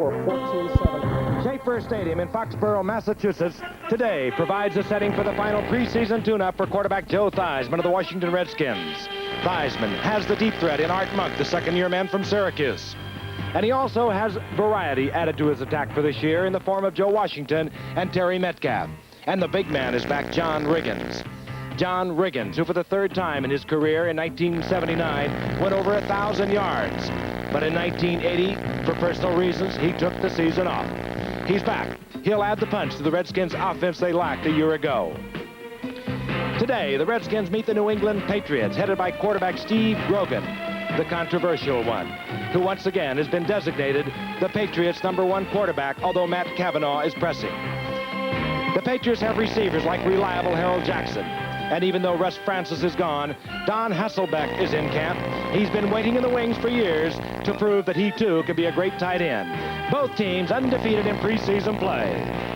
score 14-7. Schaefer Stadium in Foxborough, Massachusetts, today provides a setting for the final preseason tune-up for quarterback Joe Theismann of the Washington Redskins. Theismann has the deep threat in Art Monk, the second-year man from Syracuse. And he also has variety added to his attack for this year in the form of Joe Washington and Terry Metcalf. And the big man is back, John Riggins. John Riggins, who for the third time in his career in 1979 went over 1,000 yards. But in 1980, for personal reasons, he took the season off. He's back. He'll add the punch to the Redskins' offense they lacked a year ago. Today, the Redskins meet the New England Patriots, headed by quarterback Steve Grogan, the controversial one, who once again has been designated the Patriots' #1 quarterback, although Matt Cavanaugh is pressing. The Patriots have receivers like reliable Harold Jackson. And even though Russ Francis is gone, Don Hasselbeck is in camp. He's been waiting in the wings for years to prove that he, too, can be a great tight end. Both teams undefeated in preseason play.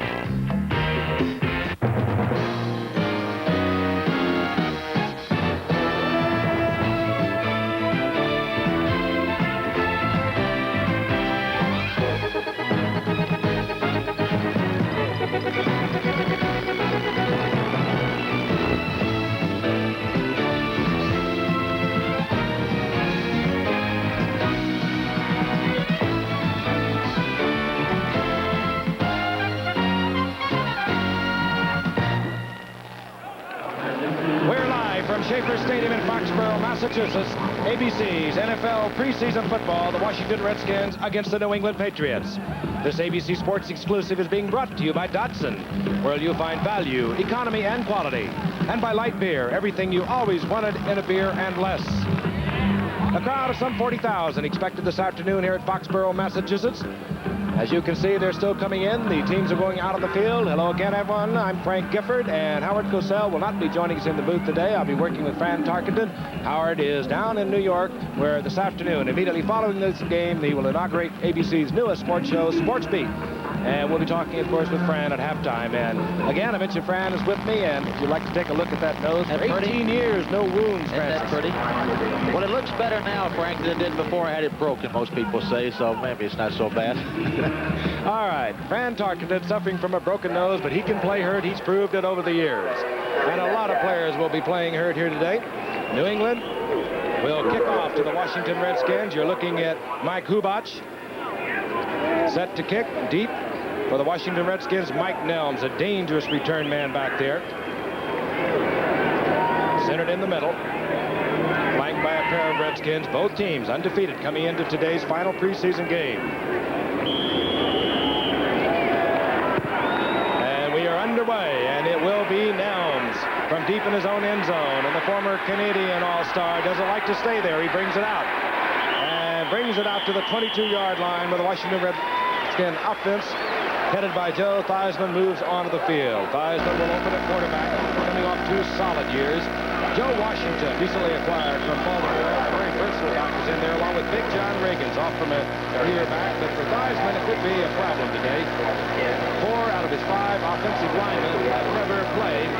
Schaefer Stadium in Foxborough, Massachusetts, ABC's NFL preseason football, the Washington Redskins against the New England Patriots. This ABC Sports exclusive is being brought to you by Datsun, where you'll find value, economy, and quality. And by Light Beer, everything you always wanted in a beer and less. A crowd of some 40,000 expected this afternoon here at Foxborough, Massachusetts. As you can see, they're still coming in. The teams are going out on the field. Hello again, everyone. I'm Frank Gifford, and Howard Cosell will not be joining us in the booth today. I'll be working with Fran Tarkenton. Howard is down in New York, where this afternoon, immediately following this game, he will inaugurate ABC's newest sports show, Sports Beat. And we'll be talking, of course, with Fran at halftime. And again, I mentioned Fran is with me, and if you'd like to take a look at that nose, for 18 years, no wounds, Fran. Isn't that pretty? Well, it looks better now, Frank, than it did before I had it broken, most people say, so maybe it's not so bad. All right, Fran Tarkenton suffering from a broken nose, but he can play hurt. He's proved it over the years. And a lot of players will be playing hurt here today. New England will kick off to the Washington Redskins. You're looking at Mike Hubach, set to kick deep. For the Washington Redskins, Mike Nelms, a dangerous return man back there. Centered in the middle. Flanked by a pair of Redskins. Both teams undefeated coming into today's final preseason game. And we are underway, and it will be Nelms from deep in his own end zone. And the former Canadian All-Star doesn't like to stay there. He brings it out. And brings it out to the 22-yard line where the Washington Redskins offense, headed by Joe Theismann, moves onto the field. Theismann will open at quarterback, coming off 2 solid years. Joe Washington, recently acquired from Baltimore, very versatile back, is in there, along with Big John Riggins, off from a year back. But for Theismann, it could be a problem today. 4 out of his 5 offensive linemen have never played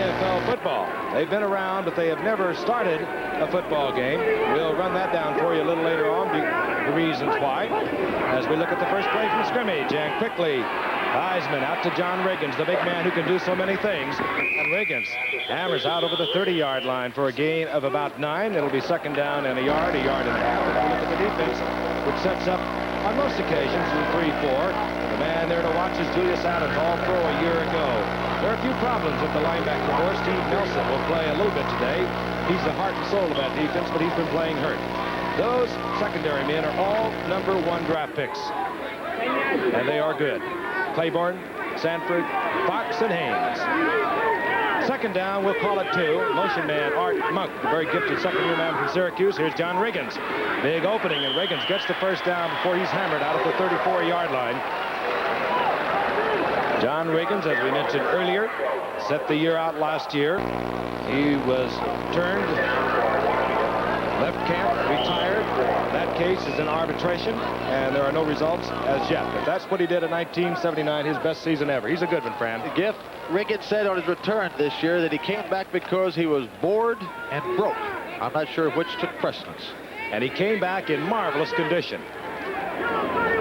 NFL football. They've been around, but they have never started a football game. We'll run that down for you a little later on, the reasons why, as we look at the first play from scrimmage. And quickly, Theismann out to John Riggins, the big man who can do so many things. And Riggins hammers out over the 30-yard line for a gain of about 9. It'll be second down and a yard and a half. And we look at the defense, which sets up, on most occasions, in 3-4. The man there to watch is Julius Adams, all pro a year ago. There are a few problems with the linebacker corps. Steve Nelson will play a little bit today. He's the heart and soul of that defense, but he's been playing hurt. Those secondary men are all #1 draft picks, and they are good. Claiborne, Sanford, Fox, and Haynes. Second down, we'll call it 2. Motion man Art Monk, the very gifted second-year man from Syracuse. Here's John Riggins. Big opening, and Riggins gets the first down before he's hammered out at the 34-yard line. John Riggins, as we mentioned earlier, set the year out last year. He was turned, left camp, retired. That case is in arbitration, and there are no results as yet. But that's what he did in 1979, his best season ever. He's a good one, Fran. Giff, Riggins said on his return this year that he came back because he was bored and broke. I'm not sure which took precedence. And he came back in marvelous condition.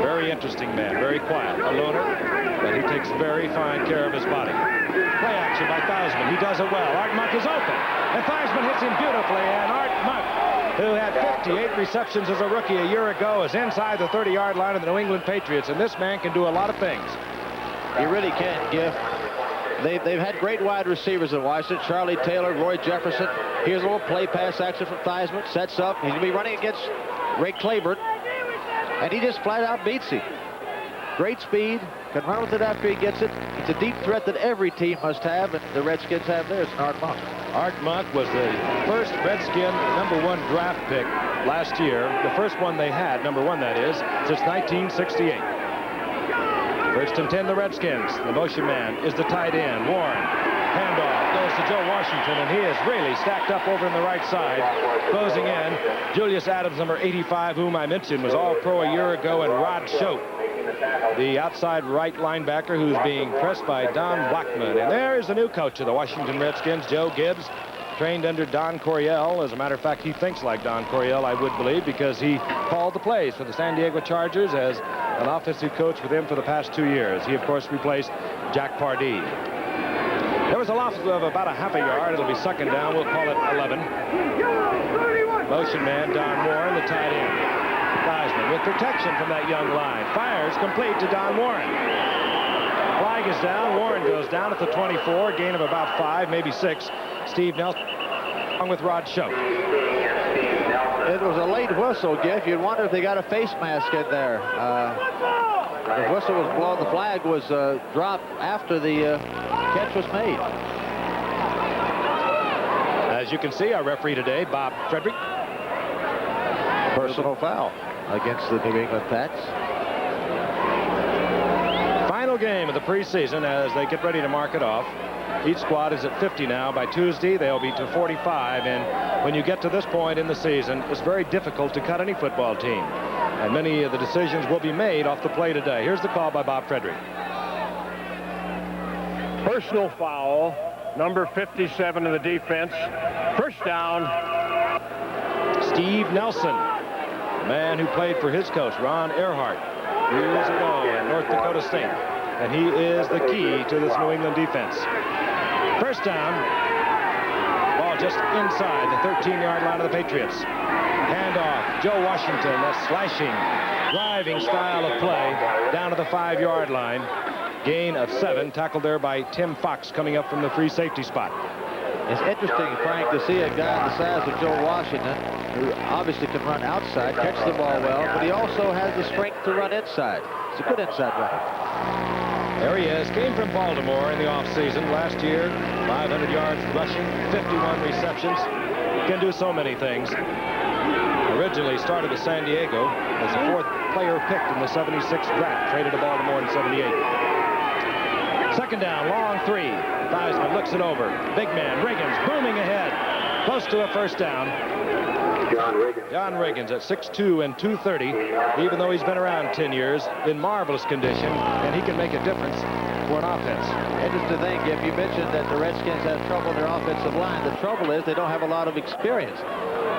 Very very interesting man, very quiet, a loner, but he takes very fine care of his body. Play action by Theismann. He does it well. Art Monk is open, and Theismann hits him beautifully, and Art Monk, who had 58 receptions as a rookie a year ago, is inside the 30-yard line of the New England Patriots, and this man can do a lot of things. He really can, Giff. They've had great wide receivers in Washington. Charlie Taylor, Roy Jefferson. Here's a little play pass action from Theismann. Sets up. He's going to be running against Ray Claiborne. And he just flat out beats him. Great speed. Can run with it after he gets it. It's a deep threat that every team must have, and the Redskins have theirs. Art Monk. Art Monk was the first Redskin #1 draft pick last year. The first one they had, #1 that is, since 1968. First and 10, the Redskins. The motion man is the tight end, Warren. Handoff goes to Joe Washington, and he is really stacked up over on the right side. Closing in, Julius Adams, number 85, whom I mentioned, was All-Pro a year ago, and Rod Schote, the outside right linebacker who's being pressed by Don Blackman. And there is the new coach of the Washington Redskins, Joe Gibbs, trained under Don Coryell. As a matter of fact, he thinks like Don Coryell, I would believe, because he called the plays for the San Diego Chargers as an offensive coach with him for the past 2 years. He, of course, replaced Jack Pardee. There was a loss of about a half a yard. It'll be second down. We'll call it 11. Motion man, Don Warren, the tight end. Theismann with protection from that young line. Fires complete to Don Warren. Flag is down. Warren goes down at the 24. Gain of about 5, maybe 6. Steve Nelson along with Rod Schote. It was a late whistle, Giff. You'd wonder if they got a face mask in there. The whistle was blown. The flag was dropped after the catch was made. As you can see, our referee today, Bob Frederick. Personal foul against the New England Pats. Final game of the preseason as they get ready to mark it off. Each squad is at 50 now. By Tuesday, they'll be to 45. And when you get to this point in the season, it's very difficult to cut any football team. And many of the decisions will be made off the play today. Here's the call by Bob Frederick. Personal foul, number 57 of the defense. First down. Steve Nelson, the man who played for his coach, Ron Earhart, years ago at North Dakota State. And he is the key to this New England defense. First down. Ball just inside the 13-yard line of the Patriots. Handoff. Joe Washington, a slashing, driving style of play down to the 5-yard line. Gain of 7. Tackled there by Tim Fox coming up from the free safety spot. It's interesting, Frank, to see a guy the size of Joe Washington, who obviously can run outside, catch the ball well, but he also has the strength to run inside. It's a good inside runner. There he is. Came from Baltimore in the offseason. Last year, 500 yards rushing, 51 receptions. Can do so many things. Originally started with San Diego as the 4th player picked in the 76 draft. Traded to Baltimore in 78. Second down, long 3. Theismann looks it over. Big man, Riggins, booming ahead. Close to a first down. John Riggins at 6'2" and 230, even though he's been around 10 years, in marvelous condition, and he can make a difference for an offense. Interesting thing, if you mentioned that the Redskins have trouble in their offensive line, the trouble is they don't have a lot of experience,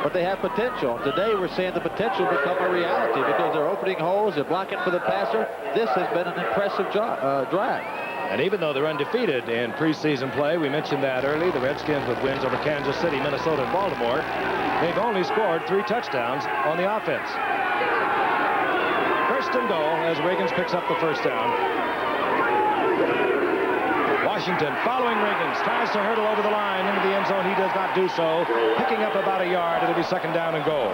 but they have potential. Today we're seeing the potential become a reality because they're opening holes, they're blocking for the passer. This has been an impressive drive. And even though they're undefeated in preseason play, we mentioned that early, the Redskins with wins over Kansas City, Minnesota, and Baltimore, they've only scored 3 touchdowns on the offense. First and goal as Riggins picks up the first down. Washington following Riggins, tries to hurdle over the line into the end zone. He does not do so. Picking up about a yard. It'll be second down and goal.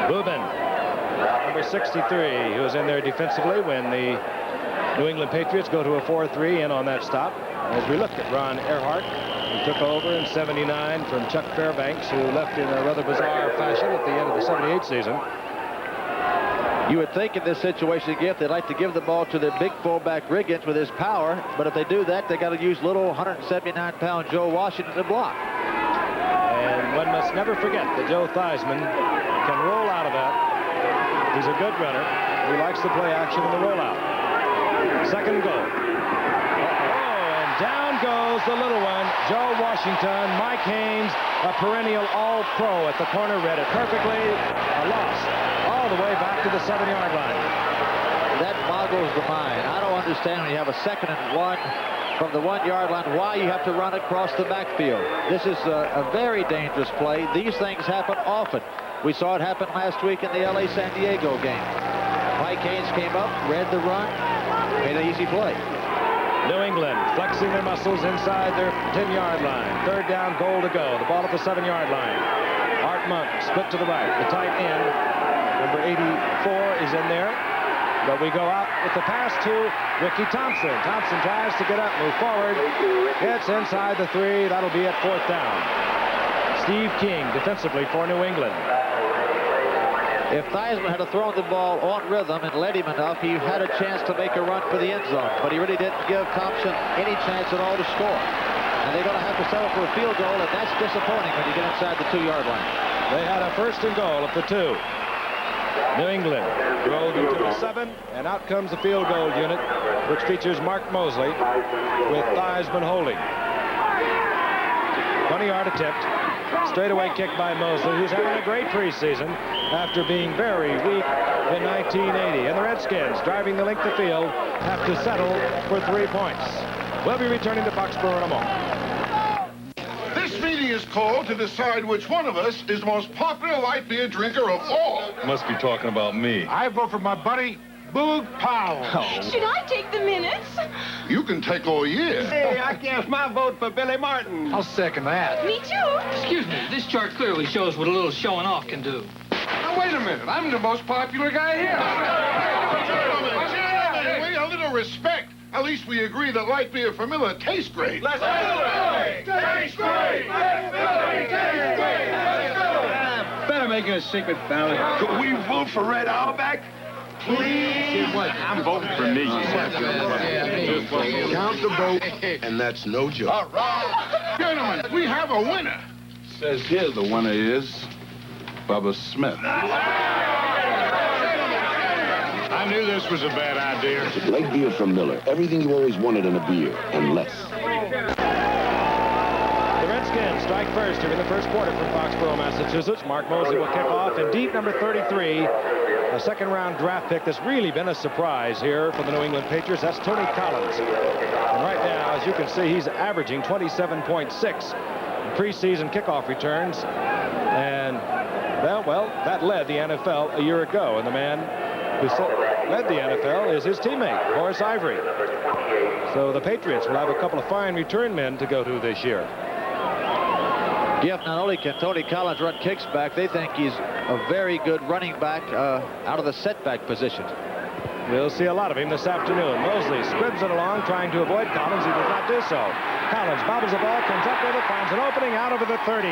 Boobin, number 63, who was in there defensively when the New England Patriots go to a 4-3 in on that stop. As we looked at Ron Earhart, who took over in 79 from Chuck Fairbanks, who left in a rather bizarre fashion at the end of the 78 season. You would think in this situation, Giff, they'd like to give the ball to their big fullback Riggins with his power, but if they do that, they got to use little 179-pound Joe Washington to block. And one must never forget that Joe Theismann can roll out of that. He's a good runner. He likes to play action in the rollout. Second goal. Oh, and down goes the little one, Joe Washington. Mike Haynes, a perennial all-pro at the corner, read it perfectly. A loss all the way back to the 7-yard line. That boggles the mind. I don't understand when you have a 2nd and 1 from the 1-yard line, why you have to run across the backfield. This is a very dangerous play. These things happen often. We saw it happen last week in the LA-San Diego game. Mike Haynes came up, read the run, made an easy play. New England flexing their muscles inside their 10-yard line. 3rd down, goal to go. The ball at the 7-yard line. Art Monk split to the right. The tight end, number 84, is in there. But we go out with the pass to Ricky Thompson. Thompson tries to get up, move forward. Gets inside the 3. That'll be at 4th down. Steve King defensively for New England. If Theismann had thrown the ball on rhythm and led him enough, he had a chance to make a run for the end zone. But he really didn't give Thompson any chance at all to score. And they're going to have to settle for a field goal, and that's disappointing when you get inside the 2-yard line. They had a 1st and goal at the 2. New England rolled into the 7, and out comes the field goal unit, which features Mark Mosley with Theismann holding. 20-yard attempt. Straightaway kick by Mosley, who's having a great preseason after being very weak in 1980. And the Redskins, driving the length of field, have to settle for 3 points. We'll be returning to Foxborough in a moment. This meeting is called to decide which one of us is the most popular light beer drinker of all. Must be talking about me. I vote for my buddy, Boog Powell. Should I take the minutes? You can take all year. Hey, I cast my vote for Billy Martin. I'll second that. Me too. Excuse me, this chart clearly shows what a little showing off can do. Now, wait a minute. I'm the most popular guy here. Gentlemen, wait, a little respect. At least we agree that light beer from Miller tastes great. Let's do it! Tastes great! Better make it a secret ballot. Could we vote for Red Auerbach? Please? I'm voting for me. Count the vote, and that's no joke. All right. Gentlemen, we have a winner. Says here the winner is Bubba Smith. I knew this was a bad idea. Light beer from Miller. Everything you always wanted in a beer, and less. The Redskins strike first here in the first quarter from Foxborough, Massachusetts. Mark Mosley will kick off, and deep number 33, a second-round draft pick that's really been a surprise here for the New England Patriots. That's Tony Collins. And right now, as you can see, he's averaging 27.6 preseason kickoff returns. And, well, that led the NFL a year ago. And the man who led the NFL is his teammate, Horace Ivory. So the Patriots will have a couple of fine return men to go to this year. Giff, not only can Tony Collins run kicks back, they think he's a very good running back out of the setback position. We'll see a lot of him this afternoon. Mosley scribs it along, trying to avoid Collins. He does not do so. Collins bobbles the ball, comes up with it, finds an opening out over the 30.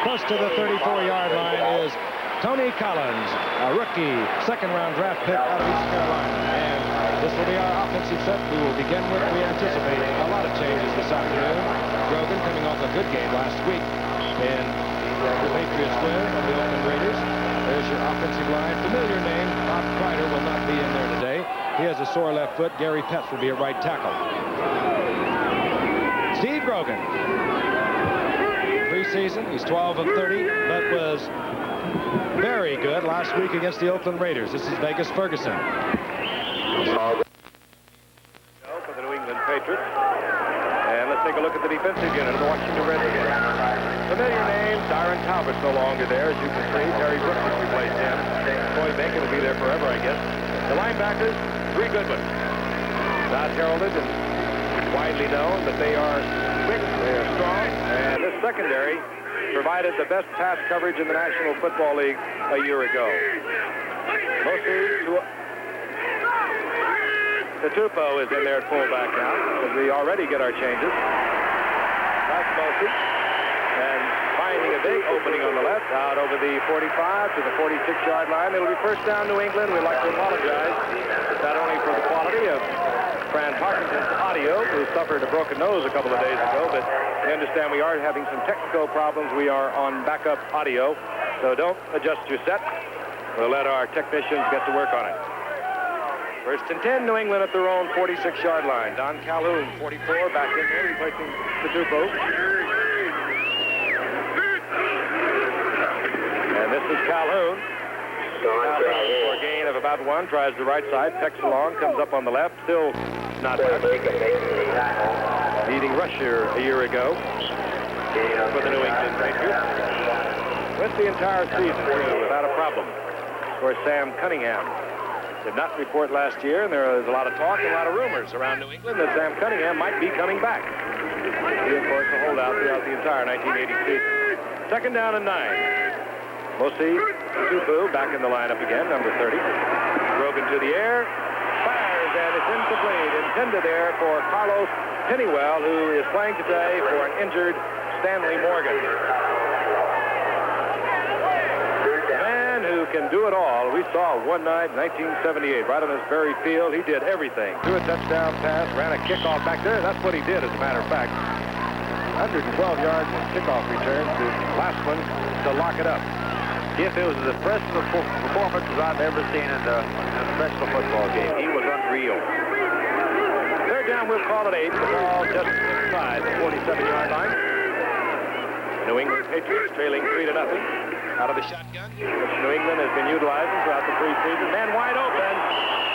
Close to the 34-yard line is Tony Collins, a rookie second-round draft pick out of East Carolina. And this will be our offensive set. We will begin with, we anticipate, a lot of changes this afternoon. Grogan coming off a good game last week in the Patriots win of the Oakland Raiders. There's your offensive line. Familiar name, Bob Kreider will not be in there today. He has a sore left foot. Gary Petz will be at right tackle. Steve Grogan. Preseason, he's 12 of 30, but was very good last week against the Oakland Raiders. This is Vegas Ferguson. For the New England Patriots. And let's take a look at the defensive unit of the Washington Redskins. Familiar name, Darren Talbot's no longer there, as you can see. Terry Brooks has replaced him. Troy Bacon will be there forever, I guess. The linebackers, 3 good ones. Not heralded and widely known, but they are quick, they are strong, and this secondary provided the best pass coverage in the National Football League a year ago. Mostly Tatupo is in there at fullback now, as we already get our changes. That's Mostly. And finding a big opening on the left, out over the 45 to the 46-yard line. It'll be first down, New England. We'd like to apologize, not only for the quality of Fran Parkinson's audio, who suffered a broken nose a couple of days ago, but we understand we are having some technical problems. We are on backup audio, so don't adjust your set. We'll let our technicians get to work on it. First and 10, New England at their own 46-yard line. Don Calhoun, 44, back in there, replacing Padupo. And this is Calhoun. Calhoun for a gain of about 1, tries the right side, pecks along, comes up on the left, still not touched. Leading rusher a year ago for the New England Patriots. Went the entire season through without a problem. Of course, Sam Cunningham did not report last year, and there was a lot of talk and a lot of rumors around New England that Sam Cunningham might be coming back. He, of course, a holdout throughout the entire 1980 season. Second down and 9. Mosi Tupu back in the lineup again, number 30. Broken to the air, fires, and it's incomplete. Intended there for Carlos Pennywell, who is playing today for an injured Stanley Morgan. The man who can do it all. We saw one night, 1978, right on this very field. He did everything. Threw a touchdown pass, ran a kickoff back there. That's what he did, as a matter of fact. 112 yards in kickoff returns. The last one to lock it up. If it was as impressive a performance as I've ever seen in a professional football game. He was unreal. Third down, we'll call it 8. The ball just inside the 47-yard line. The New England Patriots trailing 3-0 out of the shotgun, which New England has been utilizing throughout the preseason. Man wide open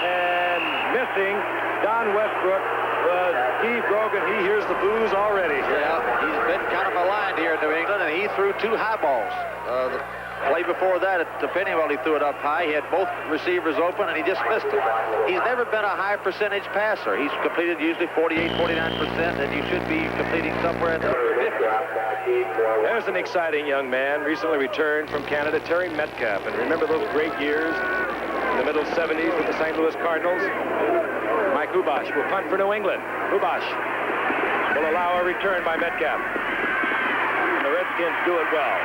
and missing. Don Westbrook was Steve Grogan. He hears the boos already. Yeah, he's been kind of maligned here in New England, and he threw 2 high balls. The play before that to Pennywell, he threw it up high. He had both receivers open, and he just missed it. He's never been a high percentage passer. He's completed usually 48, 49%, and you should be completing somewhere in the 50. There's an exciting young man, recently returned from Canada, Terry Metcalf. And remember those great years in the middle 70s with the St. Louis Cardinals? Mike Hubash will punt for New England. Hubash will allow a return by Metcalf. And the Redskins do it well.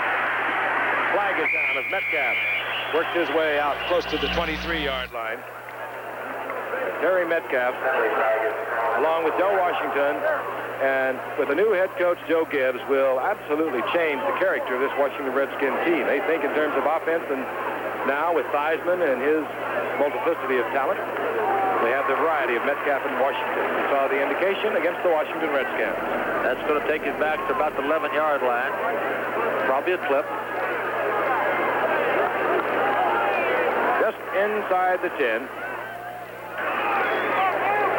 Flag is down as Metcalf worked his way out close to the 23-yard line. Terry Metcalf, along with Joe Washington, and with the new head coach, Joe Gibbs, will absolutely change the character of this Washington Redskins team. They think in terms of offense, and now with Theismann and his multiplicity of talent, they have the variety of Metcalf and Washington. We saw the indication against the Washington Redskins. That's going to take him back to about the 11-yard line. Probably a clip. Just inside the 10.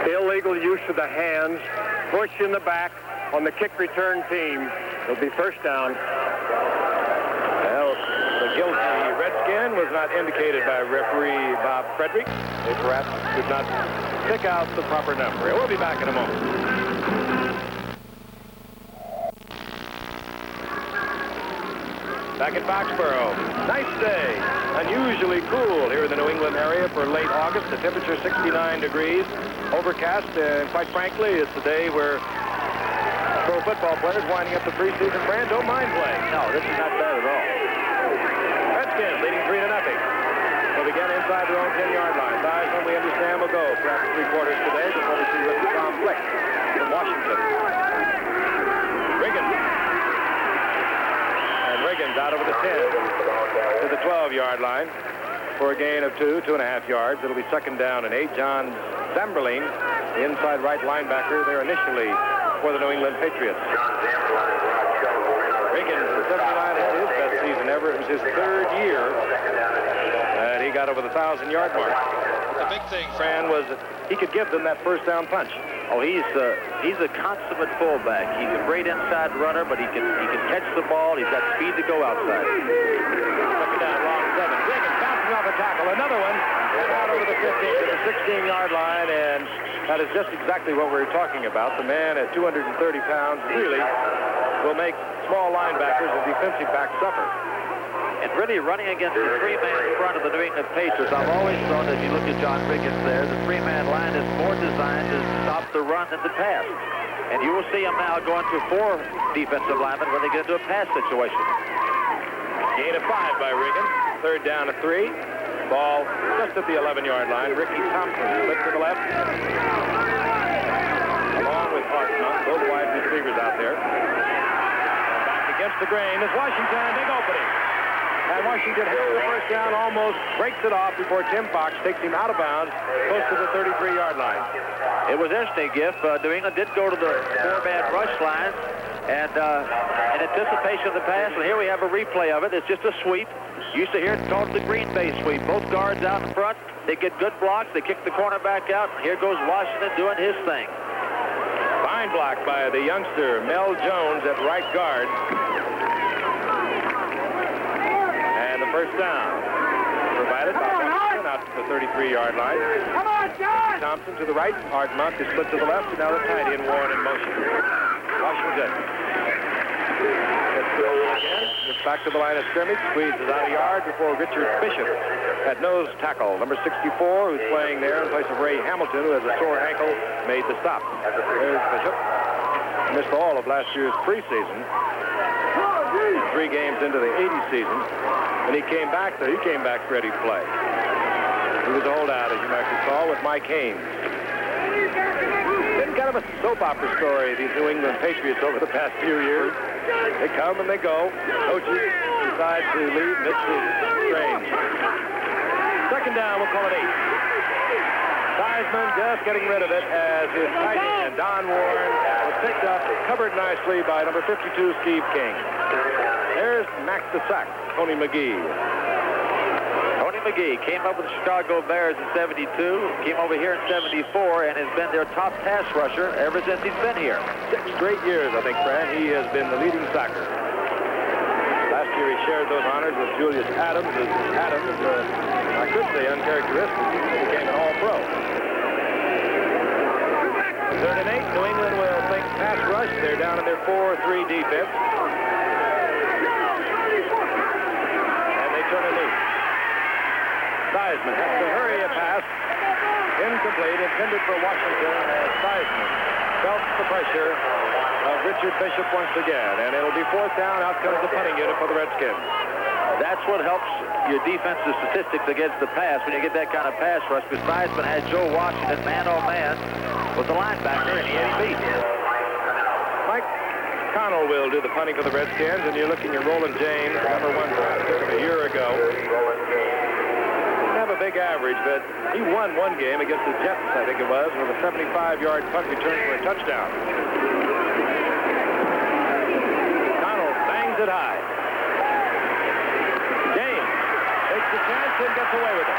Illegal use of the hands, push in the back on the kick return team. It'll be first down. Well, the guilty Redskin was not indicated by referee Bob Frederick. They perhaps did not pick out the proper number. We'll be back in a moment. Back in Foxborough. Nice day. Unusually cool here in the New England area for late August. The temperature 69 degrees. Overcast, and quite frankly, it's a day where pro football players winding up the preseason brand don't mind playing. No, this is not bad at all. Redskins leading 3-0. They'll begin inside their own 10-yard line. Theismann, we understand, will go perhaps 3 quarters today before we see Mr. Tom Flick from Washington. Riggins out over the 10 to the 12-yard line for a gain of 2.5 yards. It'll be second down and 8. John Zamberling, the inside right linebacker, there initially for the New England Patriots. Riggins, the 79, had his best season ever. It was his 3rd year, and he got over the 1,000-yard mark. The big thing, Fran, was that he could give them that first down punch. Oh, he's a consummate fullback. He's a great inside runner, but he can catch the ball. He's got speed to go outside. Second down, long 7. Riggins bouncing off a tackle. Another one. Out over the 15 to the 16-yard line, and that is just exactly what we were talking about. The man at 230 pounds really will make small linebackers and defensive backs suffer. And really running against the 3-man front of the New England Patriots, I've always thought, as you look at John Riggins there, the 3-man line is more designed to stop the run than the pass. And you will see him now going to 4 defensive linemen when they get into a pass situation. Gain of 5 by Riggins. Third down and 3. Ball just at the 11-yard line. Ricky Thompson slipped to the left. Along with Hartman, both wide receivers out there. And back against the grain is Washington. Big opening. And Washington has the first down, almost breaks it off before Tim Fox takes him out of bounds close to the 33-yard line. It was interesting, Giff. New England did go to the four-man rush line, and in anticipation of the pass, and here we have a replay of it. It's just a sweep. Used to hear it called the Green Bay sweep. Both guards out in front. They get good blocks. They kick the cornerback out. Here goes Washington doing his thing. Fine block by the youngster, Mel Jones, at right guard. And the first down provided by Washington out to the 33-yard line. Come on, John! Thompson to the right. Hardmuth is split to the left, and now the tight end, Warren, in motion. Washington gets back to the line of scrimmage, squeezes out a yard before Richard Bishop at nose tackle. Number 64, who's playing there in place of Ray Hamilton, who has a sore ankle, made the stop. There's Bishop. Missed all of last year's preseason. 3 games into the 80 season. When he came back, though, he came back ready to play. He was a holdout, as you might recall, with Mike Haynes. Been kind of a soap opera story, these New England Patriots, over the past few years. They come and they go. Coaches decide to leave mid-season. Strange. Second down, we'll call it 8. Theismann just getting rid of it as his tight end, Don Warren, was picked up, covered nicely by number 52, Steve King. There's Mac the sack, Tony McGee. Tony McGee came up with the Chicago Bears in 72, came over here in 74, and has been their top pass rusher ever since he's been here. 6 straight years, I think, Fran, he has been the leading sacker. Last year he shared those honors with Julius Adams. Adams, I could say uncharacteristic, he became an all-pro. 3rd and 8, New England will think pass rush. They're down in their 4-3 defense. And they turn a knee. Theismann has to hurry a pass. Incomplete, intended for Washington, as Theismann felt the pressure of Richard Bishop once again. And it'll be 4th down. Out comes the punting unit for the Redskins. That's what helps your defensive statistics against the pass when you get that kind of pass rush. Because Theismann had Joe Washington man-on-man with the linebacker, and he had him beat. Mike Connell will do the punting for the Redskins, and you're looking at Roland James, number 1 draft pick of a year ago. Didn't have a big average, but he won one game against the Jets, I think it was, with a 75-yard punt return for a touchdown. Connell bangs it high. James takes the chance and gets away with it.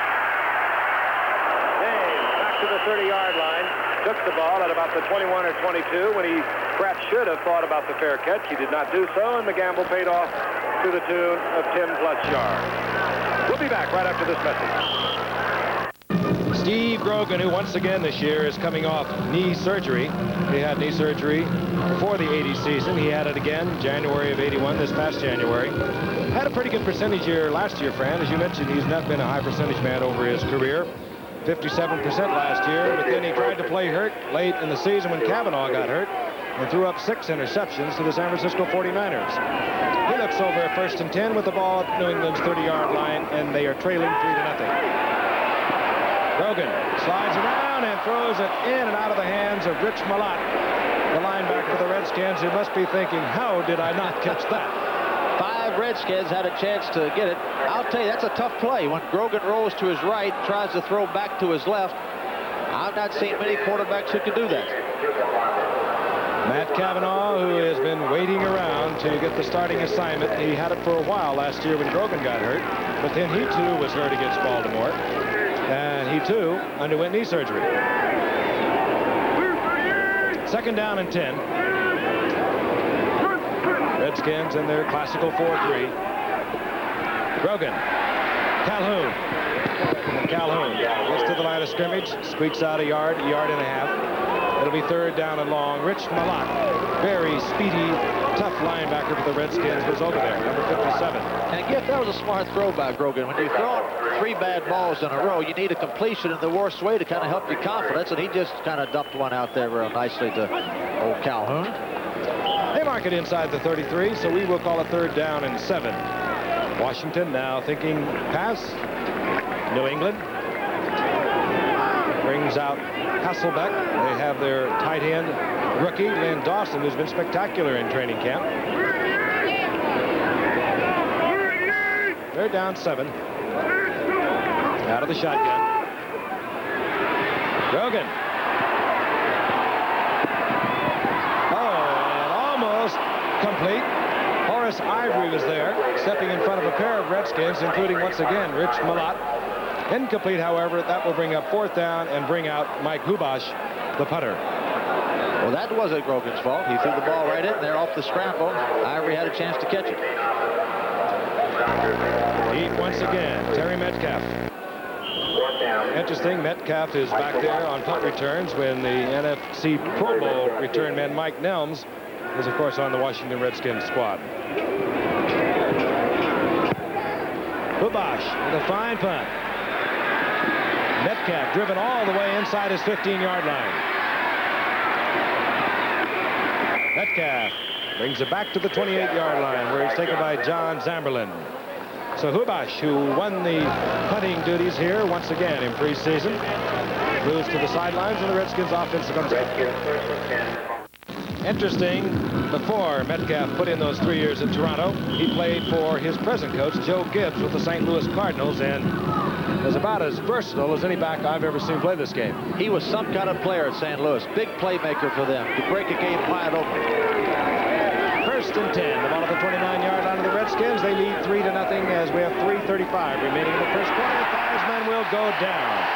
James back to the 30-yard line. Took the ball at about the 21 or 22 when he perhaps should have thought about the fair catch. He did not do so, and the gamble paid off to the tune of 10+ yards. We'll be back right after this message. Steve Grogan, who once again this year is coming off knee surgery. He had knee surgery before the 80 season. He had it again January of 81, this past January. Had a pretty good percentage year last year, Fran. As you mentioned, he's not been a high percentage man over his career. 57% last year, but then he tried to play hurt late in the season when Kavanaugh got hurt and threw up 6 interceptions to the San Francisco 49ers. He looks over at 1st and 10 with the ball at New England's 30-yard line, and they are trailing 3-0. Grogan slides around and throws it in and out of the hands of Rich Malott, the linebacker for the Redskins, who must be thinking, how did I not catch that? 5 Redskins had a chance to get it. I'll tell you, that's a tough play. When Grogan rolls to his right, tries to throw back to his left, I've not seen many quarterbacks who can do that. Matt Kavanaugh, who has been waiting around to get the starting assignment. He had it for a while last year when Grogan got hurt, but then he too was hurt against Baltimore, and he too underwent knee surgery. 2nd down and 10. Redskins in their classical 4-3. Grogan. Calhoun gets to the line of scrimmage, squeaks out a yard and a half. It'll be 3rd down and long. Rich Malott, very speedy, tough linebacker for the Redskins, was over there, number 57. And again, that was a smart throw by Grogan. When you throw 3 bad balls in a row, you need a completion in the worst way to kind of help your confidence, and he just kind of dumped one out there real nicely to old Calhoun. They mark it inside the 33, so we will call it 3rd down and 7. Washington now thinking pass. New England brings out Hasselbeck. They have their tight end rookie, Lynn Dawson, who's been spectacular in training camp. Third down, 7. Out of the shotgun. Grogan. Oh, and almost complete. Horace Ivory was there, stepping in front of a pair of Redskins, including, once again, Rich Malott. Incomplete, however. That will bring up 4th down and bring out Mike Hubash, the punter. Well, that wasn't Grogan's fault. He threw the ball right in there off the scramble. Ivory had a chance to catch it. Heat once again, Terry Metcalf. Interesting, Metcalf is back there on punt returns when the NFC Pro Bowl return man Mike Nelms is, of course, on the Washington Redskins squad. Hubash with a fine punt. Metcalf driven all the way inside his 15-yard line. Metcalf brings it back to the 28-yard line where he's taken by John Zamberlin. So Hubash, who won the punting duties here once again in preseason, moves to the sidelines and the Redskins offense comes back. Interesting, before Metcalf put in those 3 years in Toronto, he played for his present coach, Joe Gibbs, with the St. Louis Cardinals, and is about as versatile as any back I've ever seen play this game. He was some kind of player at St. Louis. Big playmaker for them to break a game wide open. 1st and 10. The ball at the 29-yard line of the Redskins. They lead 3-0 as we have 3:35 remaining in the first quarter. Theismann will go down.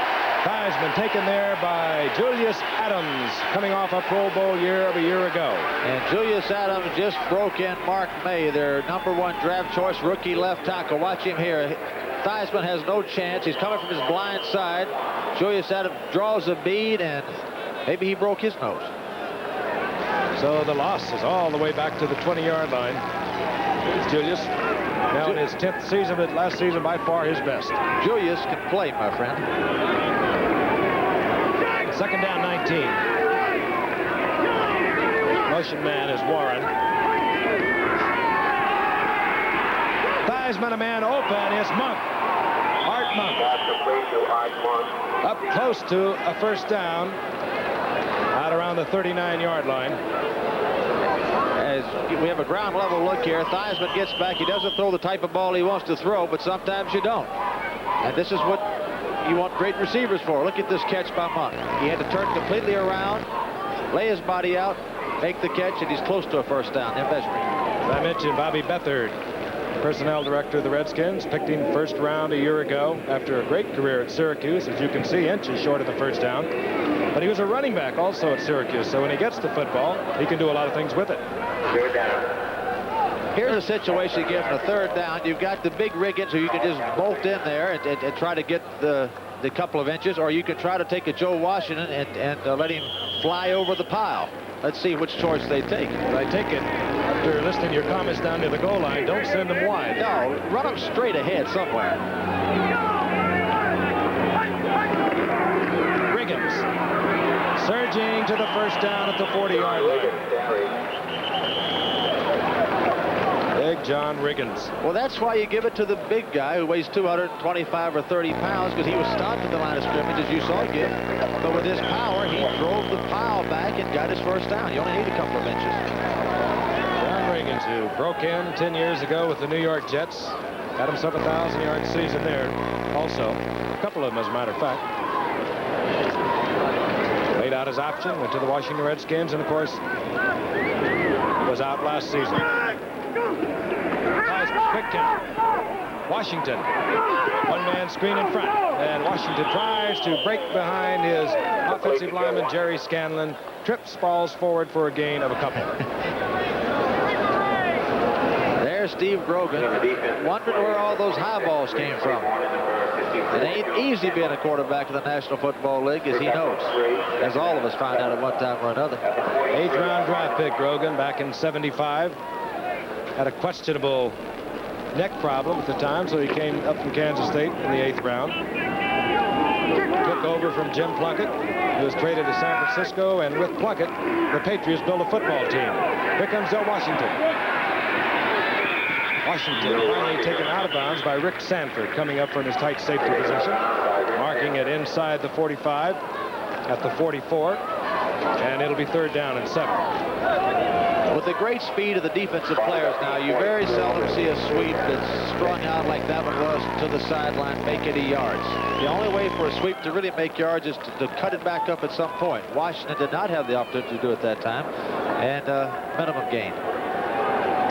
Theismann taken there by Julius Adams, coming off a Pro Bowl year of a year ago. And Julius Adams just broke in Mark May, their #1 draft choice rookie left tackle. Watch him here. Theismann has no chance. He's coming from his blind side. Julius Adams draws a bead, and maybe he broke his nose. So the loss is all the way back to the 20-yard line. It's Julius, now in his 10th season, but last season by far his best. Julius can play, my friend. 2nd down, 19. Motion man is Warren. Theismann, a man open, is Monk. Art Monk. Up close to a 1st down. Out around the 39-yard line. As we have a ground level look here, Theismann gets back. He doesn't throw the type of ball he wants to throw, but sometimes you don't. And this is what you want great receivers for. Look at this catch by Monk. He had to turn completely around, lay his body out, make the catch, and he's close to a 1st down. They're measuring. As I mentioned, Bobby Beathard, personnel director of the Redskins, picked him 1st round a year ago after a great career at Syracuse. As you can see, inches short of the 1st down. But he was a running back also at Syracuse, so when he gets the football, he can do a lot of things with it. Here's a situation again from the 3rd down. You've got the big Riggins who you can just bolt in there and try to get the couple of inches, or you can try to take a Joe Washington and let him fly over the pile. Let's see which choice they take. I take it, after listening to your comments down near the goal line, don't send them wide. No, run them straight ahead somewhere. Riggins surging to the 1st down at the 40-yard line. Big John Riggins. Well, that's why you give it to the big guy who weighs 225 or 30 pounds, because he was stopped at the line of scrimmage, as you saw him. But with his power, he drove the pile back and got his 1st down. You only need a couple of inches. John Riggins, who broke in 10 years ago with the New York Jets, got himself a 1,000-yard season there also. A couple of them, as a matter of fact. Laid out his option, went to the Washington Redskins, and of course, was out last season. Quick count. Washington. One-man screen in front. And Washington tries to break behind his offensive lineman, Jerry Scanlon. Trips, falls forward for a gain of a couple. There's Steve Grogan, wondering where all those high balls came from. It ain't easy being a quarterback in the National Football League, as he knows, as all of us find out at one time or another. 8th round draft pick, Grogan, back in '75. Had a questionable neck problem at the time, so he came up from Kansas State in the 8th round. Took over from Jim Plunkett, who was traded to San Francisco, and with Plunkett, the Patriots built a football team. Here comes Joe Washington. Washington finally taken out of bounds by Rick Sanford, coming up from his tight safety position, marking it inside the 45 at the 44, and it'll be 3rd down and 7. With the great speed of the defensive players now, you very seldom see a sweep that's strung out like that one was to the sideline, make any yards. The only way for a sweep to really make yards is to cut it back up at some point. Washington did not have the opportunity to do it that time, and minimum gain.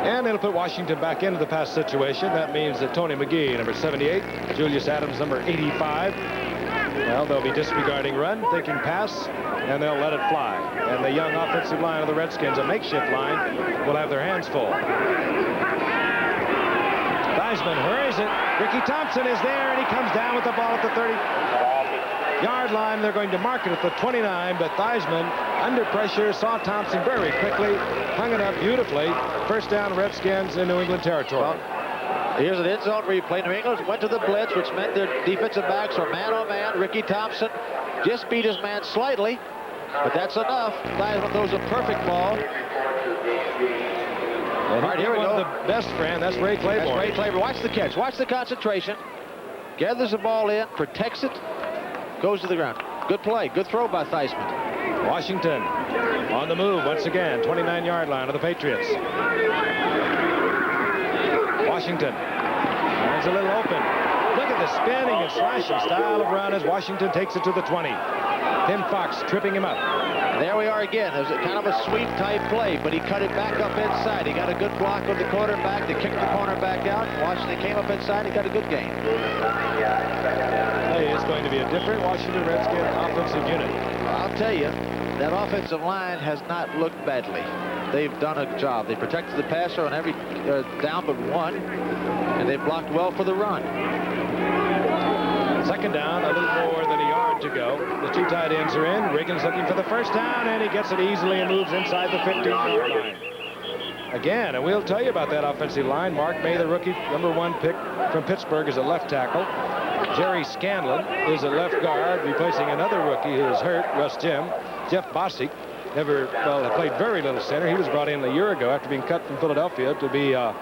And it'll put Washington back into the pass situation. That means that Tony McGee, number 78, Julius Adams, number 85, well, they'll be disregarding run, thinking pass, and they'll let it fly. And the young offensive line of the Redskins, a makeshift line, will have their hands full. Theismann hurries it. Ricky Thompson is there, and he comes down with the ball at the 30-yard line. They're going to mark it at the 29, but Theismann, under pressure, saw Thompson very quickly, hung it up beautifully. First down, Redskins in New England territory. Well, here's an end zone replay. New England went to the blitz, which meant their defensive backs were man-on-man. Ricky Thompson just beat his man slightly, but that's enough. Theismann throws a perfect ball. All right, here we go. The best friend, that's Ray Claiborne. That's Ray Claiborne. Watch the catch. Watch the concentration. Gathers the ball in, protects it, goes to the ground. Good play. Good throw by Theismann. Washington on the move once again. 29-yard line of the Patriots. Washington. It's a little open. Look at the spinning and slashing style of run as Washington takes it to the 20. Tim Fox tripping him up. There we are again. It was kind of a sweep type play, but he cut it back up inside. He got a good block on the quarterback to kick the cornerback out. Washington came up inside. He got a good gain. Hey, it's going to be a different Washington Redskins offensive unit. I'll tell you, that offensive line has not looked badly. They've done a job. They protected the passer on every down but one, and they blocked well for the run. Second down, a little more than a yard to go. The two tight ends are in. Riggins looking for the first down, and he gets it easily and moves inside the 15-yard line. Again, and we'll tell you about that offensive line. Mark May, the rookie, number 1 pick from Pittsburgh, is a left tackle. Jerry Scanlon is a left guard, replacing another rookie who is hurt, Russ Jim. Jeff Bosick played very little center. He was brought in a year ago after being cut from Philadelphia to be a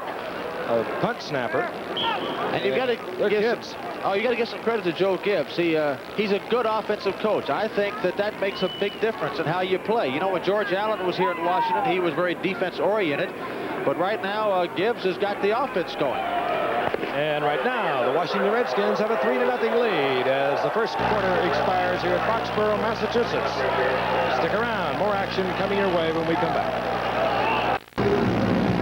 punt snapper. And you've got to give some credit to Joe Gibbs. He's a good offensive coach. I think that makes a big difference in how you play. You know, when George Allen was here in Washington, he was very defense-oriented. But right now, Gibbs has got the offense going. And right now, the Washington Redskins have a 3-0 lead as the first quarter expires here at Foxborough, Massachusetts. Stick around. More action coming your way when we come back.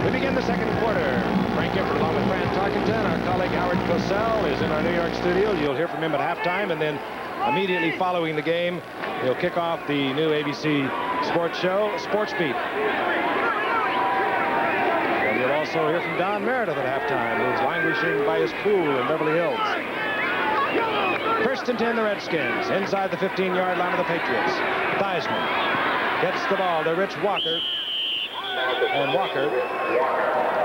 We begin the second quarter. Frank Gifford along with Fran Tarkenton. Our colleague Howard Cosell is in our New York studio. You'll hear from him at halftime, and then immediately following the game, he'll kick off the new ABC sports show, Sports Beat. And you'll also hear from Don Meredith at halftime, who's languishing by his pool in Beverly Hills. First and 10, the Redskins, inside the 15-yard line of the Patriots. Theismann gets the ball to Rich Walker. And Walker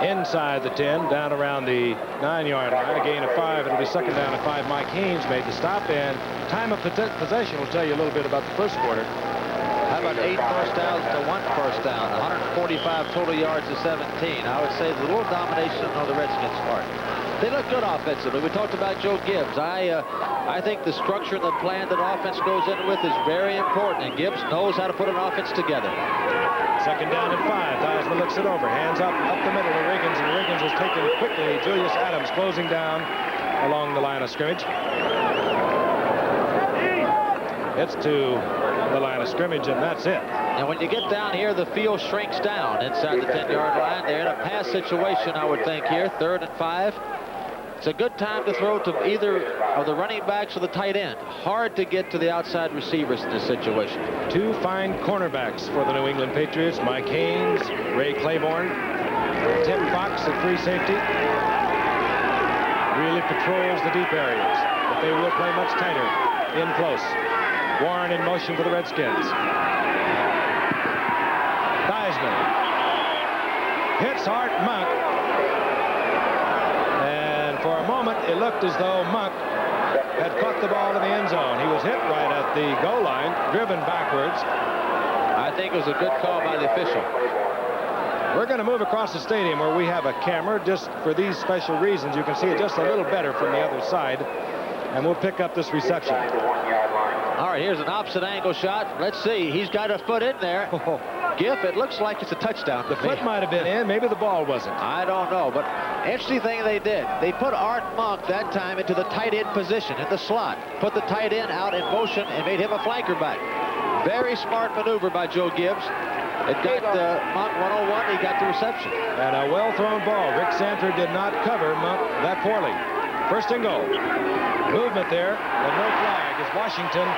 inside the 10, down around the 9-yard line, a gain of 5. It'll be second down and 5. Mike Haynes made the stop, and time of possession will tell you a little bit about the first quarter. How about 8 first downs to 1 first down, 145 total yards to 17. I would say there's a little domination on the Redskins' part. They look good offensively. We talked about Joe Gibbs. I think the structure and the plan that offense goes in with is very important, and Gibbs knows how to put an offense together. Second down and 5. Theismann looks it over. Hands up the middle to Riggins, and Riggins is taken quickly. Julius Adams closing down along the line of scrimmage. It's to the line of scrimmage, and that's it. And when you get down here, the field shrinks down inside the 10-yard line. They're in a pass situation, I would think, here. 3rd and 5. It's a good time to throw to either of the running backs or the tight end. Hard to get to the outside receivers in this situation. 2 fine cornerbacks for the New England Patriots. Mike Haynes, Ray Claiborne, Tim Fox at free safety. Really patrols the deep areas, but they will play much tighter in close. Warren in motion for the Redskins. Theismann hits Art Monk. For a moment, it looked as though Monk had caught the ball in the end zone. He was hit right at the goal line, driven backwards. I think it was a good call by the official. We're going to move across the stadium where we have a camera just for these special reasons. You can see it just a little better from the other side, and we'll pick up this reception. All right, here's an opposite angle shot. Let's see. He's got a foot in there. Giff, it looks like it's a touchdown. The foot might have been in. Maybe the ball wasn't. I don't know, but interesting thing they did. They put Art Monk that time into the tight end position in the slot. Put the tight end out in motion and made him a flanker back. Very smart maneuver by Joe Gibbs. It got Monk 101. He got the reception. And a well-thrown ball. Rick Sanford did not cover Monk that poorly. First and goal. Movement there, but no flag as Washington.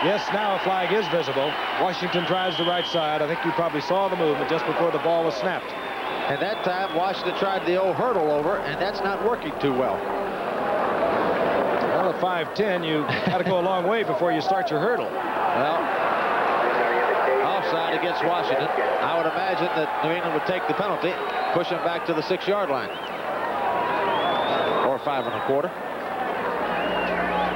Yes, now a flag is visible. Washington tries the right side. I think you probably saw the movement just before the ball was snapped. And that time, Washington tried the old hurdle over, and that's not working too well. Well, at 5'10", you got to go a long way before you start your hurdle. Well, offside against Washington. I would imagine that New England would take the penalty, push him back to the 6-yard line. Or 5 1/4.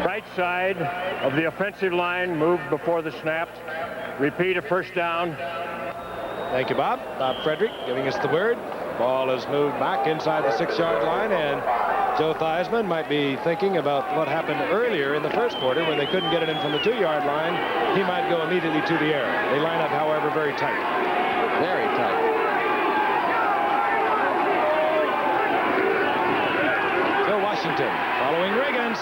Right side of the offensive line moved before the snap. Repeat a first down. Thank you, Bob. Bob Frederick giving us the word. Ball is moved back inside the 6-yard line, and Joe Theismann might be thinking about what happened earlier in the first quarter when they couldn't get it in from the 2-yard line. He might go immediately to the air. They line up, however, very tight. Very tight. Joe Washington following Riggins.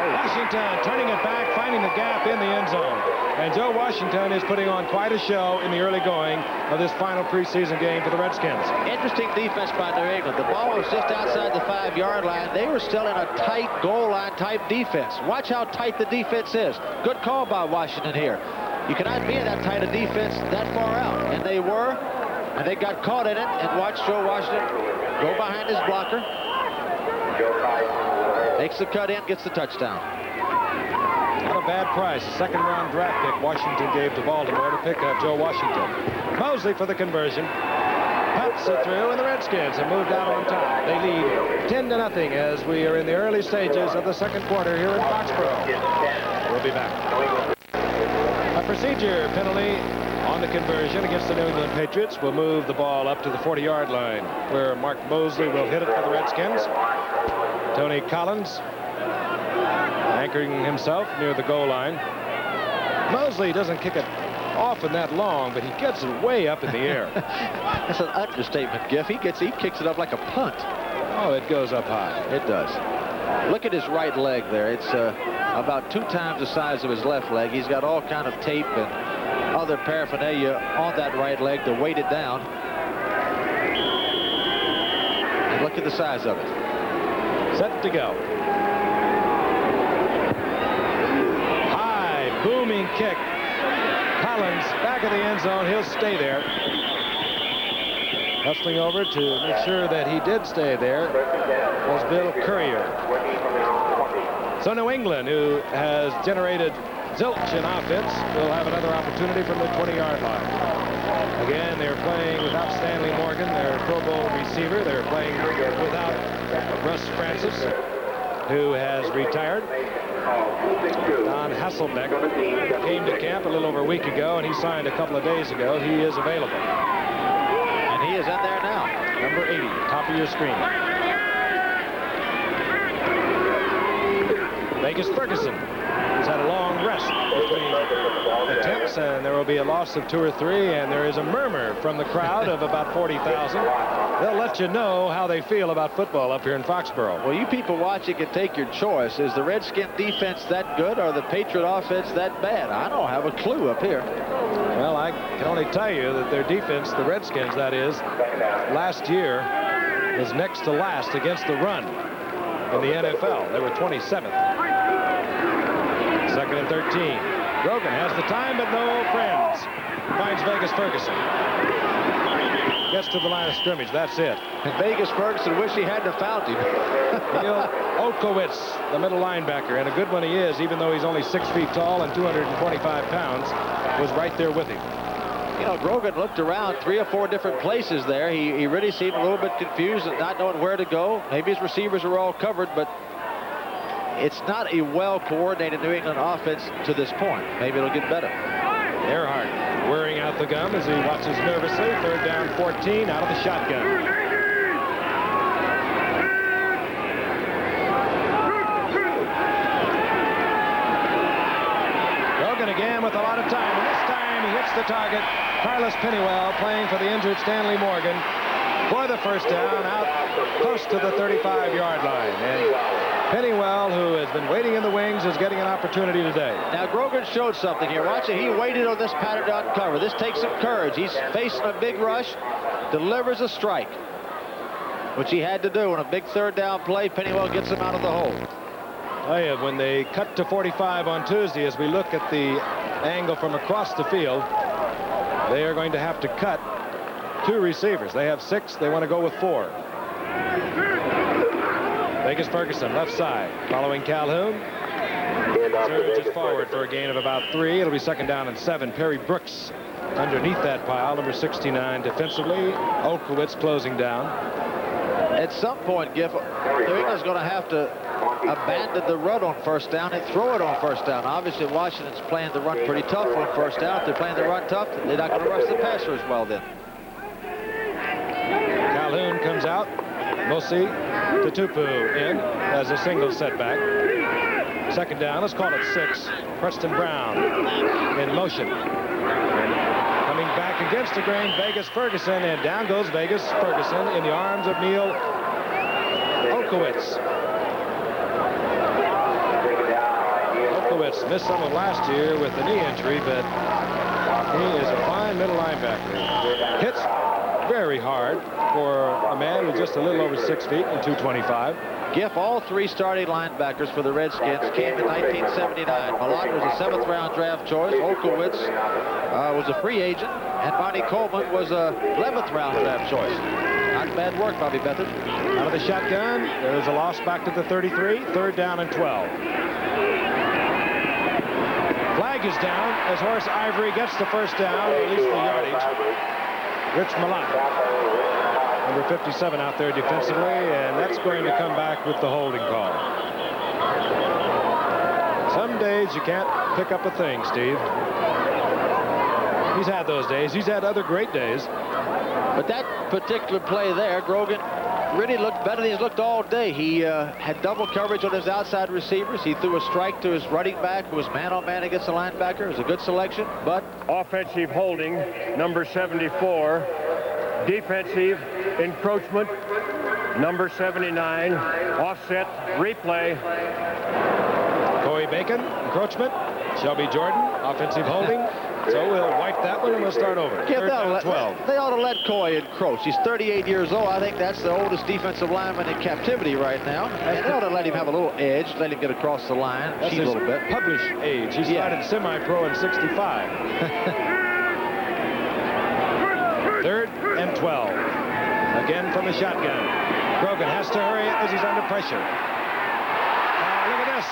Washington turning it back, finding the gap in the end zone. And Joe Washington is putting on quite a show in the early going of this final preseason game for the Redskins. Interesting defense by New England. The ball was just outside the 5-yard line. They were still in a tight goal line type defense. Watch how tight the defense is. Good call by Washington here. You cannot be in that tight a defense that far out. And they were, and they got caught in it. And watch Joe Washington go behind his blocker. Makes the cut in, gets the touchdown. Not a bad price. Second-round draft pick Washington gave to Baltimore to pick up Joe Washington. Mosley for the conversion. Pumps it through, and the Redskins have moved out on top. They lead 10-0 as we are in the early stages of the second quarter here in Foxborough. We'll be back. A procedure penalty on the conversion against the New England Patriots will move the ball up to the 40-yard line, where Mark Mosley will hit it for the Redskins. Tony Collins anchoring himself near the goal line. Mosley doesn't kick it often that long, but he gets it way up in the air. That's an understatement, Giff. He kicks it up like a punt. Oh, it goes up high. It does. Look at his right leg there. It's about 2 times the size of his left leg. He's got all kind of tape and other paraphernalia on that right leg to weight it down. And look at the size of it. Set to go. High, booming kick. Collins back of the end zone. He'll stay there. Hustling over to make sure that he did stay there was Bill Courier. So New England, who has generated zilch in offense, will have another opportunity from the 20-yard line. Again, they're playing without Stanley Morgan, their Pro Bowl receiver. They're playing without Russ Francis, who has retired. Don Hasselbeck came to camp a little over a week ago, and he signed a couple of days ago. He is available. And he is in there now. Number 80, top of your screen. Vegas Ferguson has had a long rest between attempts, and there will be a loss of 2 or 3, and there is a murmur from the crowd of about 40,000. They'll let you know how they feel about football up here in Foxborough. Well, you people watching can take your choice. Is the Redskin defense that good or the Patriot offense that bad? I don't have a clue up here. Well, I can only tell you that their defense, the Redskins that is, last year was next to last against the run in the NFL. They were 27th. Second and 13. Grogan has the time, but no friends. Finds Vegas Ferguson. Gets to the line of scrimmage. That's it. And Vegas Ferguson wish he hadn't have found him. Neil Olkowitz, the middle linebacker, and a good one he is, even though he's only 6 feet tall and 225 pounds, was right there with him. You know, Grogan looked around 3 or 4 different places there. He really seemed a little bit confused and not knowing where to go. Maybe his receivers are all covered, but it's not a well-coordinated New England offense to this point. Maybe it'll get better. Earhart wearing out the gum as he watches nervously. Third down 14 out of the shotgun. Grogan again with a lot of time, and this time he hits the target. Carlos Pennywell playing for the injured Stanley Morgan for the first down out close to the 35-yard line. And Pennywell, who has been waiting in the wings, is getting an opportunity today. Now, Grogan showed something here. Watch it. He waited on this pattern down cover. This takes some courage. He's facing a big rush, delivers a strike, which he had to do on a big third down play. Pennywell gets him out of the hole. When they cut to 45 on Tuesday, as we look at the angle from across the field, they are going to have to cut 2 receivers. They have 6. They want to go with 4. Vegas Ferguson, left side, following Calhoun. Surges forward for a gain of about 3. It'll be second down and 7. Perry Brooks underneath that pile, number 69 defensively. Olkowitz closing down. At some point, Giff, New England's going to have to abandon the run on first down and throw it on first down. Obviously, Washington's playing the run pretty tough on first down. If they're playing the run tough, they're not going to rush the passer as well then. Calhoun comes out. Mosi Tutupu in as a single setback. Second down, let's call it 6. Preston Brown in motion. And coming back against the grain, Vegas Ferguson, and down goes Vegas Ferguson in the arms of Neil Olkowitz. Olkowitz missed some of last year with the knee injury, but he is a fine middle linebacker. Hits very hard for a man who's just a little over 6 feet and 225. Giff, all 3 starting linebackers for the Redskins came in 1979. Malott was a 7th-round draft choice. Olkowitz was a free agent, and Bonnie Coleman was a 11th-round draft choice. Not bad work, Bobby Beathard. Out of the shotgun, there's a loss back to the 33. Third down and 12. Flag is down as Horace Ivory gets the first down, at least the yardage. Rich Malott, number 57 out there defensively, and that's going to come back with the holding call. Some days you can't pick up a thing, Steve. He's had those days. He's had other great days. But that particular play there, Grogan really looked better than he's looked all day. He had double coverage on his outside receivers. He threw a strike to his running back, who was man-on-man against the linebacker. It was a good selection, but... Offensive holding, number 74. Defensive encroachment, number 79. Offset, replay. Corey Bacon, encroachment. Shelby Jordan, offensive holding. So we'll wipe that one and we'll start over. Yeah, Third down, 12. They ought to let Coy encroach. He's 38 years old. I think that's the oldest defensive lineman in captivity right now. And they ought to let him have a little edge, let him get across the line, cheat a little bit. Published age. He started semi-pro in 65. Third and 12. Again from the shotgun. Grogan has to hurry as he's under pressure. Look at this.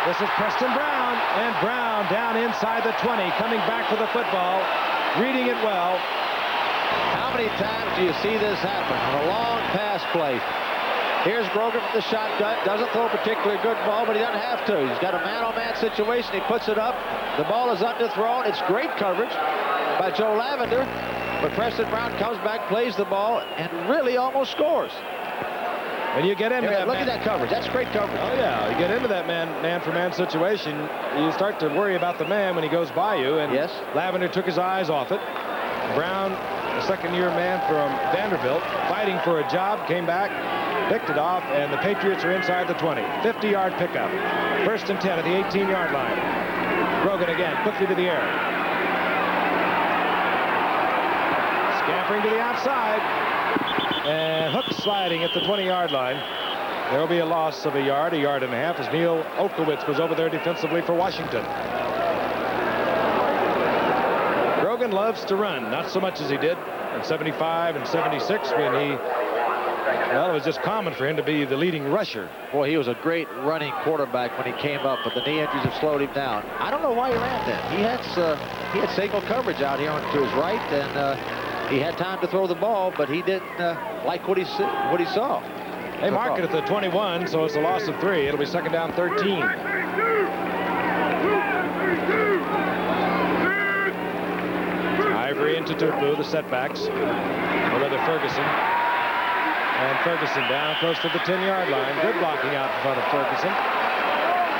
This is Preston Brown, and Brown down inside the 20, coming back for the football, reading it well. How many times do you see this happen on a long pass play? Here's Grogan from the shotgun. Doesn't throw a particularly good ball, but he doesn't have to. He's got a man-on-man situation. He puts it up. The ball is underthrown. It's great coverage by Joe Lavender, but Preston Brown comes back, plays the ball, and really almost scores. When you get into that, look at that coverage. That's great coverage. Oh yeah, you get into that man-for-man situation, you start to worry about the man when he goes by you. And yes, Lavender took his eyes off it. Brown, a second-year man from Vanderbilt, fighting for a job, came back, picked it off, and the Patriots are inside the 20. 50-yard pickup. First and 10 at the 18-yard line. Grogan again, quickly to the air. Scampering to the outside. And hook sliding at the 20-yard line. There will be a loss of a yard and a half, as Neil Olkowitz was over there defensively for Washington. Grogan loves to run, not so much as he did in 75 and 76 when he, well, it was just common for him to be the leading rusher. Boy, he was a great running quarterback when he came up, but the knee injuries have slowed him down. I don't know why he ran then. He had single coverage out here to his right, and he had time to throw the ball, but he didn't like what he saw. They mark it at the 21, so it's a loss of 3. It'll be second down 13. Ivory into Tupu, the setbacks. Or rather Ferguson. And Ferguson down close to the 10-yard line. Good blocking out in front of Ferguson.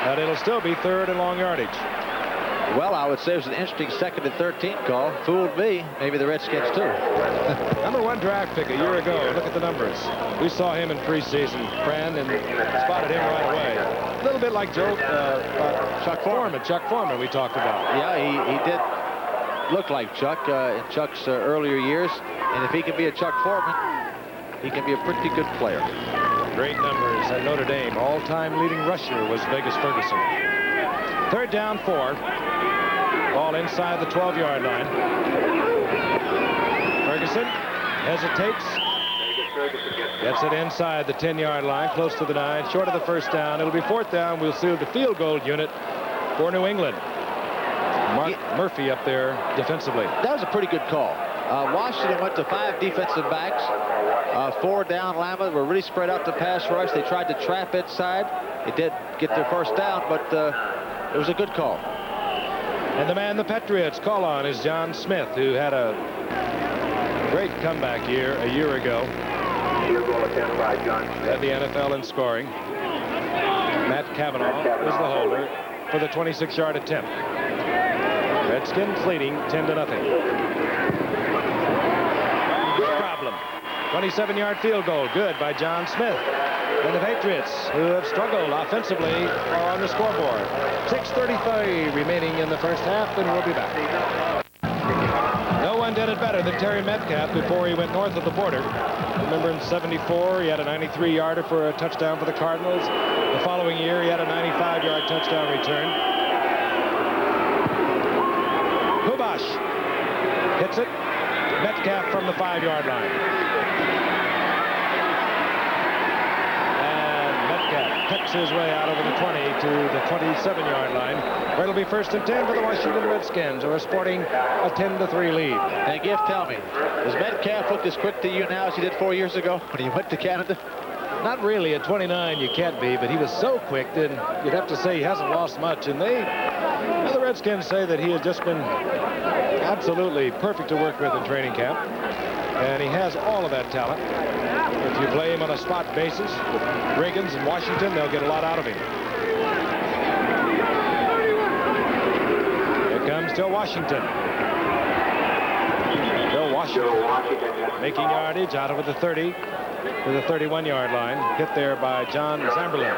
But it'll still be third and long yardage. Well, I would say it was an interesting 2nd and 13 call. Fooled me. Maybe the Redskins, too. Number 1 draft pick a year ago. Look at the numbers. We saw him in preseason, Fran, and spotted him right away. A little bit like Chuck Foreman we talked about. Yeah, he did look like Chuck in Chuck's earlier years. And if he can be a Chuck Foreman, he can be a pretty good player. Great numbers at Notre Dame. All-time leading rusher was Vegas Ferguson. 3rd down, 4. Ball inside the 12-yard line. Ferguson hesitates. Gets it inside the 10-yard line, close to the 9, short of the first down. It'll be 4th down. We'll see the field goal unit for New England. Mark Murphy up there defensively. That was a pretty good call. Washington went to 5 defensive backs. 4 down linemen were really spread out the pass rush. They tried to trap inside. They did get their first down, but it was a good call. And the man the Patriots call on is John Smith, who had a great comeback year a year ago. Led the NFL in scoring. Matt Cavanaugh is the holder for the 26-yard attempt. Redskins leading 10-0. Problem. 27-yard field goal. Good by John Smith. And the Patriots, who have struggled offensively, are on the scoreboard. 6:33 remaining in the first half, and we'll be back. No one did it better than Terry Metcalf before he went north of the border. Remember in '74, he had a 93-yarder for a touchdown for the Cardinals. The following year, he had a 95-yard touchdown return. Kubash hits it. Metcalf from the 5-yard line. Picks his way out over the 20 to the 27-yard line, where it'll be 1st and 10 for the Washington Redskins, who are sporting a 10-3 lead. And Giff, tell me, does Metcalf look as quick to you now as he did 4 years ago when he went to Canada? Not really. At 29, you can't be, but he was so quick that you'd have to say he hasn't lost much. And the Redskins say that he has just been absolutely perfect to work with in training camp, and he has all of that talent. If you play him on a spot basis with Riggins and Washington, they'll get a lot out of him. Here comes Joe Washington. Joe Washington making yardage out over the 30 to the 31-yard line. Hit there by John Zamberlin.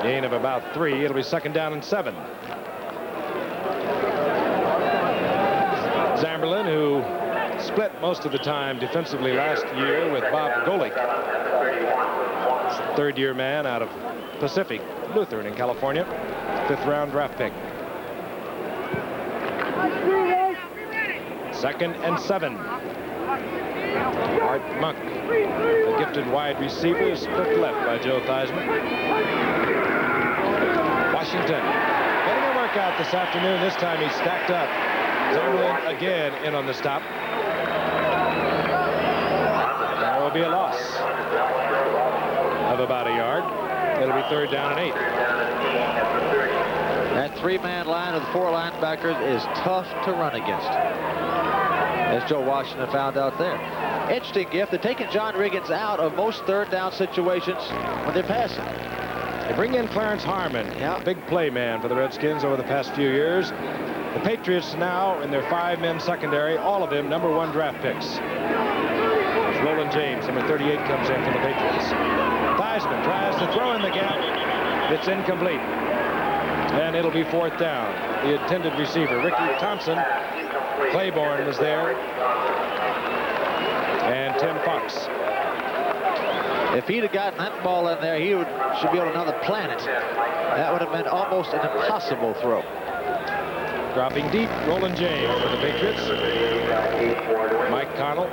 Gain of about 3. It'll be 2nd down and 7. Zamberlin, who split most of the time defensively last year with Bob Golick, 3rd-year man out of Pacific Lutheran in California, 5th-round draft pick. 2nd and 7. Art Monk, the gifted wide receiver, split left by Joe Theismann. Washington getting a workout this afternoon. This time he's stacked up. Zamberlin again in on the stop. There will be a loss of about a yard. It'll be 3rd down and 8. That 3-man line of the 4 linebackers is tough to run against, as Joe Washington found out there. Interesting, Gift. They're taking John Riggins out of most 3rd down situations when they're passing. They bring in Clarence Harmon, big play man for the Redskins over the past few years. The Patriots now in their 5-men secondary, all of them number 1 draft picks. As Roland James, number 38, comes in for the Patriots. Theismann tries to throw in the gap. It's incomplete. And it'll be 4th down. The intended receiver, Ricky Thompson. Claiborne was there. And Tim Fox. If he'd have gotten that ball in there, he should be on another planet. That would have been almost an impossible throw. Dropping deep, Roland James for the Patriots. Mike Connell,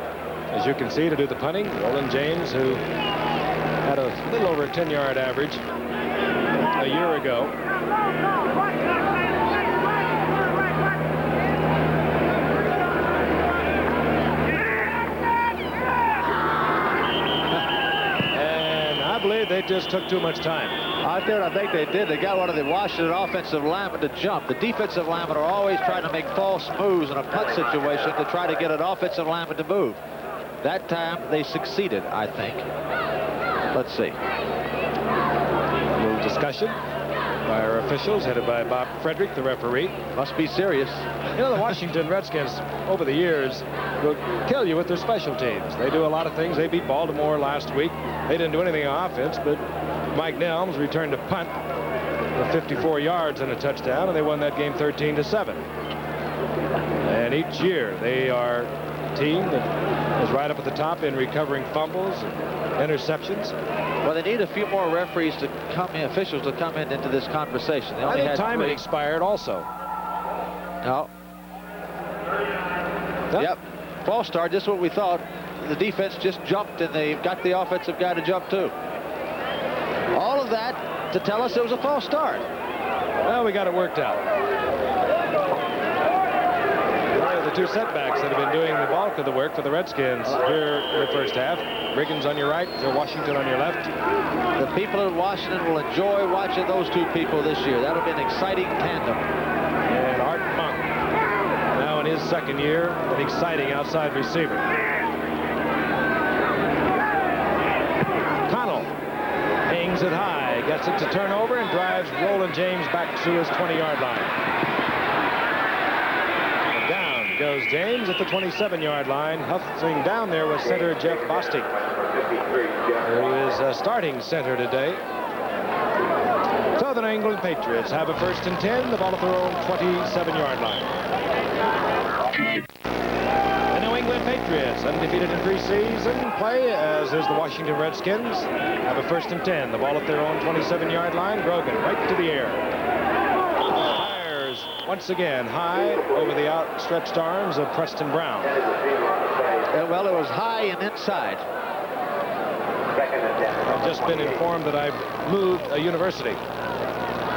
as you can see, to do the punting. Roland James, who had a little over a 10-yard average a year ago. And I believe they just took too much time. I think they did. They got one of the Washington offensive linemen to jump. The defensive linemen are always trying to make false moves in a punt situation to try to get an offensive lineman to move. That time they succeded, I think. Let's see. Move to discussion by our officials, headed by Bob Frederick, the referee. Must be serious. You know, the Washington Redskins, over the years, will kill you with their special teams. They do a lot of things. They beat Baltimore last week. They didn't do anything on offense, but Mike Nelms returned a punt for 54 yards and a touchdown, and they won that game 13-7. And each year, they are a team that is right up at the top in recovering fumbles and interceptions. Well, they need a few more referees to come in, officials to come in into this conversation. They I only think had time had 3. expired also. No. Huh? Yep. False start, just what we thought. The defense just jumped, and they got the offensive guy to jump too. All of that to tell us it was a false start. Well, we got it worked out. The two setbacks that have been doing the bulk of the work for the Redskins here in the first half. Riggins on your right, Joe Washington on your left. The people in Washington will enjoy watching those two people this year. That'll be an exciting tandem. And Art Monk, now in his second year, an exciting outside receiver. Connell hangs it high, gets it to turn over, and drives Roland James back to his 20-yard line. Down goes James at the 27-yard line. Hustling down there was center Jeff Bostic, who is a starting center today. So the New England Patriots have a 1st and 10, the ball at their own 27-yard line. The New England Patriots, undefeated in preseason play, as is the Washington Redskins, have a 1st and 10, the ball at their own 27-yard line. Grogan right to the air. Once again, high over the outstretched arms of Preston Brown. Well, it was high and inside. I've just been informed that I've moved a university.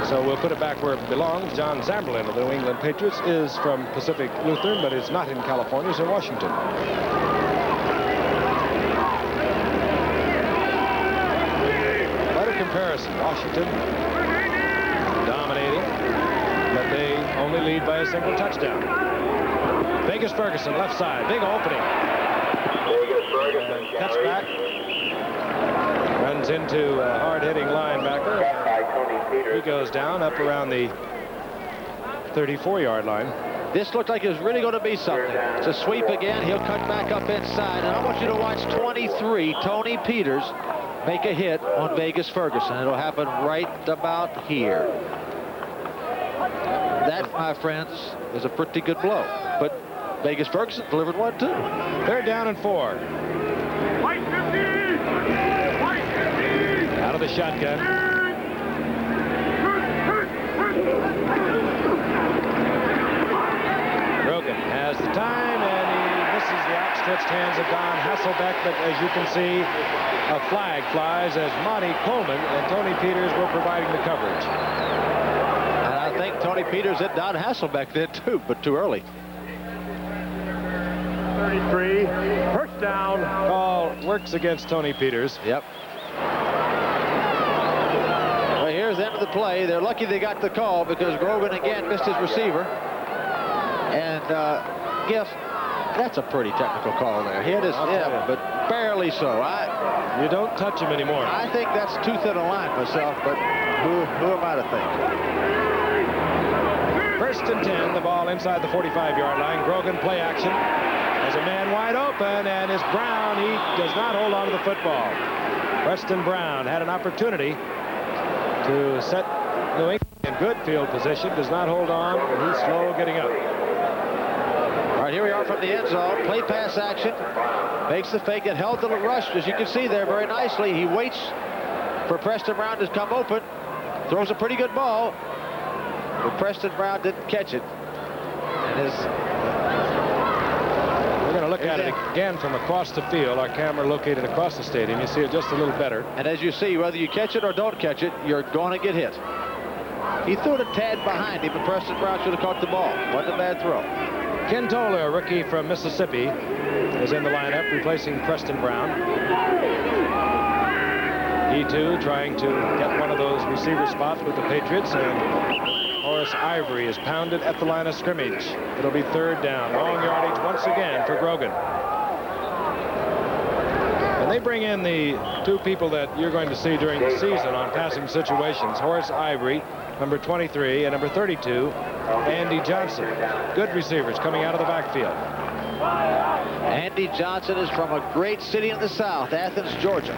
So we'll put it back where it belongs. John Zamberlin of the New England Patriots is from Pacific Lutheran, but it's not in California, it's in Washington. What a comparison. Washington dominating, but they only lead by a single touchdown. Vegas Ferguson, left side, big opening. Cuts back, runs into a hard-hitting linebacker. He goes down up around the 34-yard line. This looked like it was really going to be something. It's a sweep again. He'll cut back up inside. And I want you to watch 23, Tony Peters, make a hit on Vegas Ferguson. It'll happen right about here. That, my friends, is a pretty good blow. But Vegas Ferguson delivered one, too. They're down and 4. Out of the shotgun. Grogan has the time, and he misses the outstretched hands of Don Hasselbeck. But as you can see, a flag flies as Monty Coleman and Tony Peters were providing the coverage. I think Tony Peters hit Don Hasselbeck did too, but too early. 33, first down. Call works against Tony Peters. Yep. Well, here's the end of the play. They're lucky they got the call because Grogan again missed his receiver. And Giff, that's a pretty technical call there. He hit his hip, but barely so. You don't touch him anymore. I think that's too thin a line myself, but who am I to think? 1st and 10, the ball inside the 45-yard line. Grogan play action. There's a man wide open, and it's Brown. He does not hold on to the football. Preston Brown had an opportunity to set New England in good field position. Does not hold on, and he's slow getting up. All right, here we are from the end zone. Play pass action. Makes the fake. It held the rush, as you can see there, very nicely. He waits for Preston Brown to come open. Throws a pretty good ball. But Preston Brown didn't catch it. And we're going to look at it again from across the field. Our camera located across the stadium. You see it just a little better. And as you see, whether you catch it or don't catch it, you're going to get hit. He threw it a tad behind him, but Preston Brown should have caught the ball. Wasn't a bad throw. Ken Toller, a rookie from Mississippi, is in the lineup, replacing Preston Brown. He, too, trying to get one of those receiver spots with the Patriots, and Horace Ivory is pounded at the line of scrimmage. It'll be 3rd down. Long yardage once again for Grogan. The And they bring in the two people that you're going to see during the season on passing situations. Horace Ivory, number 23, and number 32, Andy Johnson. Good receivers coming out of the backfield. Andy Johnson is from a great city in the South, Athens, Georgia.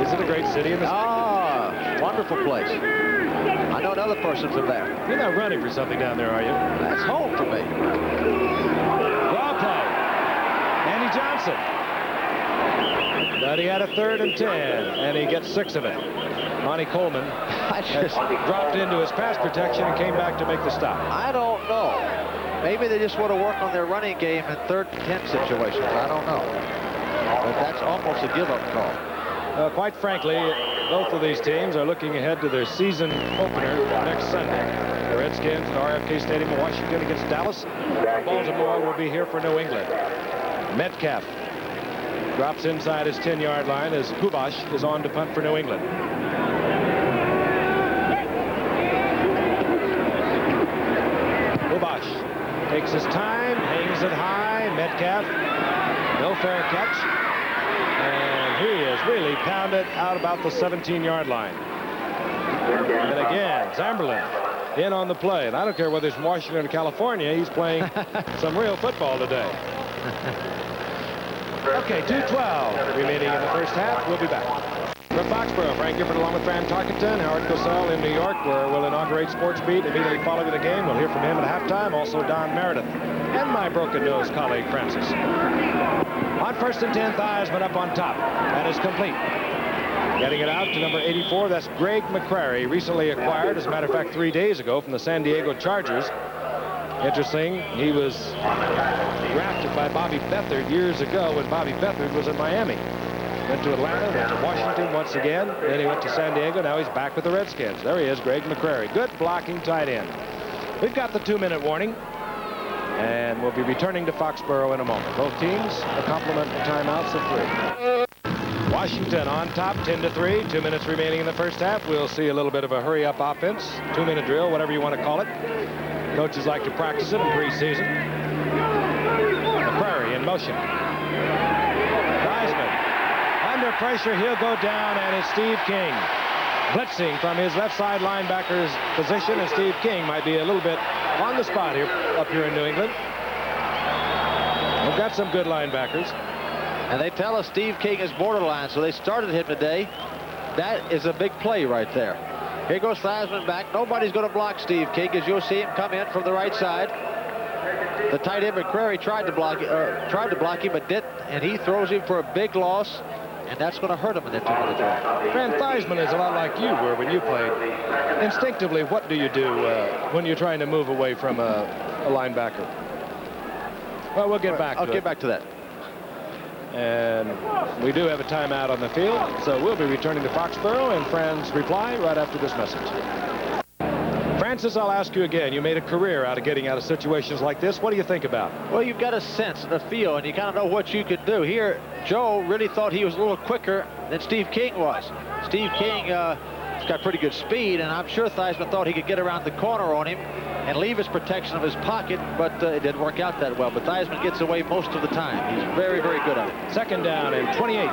Is it a great city in the South? Ah, wonderful place. I know another person from there. You're not running for something down there, are you? That's home for me. Draw play. Andy Johnson. But he had a 3rd and 10, and he gets 6 of it. Monty Coleman has dropped into his pass protection and came back to make the stop. I don't know. Maybe they just want to work on their running game in 3rd and 10 situations. I don't know. But that's almost a give-up call. Quite frankly, both of these teams are looking ahead to their season opener next Sunday. The Redskins at RFK Stadium in Washington against Dallas. Baltimore will be here for New England. Metcalf drops inside his 10-yard line as Kubash is on to punt for New England. Kubash takes his time, hangs it high. Metcalf, no fair catch. And he is really pounded out about the 17-yard line. And again, Zamberlin in on the play. And I don't care whether it's Washington or California, he's playing some real football today. Okay, 2:12 remaining in the first half. We'll be back. From Foxborough, Frank Gifford along with Fran Tarkenton, Howard Cosell in New York, where we'll inaugurate Sports Beat immediately following the game. We'll hear from him at halftime. Also Don Meredith and my broken-nosed colleague Francis. On 1st and 10, Theismann up on top. That is complete. Getting it out to number 84, that's Greg McCrary, recently acquired, as a matter of fact, 3 days ago from the San Diego Chargers. Interesting, he was drafted by Bobby Beathard years ago when Bobby Beathard was in Miami. Went to Atlanta, went to Washington once again, then he went to San Diego, now he's back with the Redskins. There he is, Greg McCrary. Good blocking tight end. We've got the 2-minute warning, and we'll be returning to Foxborough in a moment. Both teams a complement of timeouts of 3. Washington on top, 10-3, 2 minutes remaining in the first half. We'll see a little bit of a hurry-up offense, 2-minute drill, whatever you want to call it. Coaches like to practice it in preseason. McCrary in motion. Theismann under pressure, he'll go down, and it's Steve King blitzing from his left side linebacker's position, and Steve King might be a little bit on the spot here up here in New England. We've got some good linebackers. And they tell us Steve King is borderline, so they started him today. That is a big play right there. Here goes Theismann back. Nobody's going to block Steve King, as you'll see him come in from the right side. The tight end McCrary tried to block him, but didn't, and he throws him for a big loss, and that's going to hurt him in the 2-minute drill. Fran Theismann is a lot like you were when you played. Instinctively, what do you do when you're trying to move away from a linebacker? Well, we'll get back to it. I'll get back to that. And we do have a timeout on the field, so we'll be returning to Foxborough and Fran's reply right after this message. Francis, I'll ask you again. You made a career out of getting out of situations like this. What do you think about it? Well, you've got a sense and a feel, and you kind of know what you could do. Here, Joe really thought he was a little quicker than Steve King was. Steve King has got pretty good speed, and I'm sure Theismann thought he could get around the corner on him and leave his protection of his pocket, but it didn't work out that well. But Theismann gets away most of the time. He's very, very good at it. 2nd down and 28.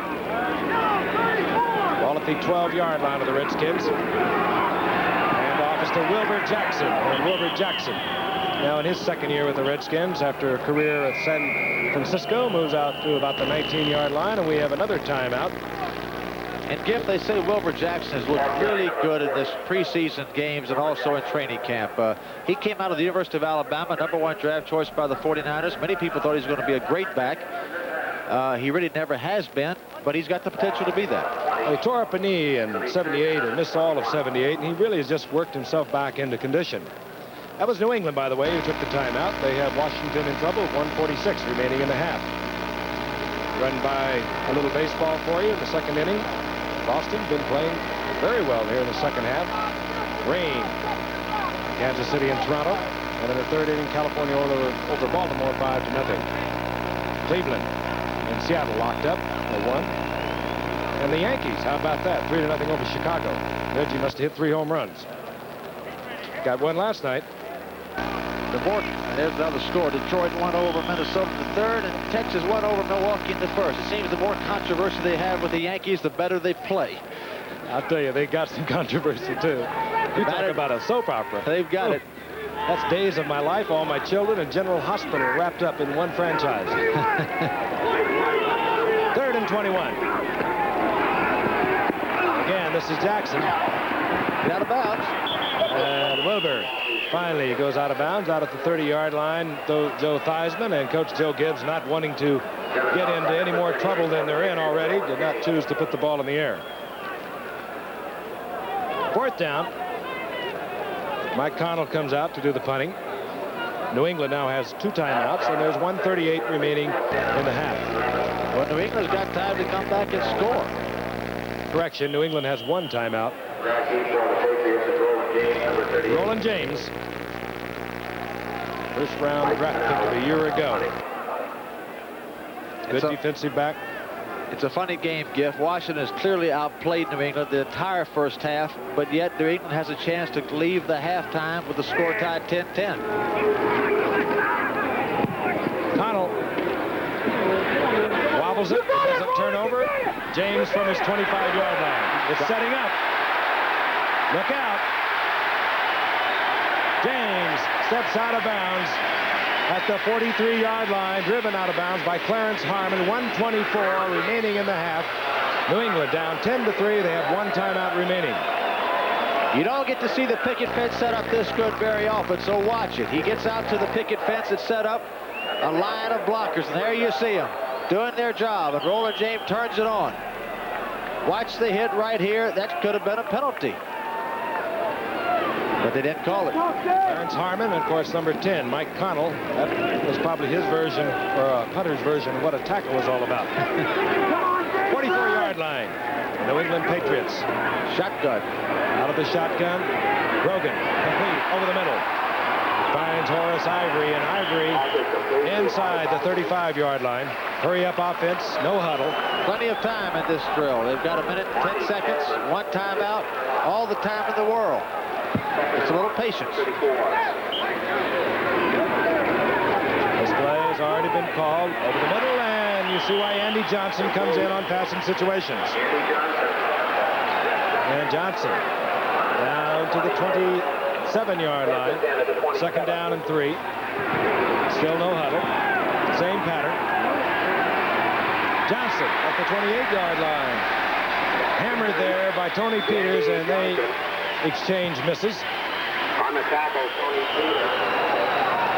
Ball at the 12-yard line of the Redskins. And off is to Wilbur Jackson. And Wilbur Jackson, now in his 2nd year with the Redskins, after a career at San Francisco, moves out to about the 19-yard line, and we have another timeout. And Giff, they say Wilbur Jackson has looked really good in this preseason games and also in training camp. He came out of the University of Alabama, #1 draft choice by the 49ers. Many people thought he was going to be a great back. He really never has been, but he's got the potential to be that. He tore up a knee in 78 and missed all of 78, and he really has just worked himself back into condition. That was New England, by the way, who took the timeout. They have Washington in trouble, 1:46 remaining in the half. Run by a little baseball for you in the 2nd inning. Boston been playing very well here in the 2nd half. Rain, Kansas City and Toronto. And in the 3rd inning, California over Baltimore 5-0. Cleveland and Seattle locked up at 1. And the Yankees, how about that? 3-0 over Chicago. Reggie must have hit 3 home runs. Got one last night. The important. There's another score. Detroit won over Minnesota in the third, and Texas won over Milwaukee in the first. It seems the more controversy they have with the Yankees, the better they play. I'll tell you, they got some controversy, too. You talk about a soap opera. They've got it. That's days of my life, all my children, and General Hospital wrapped up in one franchise. 3rd and 21. Again, this is Jackson. Out of bounds. And Wilbur finally goes out of bounds, out at the 30-yard line. Joe Theismann and Coach Joe Gibbs, not wanting to get into any more trouble than they're in already, did not choose to put the ball in the air. 4th down. Mike Connell comes out to do the punting. New England now has 2 timeouts, and there's 1:38 remaining in the half. Well, New England's got time to come back and score. Correction, New England has 1 timeout. Roland James, first-round draft pick of a year ago. Good defensive back. It's a funny game, Giff. Washington has clearly outplayed New England the entire first half, but yet New England has a chance to leave the halftime with the score tied 10-10. Connell wobbles it, doesn't turn over. James from his 25-yard line. It's setting up. Look out. James steps out of bounds at the 43-yard line, driven out of bounds by Clarence Harmon. 1:24 remaining in the half. New England down 10-3. They have 1 timeout remaining. You don't get to see the picket fence set up this good very often, so watch it. He gets out to the picket fence. It's set up, a line of blockers, and there you see them doing their job, and Roland James turns it on. Watch the hit right here. That could have been a penalty, but they didn't call it. Clarence Harmon, and of course, number 10, Mike Connell. That was probably his version, or a punter's version, of what a tackle was all about. 44-yard line. New England Patriots. Shotgun. Out of the shotgun. Grogan, complete, over the middle. Finds Horace Ivory, and Ivory inside the 35-yard line. Hurry up offense, no huddle. Plenty of time in this drill. They've got 1 minute and 10 seconds, 1 timeout, all the time in the world. It's a little patience. This play has already been called over the middle, and you see why Andy Johnson comes in on passing situations. And Johnson down to the 27-yard line. 2nd down and 3. Still no huddle. Same pattern. Johnson at the 28-yard line. Hammered there by Tony Peters, and they exchange misses. On the tackle, Tony Peters.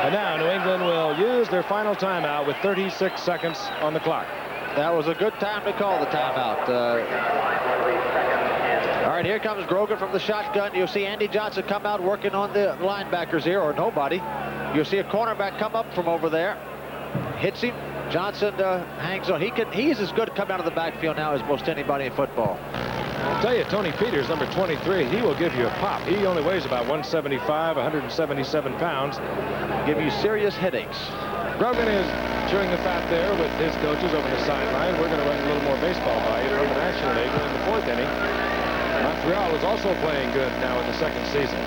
And now New England will use their final timeout with 36 seconds on the clock. That was a good time to call the timeout. All right, here comes Grogan from the shotgun. You'll see Andy Johnson come out working on the linebackers here, or nobody. You'll see a cornerback come up from over there. Hits him. Johnson hangs on. He's as good coming out of the backfield now as most anybody in football. I'll tell you, Tony Peters, number 23, he will give you a pop. He only weighs about 175, 177 pounds. Give you serious headaches. Grogan is chewing the fat there with his coaches over the sideline. We're going to run a little more baseball by you from the National League in the 4th inning. Montreal is also playing good now in the 2nd season.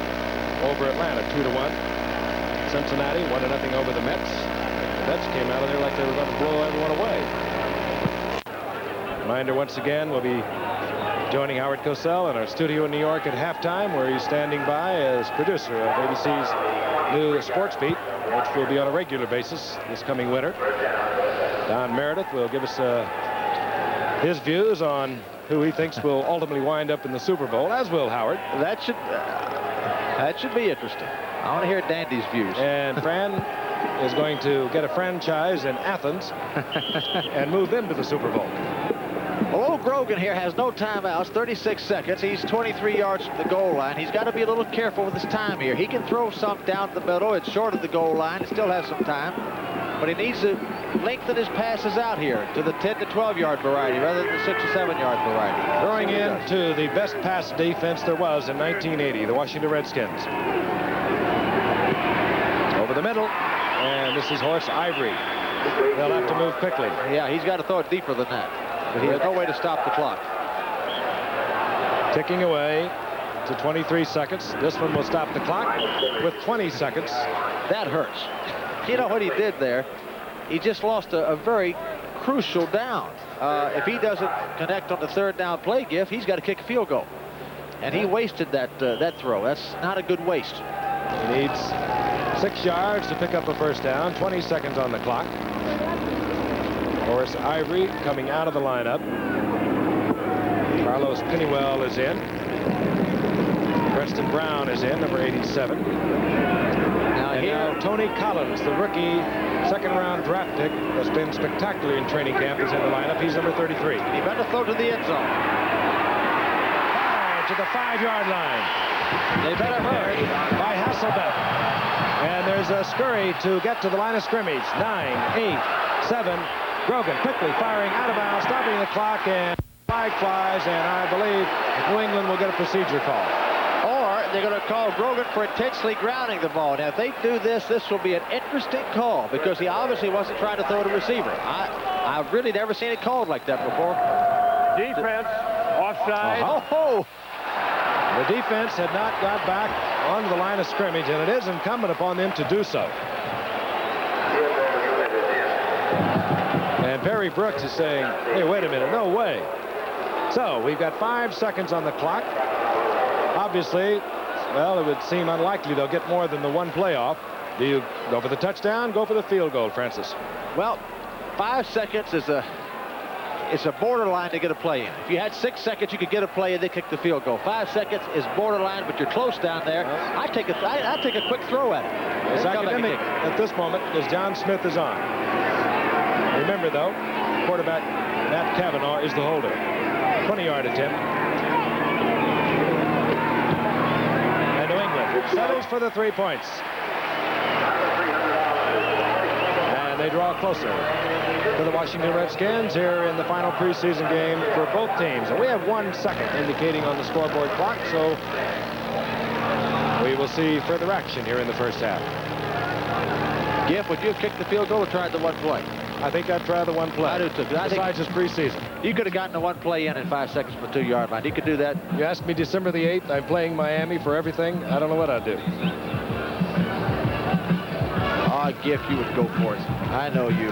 Over Atlanta, 2-1. Cincinnati, 1-0 over the Mets. The Mets came out of there like they were going to blow everyone away. Reminder once again, we'll be joining Howard Cosell in our studio in New York at halftime, where he's standing by as producer of ABC's new sports beat, which will be on a regular basis this coming winter. Don Meredith will give us his views on who he thinks will ultimately wind up in the Super Bowl, as will Howard. That should be interesting. I want to hear Dandy's views. And Fran is going to get a franchise in Athens and move them to the Super Bowl. Well, old Grogan here has no timeouts, 36 seconds. He's 23 yards from the goal line. He's got to be a little careful with his time here. He can throw some down the middle. It's short of the goal line. He still has some time. But he needs to lengthen his passes out here to the 10 to 12-yard variety rather than the 6 to 7-yard variety. Throwing into the best pass defense there was in 1980, the Washington Redskins. Over the middle, and this is Horace Ivory. They'll have to move quickly. Yeah, he's got to throw it deeper than that. But he has no way to stop the clock. Ticking away. to 23 seconds. This one will stop the clock with 20 seconds. That hurts. You know what he did there? He just lost a very crucial down. If he doesn't connect on the third down play, Giff, he's got to kick a field goal. And he wasted that throw. That's not a good waste. He needs 6 yards to pick up a first down. 20 seconds on the clock. Horace Ivory coming out of the lineup. Carlos Pennywell is in. Preston Brown is in, number 87. Now Tony Collins, the rookie second-round draft pick, has been spectacular in training camp, is in the lineup. He's number 33. He better throw to the end zone. Fired to the 5-yard line. They better hurry by Hasselbeck. And there's a scurry to get to the line of scrimmage. 9, 8, 7. Grogan quickly firing out of bounds, stopping the clock, and flag flies, and I believe New England will get a procedure call. Or they're going to call Grogan for intentionally grounding the ball. Now, if they do this, this will be an interesting call because he obviously wasn't trying to throw to receiver. I've really never seen it called like that before. Defense, offside. Oh! The defense had not got back onto the line of scrimmage, and it is incumbent upon them to do so. And Perry Brooks is saying, hey, wait a minute, no way. So we've got 5 seconds on the clock. Obviously, well, it would seem unlikely they'll get more than the one playoff. Do you go for the touchdown, go for the field goal, Francis? Well, 5 seconds is a borderline to get a play in. If you had 6 seconds, you could get a play and then kick the field goal. 5 seconds is borderline, but you're close down there. I'd take a quick throw at it. As academic at this moment as John Smith is on. Remember, though, quarterback Matt Cavanaugh is the holder. 20-yard attempt. And New England settles for the 3 points. And they draw closer to the Washington Redskins here in the final preseason game for both teams. And we have 1 second indicating on the scoreboard clock, so we will see further action here in the first half. Giff, would you have kicked the field goal or tried the one play? I think I'd try the one play. I do too. Besides just preseason. You could have gotten the one play in 5 seconds from the 2-yard line. You could do that. You asked me December the 8th. I'm playing Miami for everything. I don't know what I'd do. Giff, you would go for it. I know you.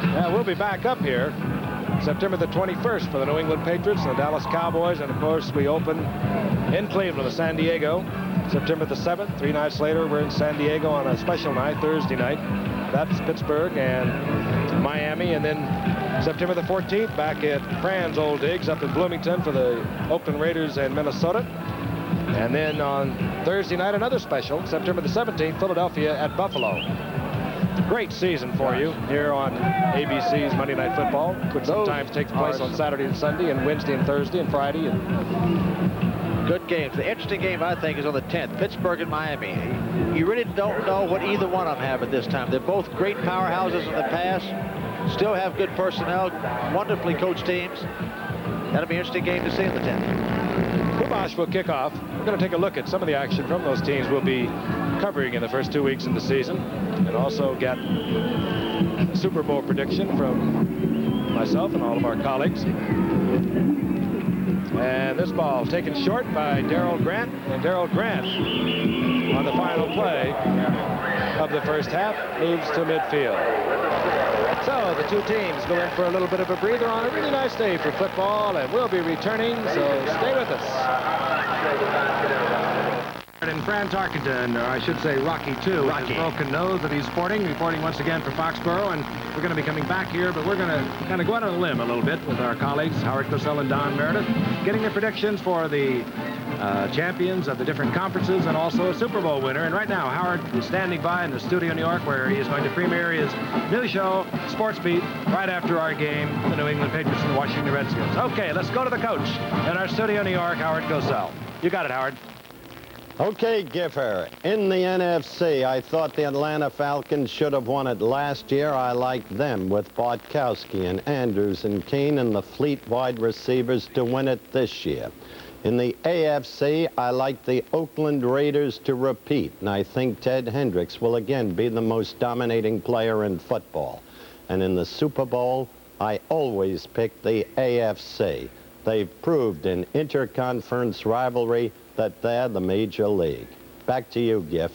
Yeah, we'll be back up here September the 21st for the New England Patriots and the Dallas Cowboys. And, of course, we open in Cleveland with San Diego September the 7th. 3 nights later, we're in San Diego on a special night, Thursday night. That's Pittsburgh and Miami. And then September the 14th, back at Fran's old digs up in Bloomington for the Oakland Raiders and Minnesota. And then on Thursday night, another special, September the 17th, Philadelphia at Buffalo. Great season for you here on ABC's Monday Night Football, which sometimes takes place on Saturday and Sunday and Wednesday and Thursday and Friday. Good games. The interesting game, I think, is on the 10th, Pittsburgh and Miami. You really don't know what either one of them have at this time. They're both great powerhouses in the past, still have good personnel, wonderfully coached teams. That'll be an interesting game to see in the 10th. Kubash will kick off. We're going to take a look at some of the action from those teams we'll be covering in the first 2 weeks of the season, and also get a Super Bowl prediction from myself and all of our colleagues. And this ball taken short by Darrell Grant, and Darrell Grant on the final play of the first half moves to midfield. So the two teams go in for a little bit of a breather on a really nice day for football, and we'll be returning, so stay with us. And Fran Tarkenton, or I should say Rocky, too, with his broken nose that he's reporting once again for Foxborough, and we're going to be coming back here, but we're going to kind of go out on a limb a little bit with our colleagues, Howard Cosell and Don Meredith, getting the predictions for the champions of the different conferences and also a Super Bowl winner. And right now, Howard is standing by in the studio in New York, where he is going to premiere his new show, Sports Beat, right after our game, the New England Patriots and the Washington Redskins. Okay, let's go to the coach in our studio in New York, Howard Cosell. You got it, Howard. Okay, Giffer. In the NFC, I thought the Atlanta Falcons should have won it last year. I liked them with Bartkowski and Andrews and Keene and the fleet wide receivers to win it this year. In the AFC, I like the Oakland Raiders to repeat, and I think Ted Hendricks will again be the most dominating player in football. And in the Super Bowl, I always pick the AFC. They've proved in interconference rivalry that they're the major league. Back to you, Giff.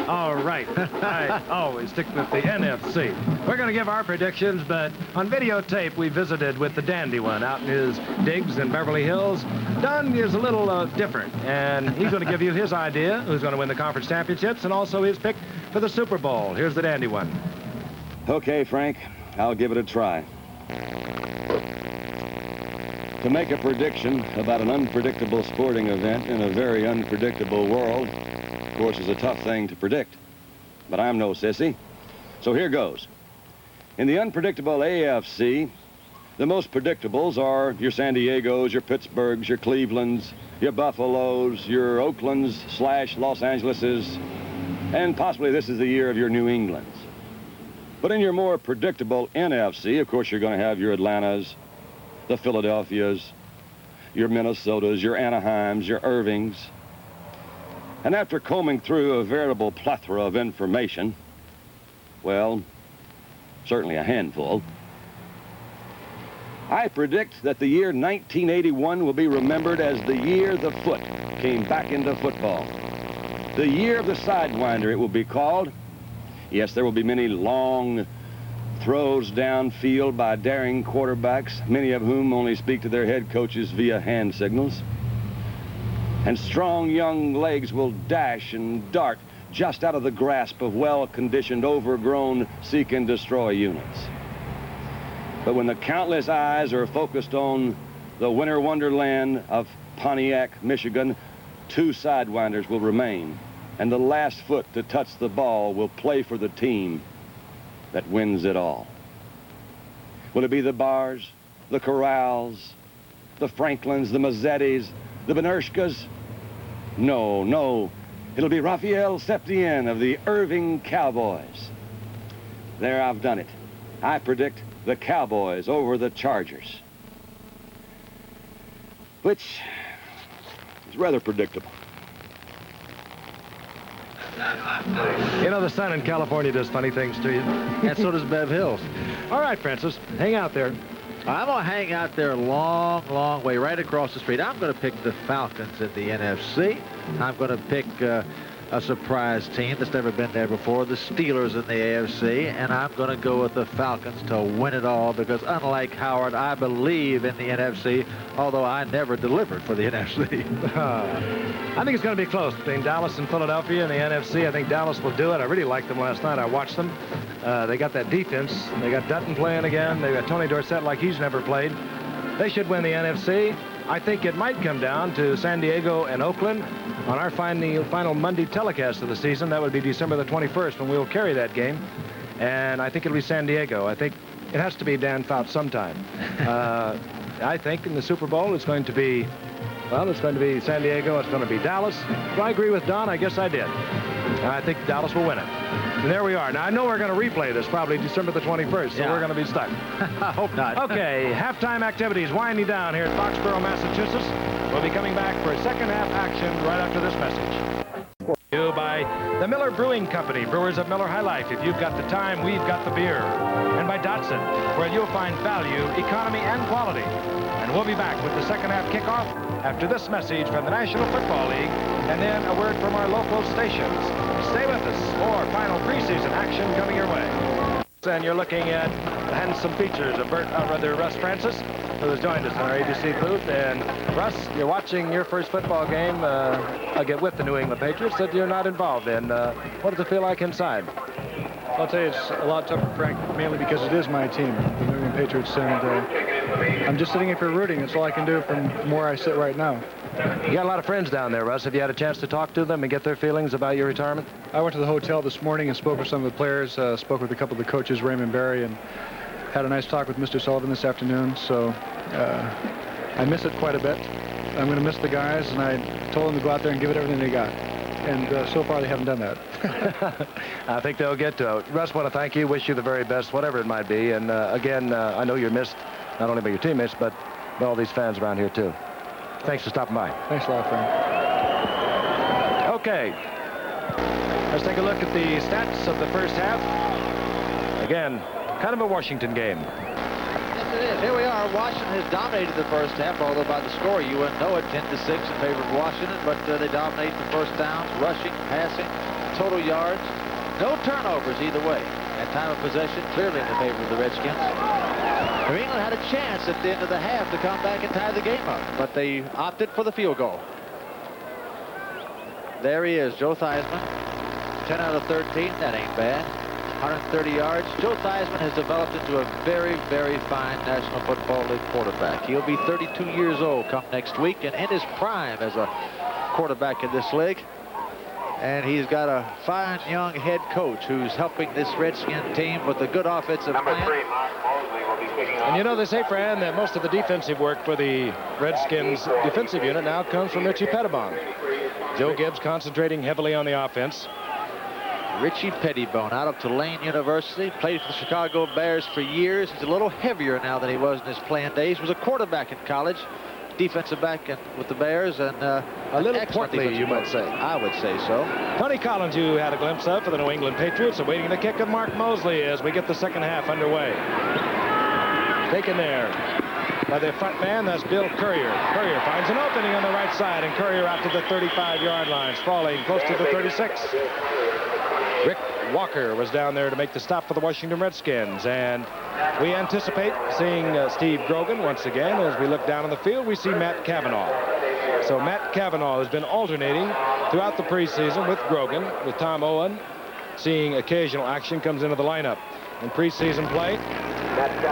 All right. I always stick with the NFC. We're going to give our predictions, but on videotape, we visited with the dandy one out in his digs in Beverly Hills. Don is a little different, and he's going to give you his idea who's going to win the conference championships and also his pick for the Super Bowl. Here's the dandy one. Okay, Frank, I'll give it a try. To make a prediction about an unpredictable sporting event in a very unpredictable world, of course, is a tough thing to predict. But I'm no sissy. So here goes. In the unpredictable AFC, the most predictables are your San Diegos, your Pittsburghs, your Clevelands, your Buffaloes, your Oaklands / Los Angeleses, and possibly this is the year of your New Englands. But in your more predictable NFC, of course, you're going to have your Atlantas, the Philadelphias, your Minnesotas, your Anaheims, your Irvings. And after combing through a veritable plethora of information, well, certainly a handful, I predict that the year 1981 will be remembered as the year the foot came back into football. The year of the sidewinder, it will be called. Yes, there will be many long throws downfield by daring quarterbacks, many of whom only speak to their head coaches via hand signals. And strong young legs will dash and dart just out of the grasp of well-conditioned, overgrown seek-and-destroy units. But when the countless eyes are focused on the winter wonderland of Pontiac, Michigan, 2 sidewinders will remain, and the last foot to touch the ball will play for the team that wins it all. Will it be the Bars, the Corrals, the Franklins, the Mazzettis, the Benershkas? No, no. It'll be Raphael Septien of the Irving Cowboys. There, I've done it. I predict the Cowboys over the Chargers, which is rather predictable. You know, the sun in California does funny things to you. And so does Bev Hills. All right, Francis, hang out there. I'm going to hang out there a long, long way, right across the street. I'm going to pick the Falcons at the NFC. I'm going to pick a surprise team that's never been there before, the Steelers in the AFC, and I'm going to go with the Falcons to win it all because, unlike Howard, I believe in the NFC, although I never delivered for the NFC. I think it's going to be close between Dallas and Philadelphia in the NFC. I think Dallas will do it. I really liked them last night. I watched them. They got that defense. They got Dutton playing again. They got Tony Dorsett like he's never played. They should win the NFC. I think it might come down to San Diego and Oakland on our final Monday telecast of the season. That would be December the 21st when we will carry that game. And I think it'll be San Diego. I think it has to be Dan Fouts sometime. I think in the Super Bowl it's going to be, well, it's going to be San Diego. It's going to be Dallas. Do I agree with Don? I guess I did. I think Dallas will win it. And there we are. Now, I know we're going to replay this probably December the 21st, so we're going to be stuck. I hope not. Okay, halftime activities winding down here at Foxborough, Massachusetts. We'll be coming back for second half action right after this message. You by the Miller Brewing Company, brewers of Miller High Life. If you've got the time, we've got the beer. And by Datsun, where you'll find value, economy, and quality. And we'll be back with the second half kickoff after this message from the National Football League, and then a word from our local stations. Stay with us for final preseason action coming your way. And you're looking at the handsome features of Russ Francis, who has joined us in our ABC booth. And Russ, you're watching your first football game again with the New England Patriots that you're not involved in. What does it feel like inside? I'll tell you, it's a lot tougher, Frank, mainly because it is my team, the New England Patriots, and I'm just sitting here for rooting. That's all I can do from where I sit right now. You got a lot of friends down there, Russ. Have you had a chance to talk to them and get their feelings about your retirement? I went to the hotel this morning and spoke with some of the players, spoke with a couple of the coaches, Raymond Barry, and had a nice talk with Mr. Sullivan this afternoon. So I miss it quite a bit. I'm going to miss the guys, and I told them to go out there and give it everything they got. And so far, they haven't done that. I think they'll get to it. Russ, I want to thank you, wish you the very best, whatever it might be. And again, I know you're missed not only by your teammates, but by all these fans around here, too. Thanks for stopping by. Thanks a lot, Frank. Okay. Let's take a look at the stats of the first half. Again, kind of a Washington game. it is. Here we are. Washington has dominated the first half, although by the score you wouldn't know it, 10-6 in favor of Washington, but they dominate the first downs, rushing, passing, total yards. No turnovers either way. And time of possession clearly in the favor of the Redskins. New England had a chance at the end of the half to come back and tie the game up, but they opted for the field goal. There he is, Joe Theismann. 10 out of 13. That ain't bad. 130 yards. Joe Theismann has developed into a very, very fine National Football League quarterback. He'll be 32 years old come next week and in his prime as a quarterback in this league. And he's got a fine young head coach who's helping this Redskin team with a good offensive plan. And you know, they say, Fran, that most of the defensive work for the Redskins defensive unit now comes from Richie Pettibone. Joe Gibbs concentrating heavily on the offense. Richie Pettibone out of Tulane University, played for the Chicago Bears for years. He's a little heavier now than he was in his playing days. Was a quarterback in college, defensive back with the Bears, and a little portly, you might say. I would say so. Tony Collins, you had a glimpse of for the New England Patriots, awaiting the kick of Mark Mosley as we get the second half underway. Taken there by the front man, that's Bill Courier. Courier finds an opening on the right side, and Courier out to the 35-yard line, sprawling close to the 36. Rick Walker was down there to make the stop for the Washington Redskins, and we anticipate seeing Steve Grogan once again. As we look down on the field, we see Matt Cavanaugh. So Matt Cavanaugh has been alternating throughout the preseason with Grogan, with Tom Owen seeing occasional action, comes into the lineup. In preseason play, Matt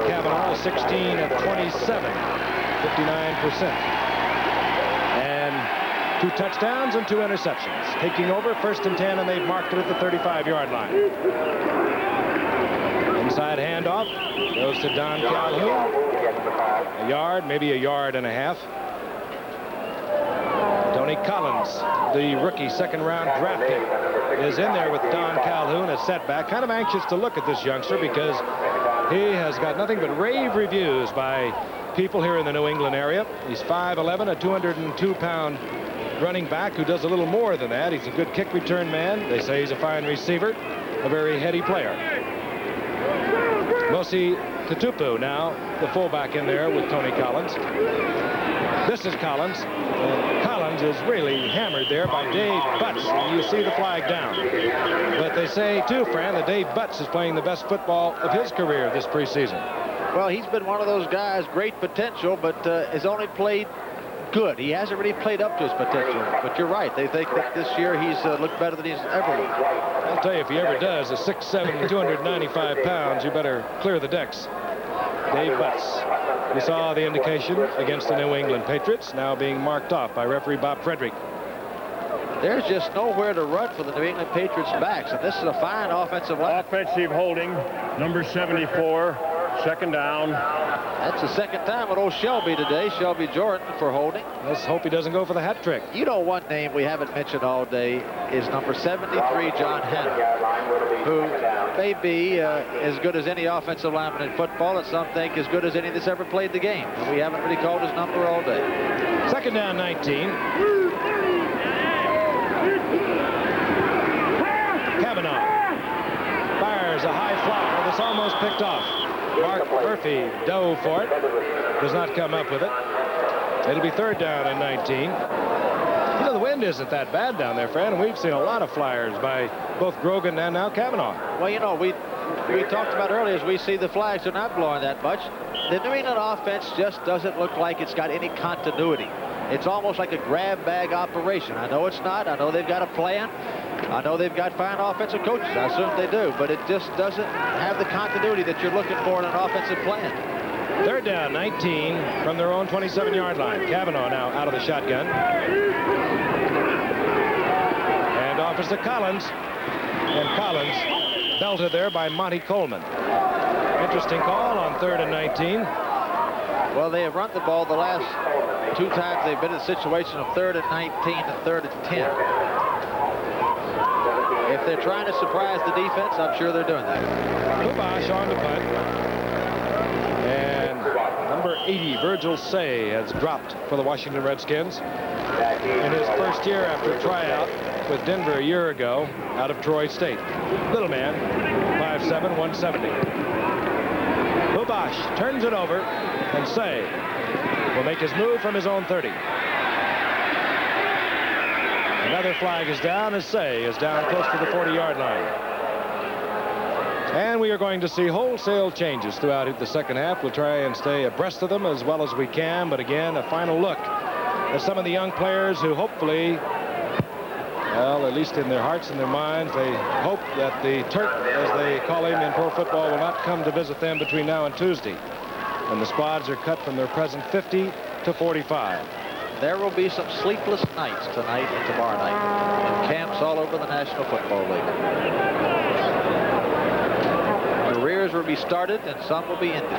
Cavanaugh 16 of 27, 59%. And 2 touchdowns and 2 interceptions. Taking over 1st and 10, and they've marked it at the 35-yard line. Inside handoff goes to Don Calhoun. A yard, maybe a yard and a half. Tony Collins, the rookie second-round draft pick, is in there with Don Calhoun at setback. Kind of anxious to look at this youngster because he has got nothing but rave reviews by people here in the New England area. He's 5'11", a 202-pound running back who does a little more than that. He's a good kick return man. They say he's a fine receiver, a very heady player. Mosi Tutupu now, the fullback in there with Tony Collins. This is Collins. Collins is really hammered there by Dave Butts. You see the flag down. But they say, too, Fran, that Dave Butts is playing the best football of his career this preseason. Well, he's been one of those guys, great potential, but has only played good. He hasn't really played up to his potential. But you're right. They think that this year he's looked better than he's ever looked. I'll tell you, if he ever does, at 6'7", 295 pounds, you better clear the decks. Dave Butts. You saw the indication against the New England Patriots, now being marked off by referee Bob Frederick. There's just nowhere to run for the New England Patriots backs, and this is a fine offensive line. Offensive holding, number 74, second down. That's the second time with old Shelby today, Shelby Jordan, for holding. Let's hope he doesn't go for the hat trick. You know, one name we haven't mentioned all day is number 73, John Hanna, who may be as good as any offensive lineman in football, and some think as good as any that's ever played the game. And we haven't really called his number all day. Second down, 19. Cavanaugh fires a high fly that's almost picked off. Mark Murphy dove for it. Does not come up with it. It'll be third down and 19. You know, the wind isn't that bad down there, Fran, and we've seen a lot of flyers by both Grogan and now Cavanaugh. Well, you know, we talked about earlier, as we see the flags are not blowing that much. The New England offense just doesn't look like it's got any continuity. It's almost like a grab bag operation. I know it's not. I know they've got a plan. I know they've got fine offensive coaches. I assume they do. But it just doesn't have the continuity that you're looking for in an offensive plan. Third down, 19 from their own 27-yard line. Cavanaugh now out of the shotgun. And off is to Collins. And Collins belted there by Monty Coleman. Interesting call on third and 19. Well, they have run the ball the last 2 times they've been in a situation of third and 19 and third and 10. If they're trying to surprise the defense, I'm sure they're doing that. Kubash on the punt. And number 80, Virgil Say, has dropped for the Washington Redskins in his first year after a tryout with Denver a year ago out of Troy State. Little man, 5'7", 170. Bosch turns it over, and Say will make his move from his own 30. Another flag is down as Say is down close to the 40-yard line. And we are going to see wholesale changes throughout the second half. We'll try and stay abreast of them as well as we can. But again, a final look at some of the young players who hopefully, well, at least in their hearts and their minds, they hope that the Turk, as they call him in pro football, will not come to visit them between now and Tuesday. And the squads are cut from their present 50 to 45. There will be some sleepless nights tonight and tomorrow night in camps all over the National Football League. Careers will be started and some will be ended.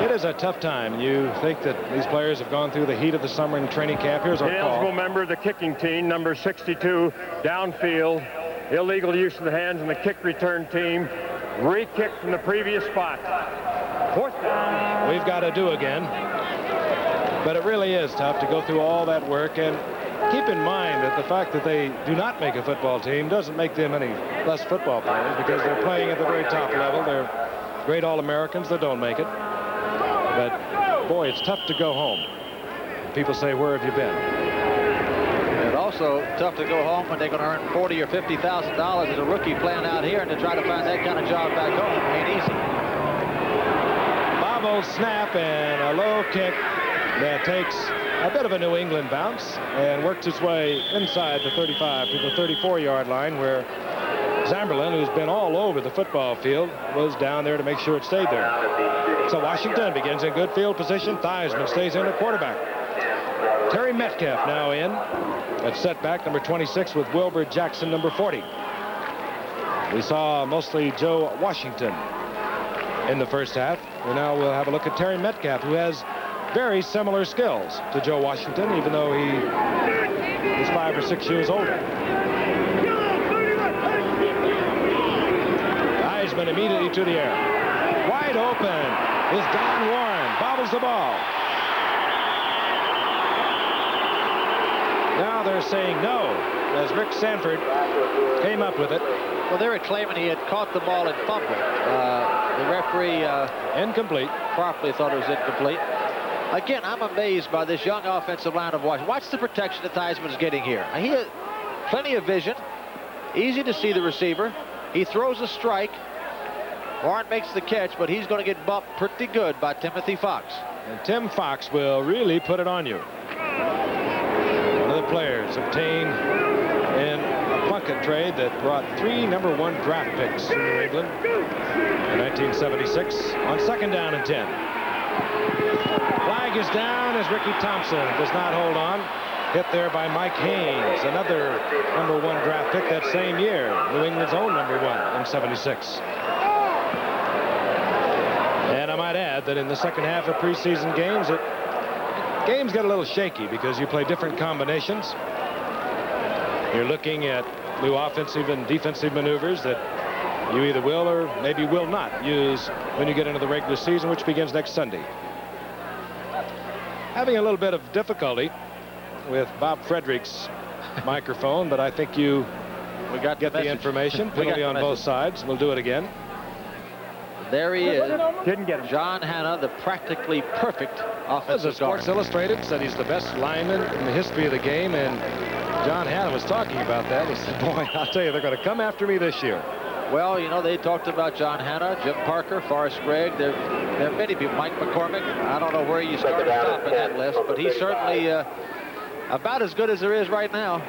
It is a tough time. You think that these players have gone through the heat of the summer in training camp. Here's our call. Eligible member of the kicking team, number 62, downfield. Illegal use of the hands in the kick return team. Re-kick from the previous spot. Fourth down. We've got to do again. But it really is tough to go through all that work. And keep in mind that the fact that they do not make a football team doesn't make them any less football players, because they're playing at the very top level. They're great All-Americans that don't make it. But, boy, it's tough to go home. People say, where have you been? And also tough to go home when they're going to earn $40,000 or $50,000 as a rookie playing out here, and to try to find that kind of job back home ain't easy. Bobble snap and a low kick that takes a bit of a New England bounce and works its way inside the 35 to the 34-yard line, where Zamberlin, who's been all over the football field, was down there to make sure it stayed there. So Washington begins in good field position. Theismann stays in at quarterback. Terry Metcalf now in at setback, number 26, with Wilbur Jackson, number 40. We saw mostly Joe Washington in the first half. And now we'll have a look at Terry Metcalf, who has very similar skills to Joe Washington, even though he is 5 or 6 years older. Theismann immediately to the air. Wide open is Don Warren. Bobbles the ball. Now they're saying no, as Rick Sanford came up with it. Well, they were claiming he had caught the ball and fumbled. The referee incomplete. Properly thought it was incomplete. Again, I'm amazed by this young offensive line of Washington. Watch the protection that Theismann is getting here. He has plenty of vision. Easy to see the receiver. He throws a strike. Warren makes the catch, but he's going to get bumped pretty good by Timothy Fox. And Tim Fox will really put it on you. One of the players obtained in a Plunkett trade that brought 3 number-1 draft picks to New England in 1976 on second down and 10. Flag is down as Ricky Thompson does not hold on. Hit there by Mike Haynes, another number-1 draft pick that same year. New England's own number-1 in 76. And I might add that in the second half of preseason games, games get a little shaky because you play different combinations. You're looking at new offensive and defensive maneuvers that you either will or maybe will not use when you get into the regular season, which begins next Sunday. Having a little bit of difficulty with Bob Frederick's microphone, but I think we get the information. Penalty on both sides. We'll do it again. There he is. Didn't get him. John Hanna, the practically perfect offensive As Sports Illustrated said he's the best lineman in the history of the game, and John Hanna was talking about that. He said, boy, I'll tell you, they're going to come after me this year. Well, you know, they talked about John Hanna, Jim Parker, Forrest Gregg. There are many people. Mike McCormick. I don't know where you start and stop in that list, but he's certainly about as good as there is right now.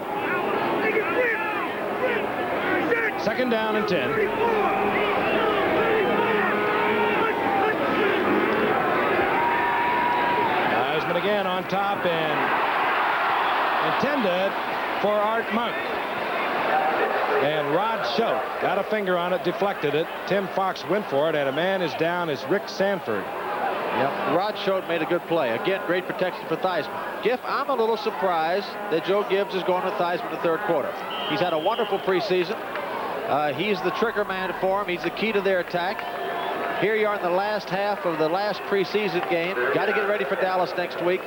Second down and 10. Theismann again on top and intended for Art Monk. And Rod Schultz got a finger on it, deflected it. Tim Fox went for it, and a man is down is Rick Sanford. Yep, Rod Schultz made a good play. Again, great protection for Theismann. Giff, I'm a little surprised that Joe Gibbs is going with Theismann the third quarter. He's had a wonderful preseason. He's the trigger man for him. He's the key to their attack. Here you are in the last half of the last preseason game. Got to get ready for Dallas next week.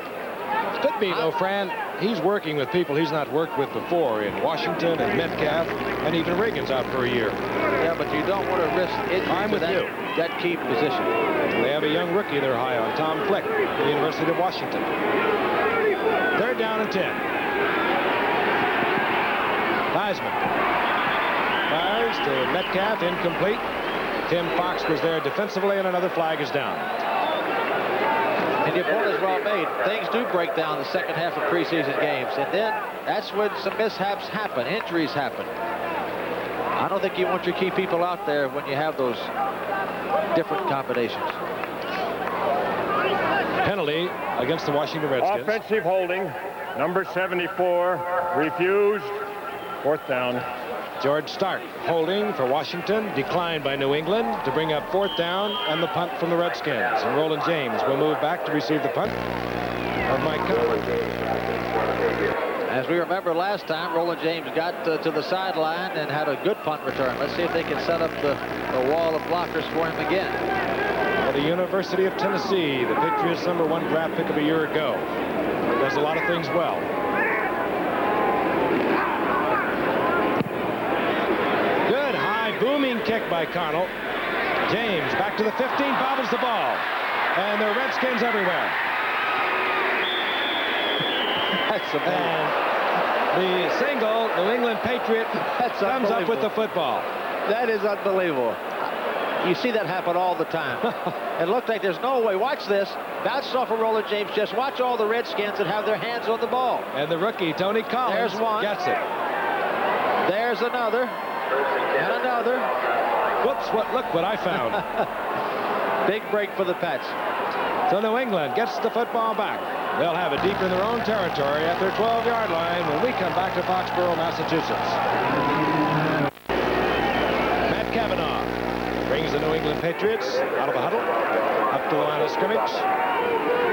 Could be, though, Fran. He's working with people he's not worked with before in Washington and Metcalf, and even Reagan's out for a year. Yeah, but you don't want to risk injury. I'm with you. that key position. They have a young rookie they're high on, Tom Flick, from the University of Washington. 3rd down and 10. Theismann fires to Metcalf, incomplete. Tim Fox was there defensively, and another flag is down. And your point is well made. Things do break down in the second half of preseason games, and then that's when some mishaps happen, injuries happen. I don't think you want your key people out there when you have those different combinations. Penalty against the Washington Redskins. Offensive holding, number 74, refused. 4th down. George Stark holding for Washington, declined by New England to bring up 4th down and the punt from the Redskins. And Roland James will move back to receive the punt of Mike Collins. As we remember last time, Roland James got to the sideline and had a good punt return. Let's see if they can set up the wall of blockers for him again. Well, the University of Tennessee, the Patriots' #1 draft pick of a year ago, does a lot of things well. Good high booming kick by Connell. James back to the 15, bobbles the ball. And the Redskins everywhere. That's amazing. The single New England Patriot comes up with the football. That is unbelievable. You see that happen all the time. It looked like there's no way. Watch this. Bounced off of Roland James. Just watch all the Redskins that have their hands on the ball. And the rookie, Tony Collins, there's one. gets it. There's another. And another. Whoops, look what I found. Big break for the Pats. So New England gets the football back. They'll have it deep in their own territory at their 12-yard line when we come back to Foxborough, Massachusetts. Matt Cavanaugh brings the New England Patriots out of the huddle, up to the line of scrimmage,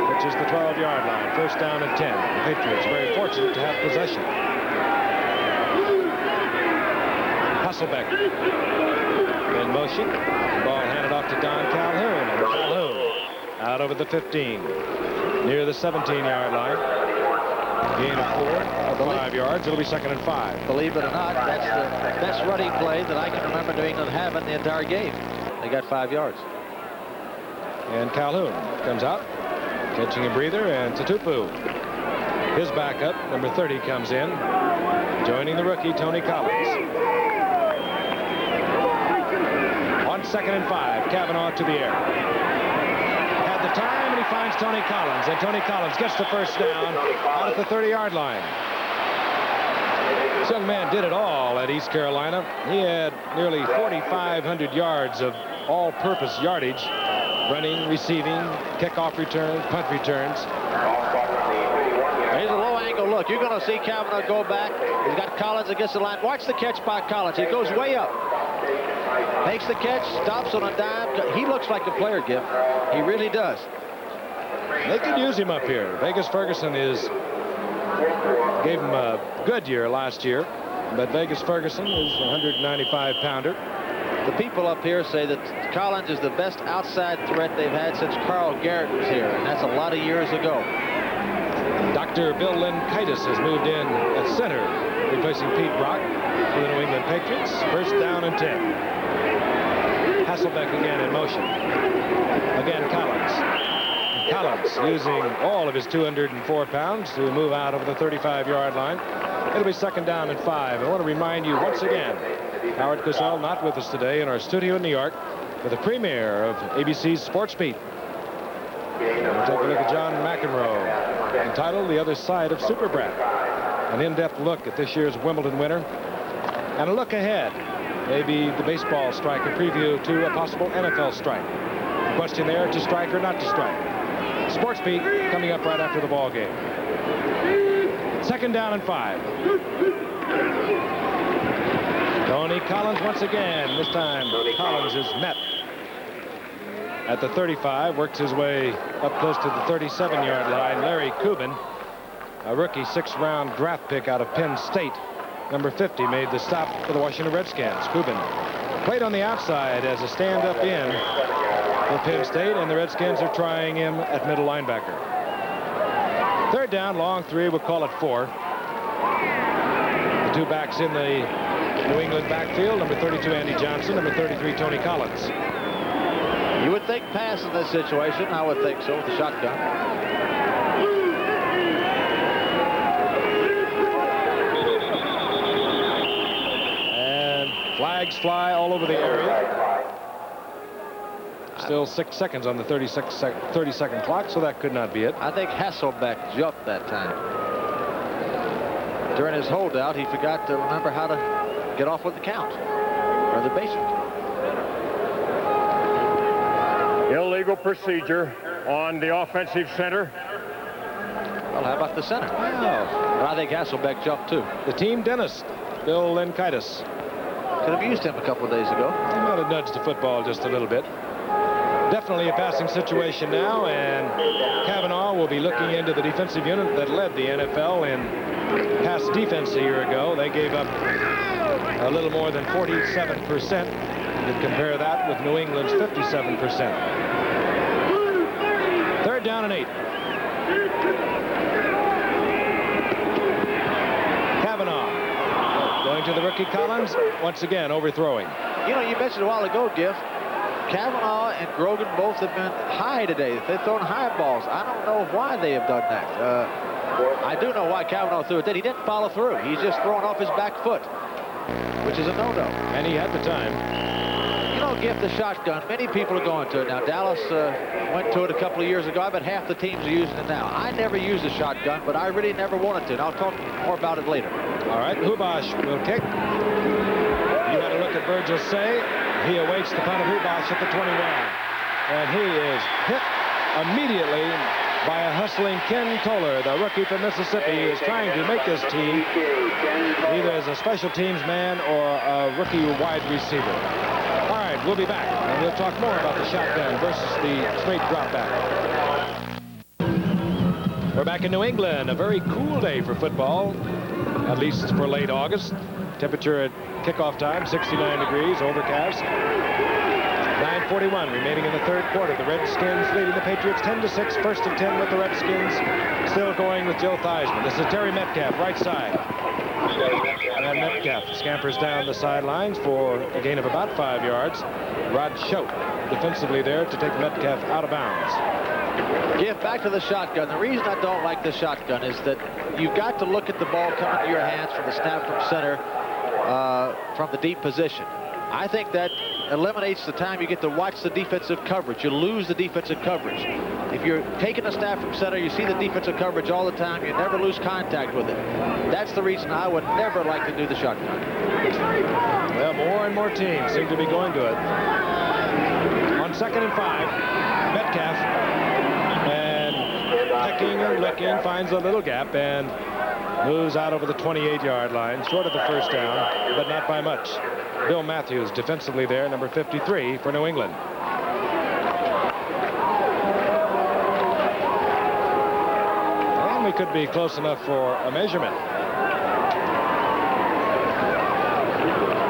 which is the 12-yard line. 1st down and 10. The Patriots very fortunate to have possession. Hasselbeck in motion. Ball handed off to Don Calhoun. And Calhoun out over the 15. Near the 17-yard line. Gain of 4, 5 yards. It'll be 2nd and 5. Believe it or not, that's the best running play that I can remember New England having the entire game. They got 5 yards. And Calhoun comes out, catching a breather, and Tatupu, his backup, number 30, comes in, joining the rookie, Tony Collins. On 2nd and 5, Cavanaugh to the air. Had the time, and he finds Tony Collins, and Tony Collins gets the 1st down out at the 30-yard line. This young man did it all at East Carolina. He had nearly 4,500 yards of all-purpose yardage, running, receiving, kickoff returns, punt returns. Here's a low-angle look. You're going to see Cavanaugh go back. He's got Collins against the line. Watch the catch by Collins. He goes way up. Makes the catch, stops on a dime. He looks like a player, Giff. He really does. They could use him up here. Vegas Ferguson gave him a good year last year, but Vegas Ferguson is a 195-pounder. The people up here say that Collins is the best outside threat they've had since Carl Garrett was here, and that's a lot of years ago. Dr. Bill Linkaitis has moved in at center, replacing Pete Brock for the New England Patriots. 1st down and 10. Hasselbeck again in motion. Again, Collins. Collins using all of his 204 pounds to move out over the 35-yard line. It'll be 2nd down and 5. I want to remind you once again, Howard Cosell not with us today in our studio in New York for the premiere of ABC's Sports Beat. We'll take a look at John McEnroe, entitled The Other Side of Super Brat. An in-depth look at this year's Wimbledon winner and a look ahead. Maybe the baseball strike, a preview to a possible NFL strike. The question there, to strike or not to strike. Sports Beat coming up right after the ball game. 2nd down and 5. Tony Collins once again. This time Collins is met at the 35, works his way up close to the 37-yard line. Larry Cuban, a rookie 6th-round draft pick out of Penn State, number 50, made the stop for the Washington Redskins. Cuban played on the outside as a stand-up in for Penn State, and the Redskins are trying him at middle linebacker. 3rd down, long 3, we'll call it 4. The 2 backs in the New England backfield, number 32, Andy Johnson, number 33, Tony Collins. You would think pass in this situation. I would think so with the shotgun. And flags fly all over the area. Still 6 seconds on the 30-second clock, so that could not be it. I think Hasselbeck jumped that time. During his holdout, he forgot to remember how to get off with the count, or the basic. Illegal procedure on the offensive center. Well, how about the center? Well, I think Hasselbeck jumped too. The team dentist, Bill Lenkaitis. Could have used him a couple of days ago. He might have nudged the football just a little bit. Definitely a passing situation now, and Kavanaugh will be looking into the defensive unit that led the NFL in pass defense a year ago. They gave up a little more than 47%. You could compare that with New England's 57%. 3rd down and 8. Kavanaugh going to the rookie Collins, once again overthrowing. You know, you mentioned a while ago, Giff, Kavanaugh and Grogan both have been high today. They've thrown high balls. I don't know why they have done that. I do know why Kavanaugh threw it. He didn't follow through. He's just throwing off his back foot, which is a no-no. And he had the time. You know, Giff, the shotgun, many people are going to it now. Dallas went to it a couple of years ago. I bet half the teams are using it now. I never used a shotgun, but I really never wanted to, and I'll talk more about it later. All right, Hubash will kick. You had a look at Virgil Say. He awaits the punt of Hubash at the 21. And he is hit immediately by a hustling Ken Toller, the rookie from Mississippi. He is trying to make this team either as a special teams man or a rookie wide receiver. All right, we'll be back, and we'll talk more about the shotgun versus the straight drop back. We're back in New England. A very cool day for football, at least for late August. Temperature at kickoff time, 69 degrees, overcast. 9:41 remaining in the 3rd quarter. The Redskins leading the Patriots 10-6. 1st and 10 with the Redskins. Still going with Joe Theismann. This is Terry Metcalf, right side. And Metcalf scampers down the sidelines for a gain of about 5 yards. Rod Choate defensively there to take Metcalf out of bounds. Giff, back to the shotgun. The reason I don't like the shotgun is that you've got to look at the ball coming to your hands from the snap from center, from the deep position. I think that eliminates the time you get to watch the defensive coverage. You lose the defensive coverage. If you're taking a snap from center, you see the defensive coverage all the time. You never lose contact with it. That's the reason I would never like to do the shotgun. Well, more and more teams seem to be going to it. On 2nd and 5, Metcalf, and pecking and licking, finds a little gap and moves out over the 28-yard line, short of the 1st down, but not by much. Bill Matthews defensively there, number 53 for New England. And we could be close enough for a measurement.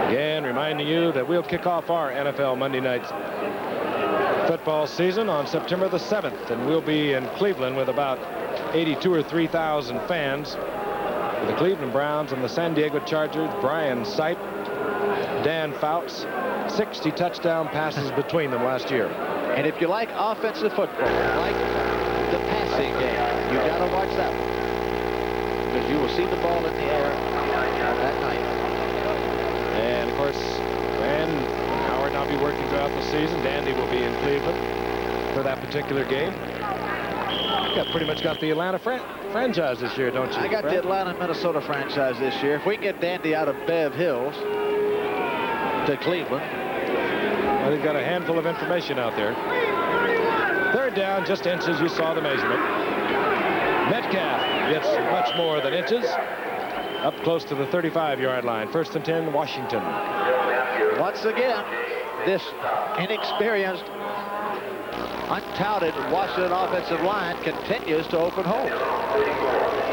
Again, reminding you that we'll kick off our NFL Monday night football season on September the 7th, and we'll be in Cleveland with about 82 or 3,000 fans. The Cleveland Browns and the San Diego Chargers. Brian Sipe, Dan Fouts, 60 touchdown passes between them last year. And if you like offensive football, like the passing game, you got to watch that one, because you will see the ball in the air that night. And of course, Howard will be working throughout the season. Dandy will be in Cleveland for that particular game. You pretty much got the Atlanta franchise this year, don't you? I got the Atlanta-Minnesota franchise this year. If we can get Dandy out of Bev Hills to Cleveland. Well, he's got a handful of information out there. 3rd down, just inches. You saw the measurement. Metcalf gets much more than inches. Up close to the 35-yard line. 1st and 10, Washington. Once again, this inexperienced, untouted Washington offensive line continues to open holes.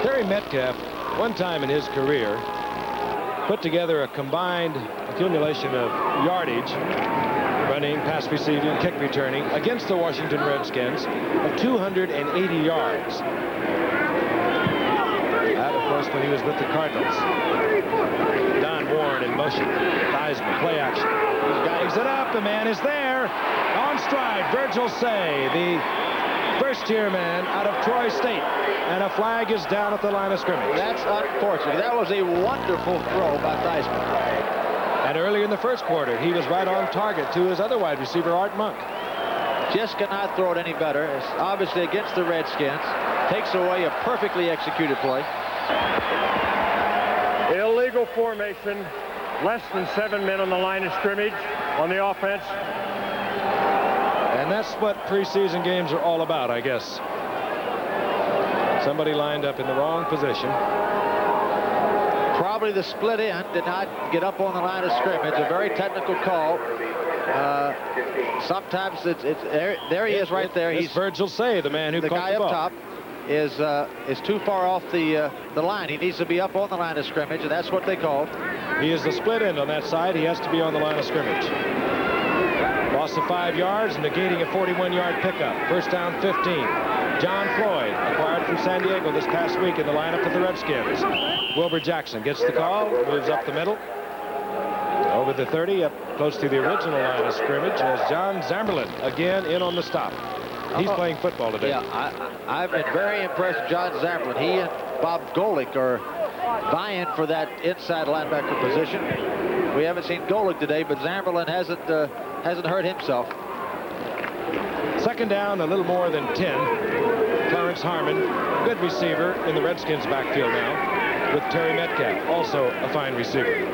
Terry Metcalf, one time in his career, put together a combined accumulation of yardage, running, pass receiving, kick returning, against the Washington Redskins of 280 yards. That, of course, when he was with the Cardinals. Don Warren in motion. Theismann, play action. He's got it up. The man is there. On stride, Virgil Say, the first-year man out of Troy State. And a flag is down at the line of scrimmage. That's unfortunate. That was a wonderful throw by Theismann. And earlier in the first quarter, he was right on target to his other wide receiver, Art Monk. Just cannot throw it any better. It's obviously against the Redskins. Takes away a perfectly executed play. Illegal formation. Less than 7 men on the line of scrimmage on the offense. And that's what preseason games are all about, I guess. Somebody lined up in the wrong position. Probably the split end did not get up on the line of scrimmage. A very technical call. Sometimes it's there he is right there. He's Virgil Say, the man who the caught guy the ball. up top is too far off the line. He needs to be up on the line of scrimmage, and that's what they called. He is the split end on that side. He has to be on the line of scrimmage. Loss of 5 yards, negating a 41-yard pickup. First down, 15. John Floyd, acquired from San Diego this past week in the lineup for the Redskins. Wilbur Jackson gets the call, moves up the middle. Over the 30, up close to the original line of scrimmage, as John Zamberlin again in on the stop. He's playing football today. Yeah, I've been very impressed with John Zamberlin. He and Bob Golick are vying for that inside linebacker position. We haven't seen Golick today, but Zamberlin hasn't hurt himself. Second down, a little more than 10. Clarence Harmon, good receiver in the Redskins backfield now, with Terry Metcalf, also a fine receiver.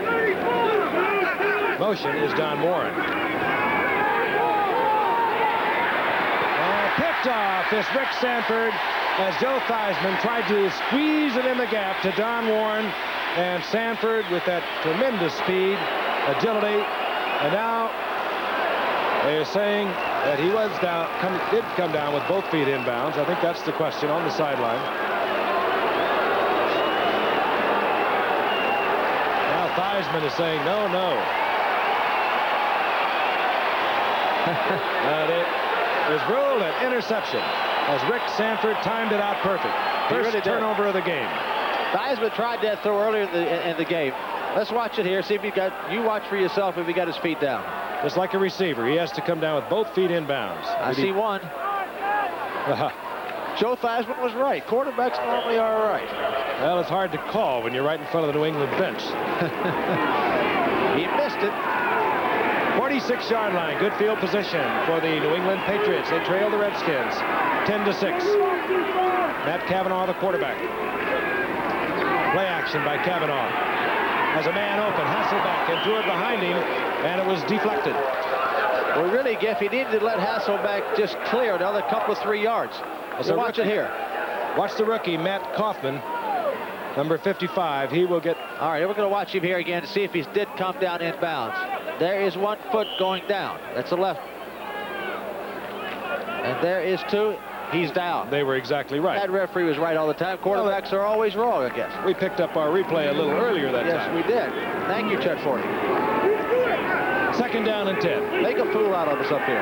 Motion is Don Warren. And picked off is Rick Sanford as Joe Theismann tried to squeeze it in the gap to Don Warren, and Sanford with that tremendous speed, agility, and now they're saying that he was down, did come down with both feet inbounds. I think that's the question on the sideline. Now Theismann is saying no. But it is ruled an interception as Rick Sanford timed it out perfect. First turnover of the game. Theismann tried that throw earlier in the game. Let's watch it here. See if you watch for yourself if he got his feet down. Just like a receiver, he has to come down with both feet inbounds. I see one. Joe Theismann was right. Quarterbacks normally are all right. Well, it's hard to call when you're right in front of the New England bench. He missed it. 46-yard line, good field position for the New England Patriots. They trail the Redskins 10-6. Matt Cavanaugh, the quarterback. Play action by Cavanaugh. Has a man open, Hasselbeck, and threw it behind him, and it was deflected. Well, really, Giff, he needed to let Hasselbeck just clear another couple of 3 yards. So watch it here. Watch the rookie, Matt Kaufman, number 55. He will get... All right, we're going to watch him here again to see if he did come down inbounds. There is 1 foot going down. That's the left. And there is 2. He's down. They were exactly right. That referee was right all the time. Quarterbacks are always wrong, I guess. We picked up our replay a little earlier that time. Yes, we did. Thank you, Chet Forty. Second down and 10. Make a fool out of us up here.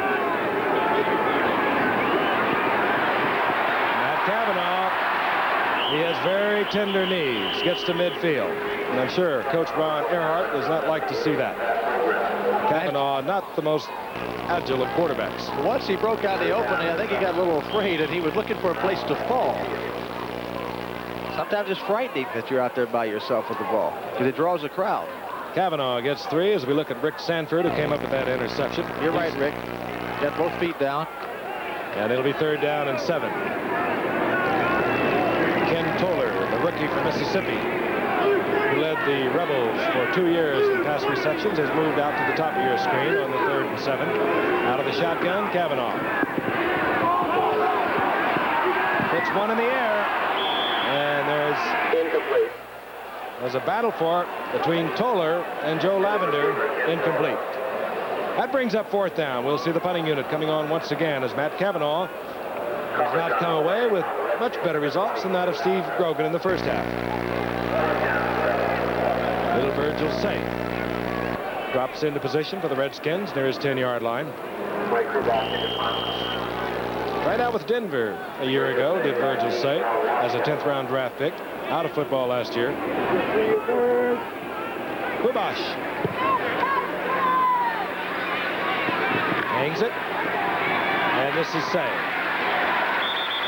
Matt Cavanaugh, he has very tender knees. Gets to midfield. And I'm sure Coach Ron Earhart does not like to see that. Cavanaugh, not the most agile of quarterbacks. Once he broke out the opening, I think he got a little afraid, and he was looking for a place to fall. Sometimes it's frightening that you're out there by yourself with the ball, because it draws a crowd. Cavanaugh gets 3 as we look at Rick Sanford, who came up with that interception. You're right, Rick. Got both feet down. And it'll be third down and 7. Ken Toller, the rookie from Mississippi, who led the Rebels for 2 years in pass receptions, has moved out to the top of your screen on the 3rd and 7. Out of the shotgun, Cavanaugh. Puts one in the air. And there's a battle for it between Toller and Joe Lavender. Incomplete. That brings up 4th down. We'll see the punting unit coming on once again as Matt Cavanaugh has not come away with much better results than that of Steve Grogan in the first half. Little Virgil Say drops into position for the Redskins near his 10-yard line. Right out with Denver a year ago, did Virgil Say, as a 10th round draft pick. out of football last year. Kubash hangs it, and this is saved.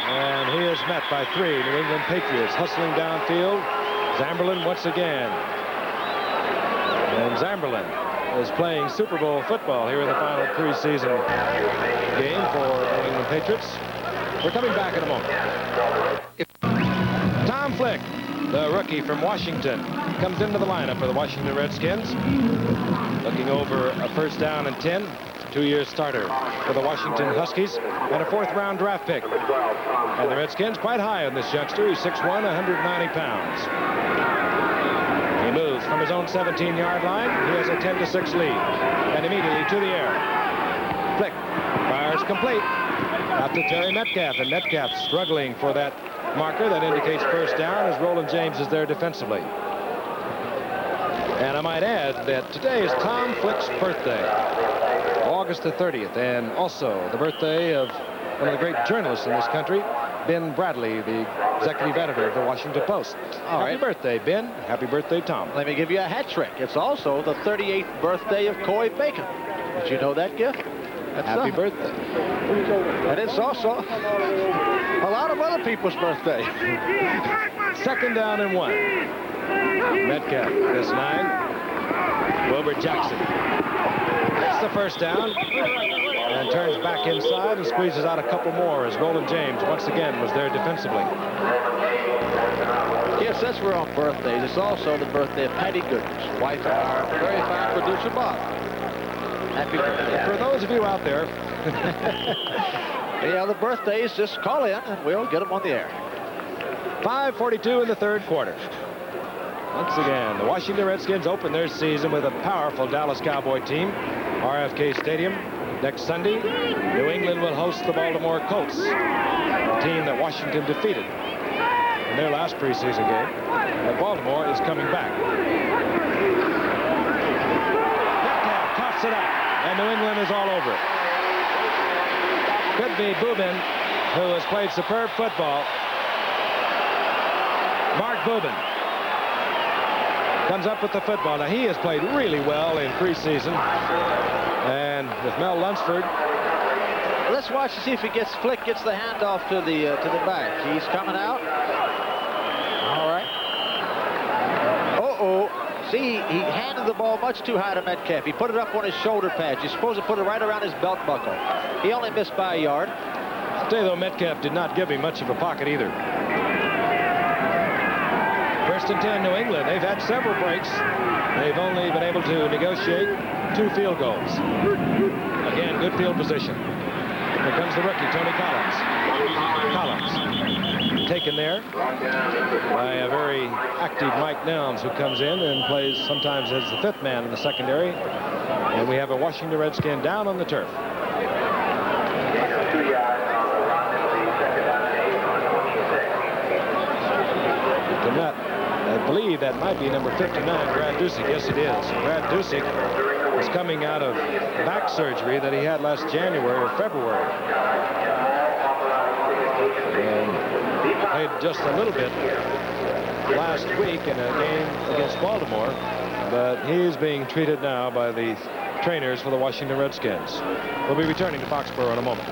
And he is met by 3 New England Patriots hustling downfield. Zamberlin once again. And Zamberlin is playing Super Bowl football here in the final preseason game for New England Patriots. We're coming back in a moment. Tom Flick, the rookie from Washington, comes into the lineup for the Washington Redskins. Looking over a first down and 10. 2-year starter for the Washington Huskies and a 4th-round draft pick. And the Redskins quite high on this youngster. He's 6'1", 190 pounds. He moves from his own 17-yard line. He has a 10-6 lead. And immediately to the air. Flick fires complete. Out to Terry Metcalf. And Metcalf struggling for that marker that indicates first down as Roland James is there defensively. And I might add that today is Tom Flick's birthday. August the 30th, and also the birthday of one of the great journalists in this country, Ben Bradley, the executive editor of the Washington Post. Happy birthday, Ben. Happy birthday, Tom. Let me give you a hat trick. It's also the 38th birthday of Coy Bacon. Did you know that, Giff? Happy birthday. And it's also a lot of other people's birthday. 2nd down and 1. Metcalf gets 9. Wilbur Jackson. That's the first down. And turns back inside and squeezes out a couple more as Roland James once again was there defensively. Yes, that's we're on birthdays. It's also the birthday of Patty Goodrich, wife of our very fine producer, Bob. Happy birthday. For those of you out there. Yeah, the birthdays, just call in and we'll get them on the air. 5:42 in the 3rd quarter. Once again, the Washington Redskins open their season with a powerful Dallas Cowboy team. RFK Stadium next Sunday. New England will host the Baltimore Colts, a team that Washington defeated in their last preseason game. And Baltimore is coming back. Metcalf tossed it up, and New England is all over it. Could be Boobin, who has played superb football. Mark Boobin comes up with the football. Now, he has played really well in preseason. And with Mel Lunsford. Let's watch to see if Flick gets the handoff to the back. He's coming out. All right. Uh-oh. See, he handed the ball much too high to Metcalf. He put it up on his shoulder pads. You're supposed to put it right around his belt buckle. He only missed by a yard. I'll tell you, though, Metcalf did not give him much of a pocket either. 1st and 10, New England. They've had several breaks. They've only been able to negotiate 2 field goals. Again, good field position. Here comes the rookie, Tony Collins. Collins taken there by a very active Mike Nelms, who comes in and plays sometimes as the 5th man in the secondary. And we have a Washington Redskin down on the turf. I believe that might be number 59, Brad Dusick. Yes, it is. Brad Dusick is coming out of back surgery that he had last January or February. And played just a little bit last week in a game against Baltimore, but he's being treated now by the trainers for the Washington Redskins. We'll be returning to Foxborough in a moment.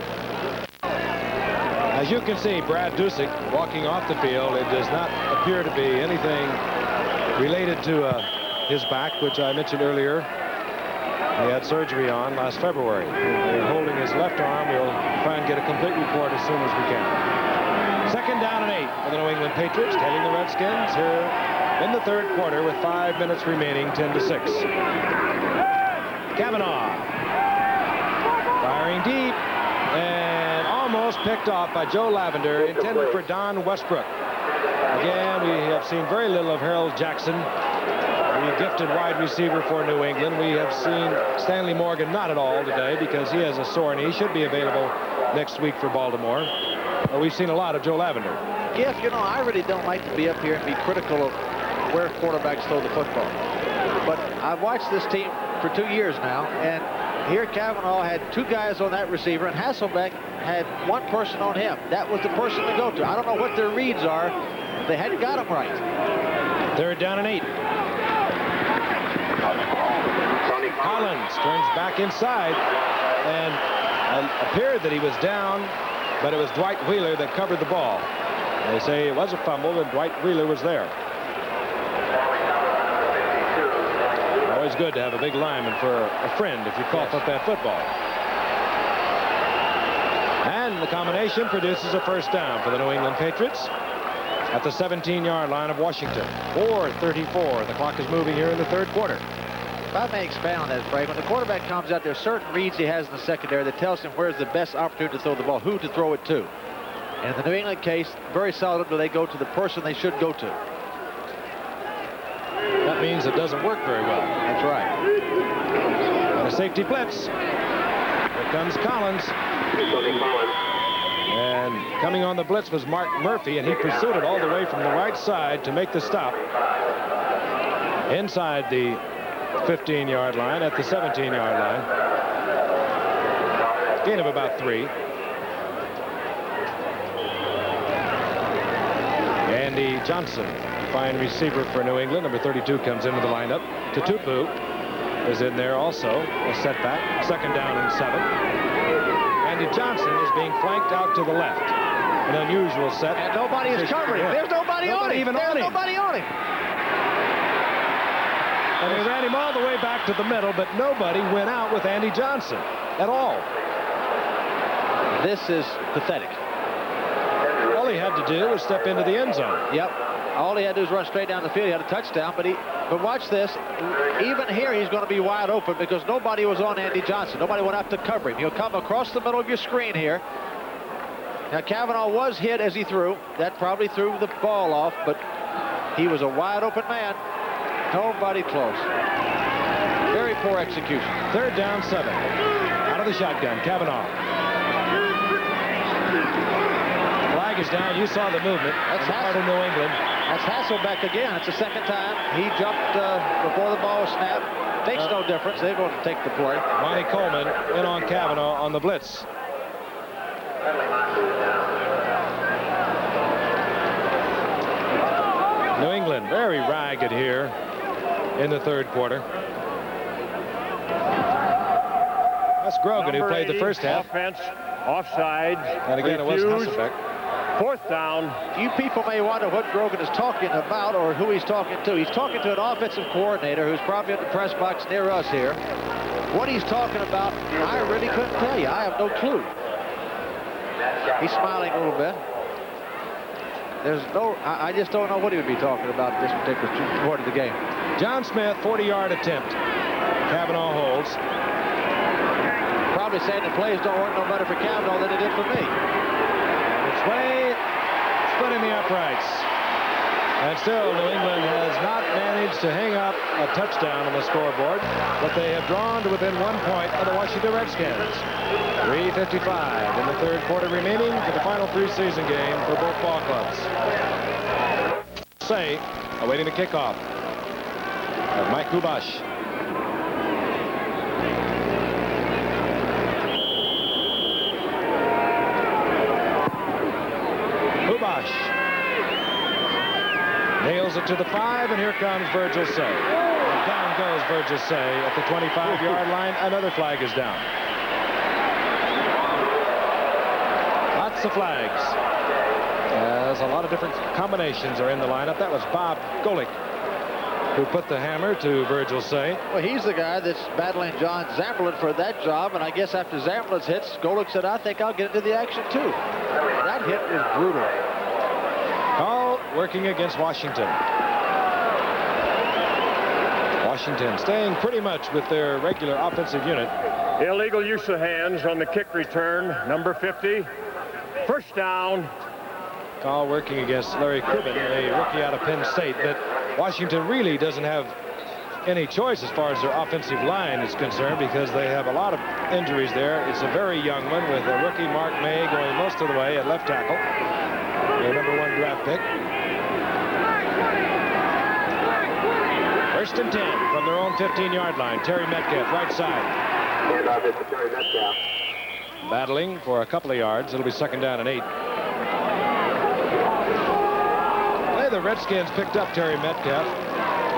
As you can see, Brad Dusick walking off the field. It does not appear to be anything related to his back, which I mentioned earlier. He had surgery on last February. They're holding his left arm. We'll try and get a complete report as soon as we can. 2nd down and 8 for the New England Patriots, tailing the Redskins here in the 3rd quarter with 5 minutes remaining, 10-6. Kavanaugh firing deep and almost picked off by Joe Lavender, intended for Don Westbrook. Again, we have seen very little of Harold Jackson, the gifted wide receiver for New England. We have seen Stanley Morgan not at all today because he has a sore knee. Should be available next week for Baltimore. We've seen a lot of Joe Lavender. Giff, you know, I really don't like to be up here and be critical of where quarterbacks throw the football. But I've watched this team for 2 years now, and here Kavanaugh had 2 guys on that receiver, and Hasselbeck had 1 person on him. That was the person to go to. I don't know what their reads are, They hadn't got him right. 3rd down and 8. Collins turns back inside and appeared that he was down, but it was Dwight Wheeler that covered the ball. They say it was a fumble and Dwight Wheeler was there. Always good to have a big lineman for a friend if you cough up that football. And the combination produces a 1st down for the New England Patriots at the 17-yard line of Washington. 4:34. The clock is moving here in the 3rd quarter. If I may expand on that, Frank, when the quarterback comes out, there are certain reads he has in the secondary that tells him where's the best opportunity to throw the ball, who to throw it to. And in the New England case, very seldom do they go to the person they should go to. That means it doesn't work very well. That's right. And a safety blitz. Here comes Collins. And coming on the blitz was Mark Murphy, and he pursued it all the way from the right side to make the stop inside the 15-yard line at the 17-yard line. Gain of about 3. Andy Johnson, fine receiver for New England. Number 32 comes into the lineup. Tutupu is in there also. A setback. 2nd down and 7. Andy Johnson is being flanked out to the left. An unusual set. And nobody is covering him. There's nobody on him. There's nobody on him. And they ran him all the way back to the middle, but nobody went out with Andy Johnson at all. This is pathetic. All he had to do was step into the end zone. Yep. All he had to do was run straight down the field. He had a touchdown, but watch this. Even here, he's going to be wide open because nobody was on Andy Johnson. Nobody went out to cover him. He'll come across the middle of your screen here. Now, Cavanaugh was hit as he threw. That probably threw the ball off, but he was a wide open man. Nobody close. Very poor execution. 3rd down, 7. Out of the shotgun, Cavanaugh. Flag is down. You saw the movement. That's part of New England. That's Hasselbeck again. It's the 2nd time. He jumped before the ball was snapped. Makes no difference. They're going to take the play. Monty Coleman in on Cavanaugh on the blitz. New England very ragged here in the 3rd quarter. That's Grogan who played the first half. Offense, offside. And again, refused. It was Hasselbeck. 4th down. You people may wonder what Grogan is talking about or who he's talking to. He's talking to an offensive coordinator who's probably in the press box near us here. What he's talking about, I really couldn't tell you. I have no clue. He's smiling a little bit. I just don't know what he would be talking about this particular part of the game. John Smith, 40-yard attempt. Cavanaugh holds. Probably saying the plays don't work no better for Cavanaugh than it did for me. It's way splitting the uprights. And still, New England has not managed to hang up a touchdown on the scoreboard, but they have drawn to within 1 point of the Washington Redskins. 3:55 in the 3rd quarter remaining for the final preseason game for both ball clubs. Say, awaiting the kickoff of Mike Kubash. Kubash nails it to the 5, and here comes Virgil Say. And down goes Virgil Say at the 25-yard line. Another flag is down. Lots of flags. As a lot of different combinations are in the lineup. That was Bob Golick who put the hammer to Virgil Say. Well, he's the guy that's battling John Zamberlin for that job, and I guess after Zamberlin's hits, Golick said, I think I'll get into the action too. That hit was brutal. Call working against Washington. Washington staying pretty much with their regular offensive unit. Illegal use of hands on the kick return, number 50. 1st down. Call working against Larry Cribbin, a rookie out of Penn State, but Washington really doesn't have any choice as far as their offensive line is concerned because they have a lot of injuries there. It's a very young one with a rookie, Mark May, going most of the way at left tackle. Their number 1 draft pick. 1st and 10 from their own 15-yard line. Terry Metcalf, right side. Battling for a couple of yards. It'll be 2nd down and 8. Redskins picked up Terry Metcalf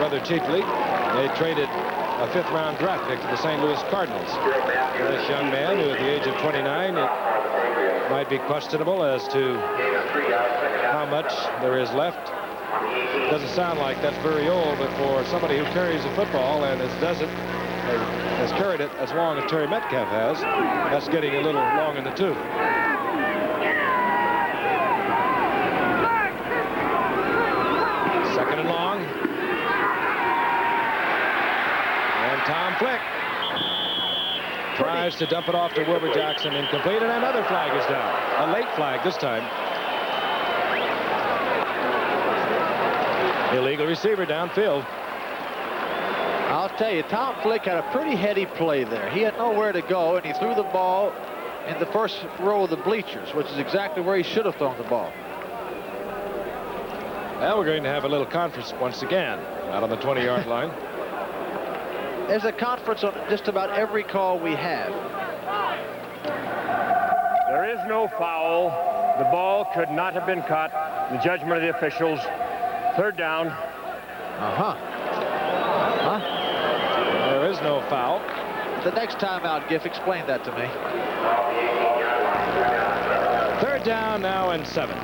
rather cheaply. They traded a 5th-round draft pick to the St. Louis Cardinals. This young man, who at the age of 29, it might be questionable as to how much there is left. Doesn't sound like that's very old, but for somebody who carries a football and has carried it as long as Terry Metcalf has, that's getting a little long in the tooth. Second and long. And Tom Flick tries to dump it off to Wilbur Jackson, incomplete, and another flag is down. A late flag this time. Illegal receiver downfield. I'll tell you, Tom Flick had a pretty heady play there. He had nowhere to go, and he threw the ball in the first row of the bleachers, which is exactly where he should have thrown the ball. Well, we're going to have a little conference once again out on the 20-yard line. There's a conference on just about every call we have. There is no foul. The ball could not have been caught. The judgment of the officials. 3rd down. There is no foul. The next time out, Giff, explain that to me. 3rd down now and 7.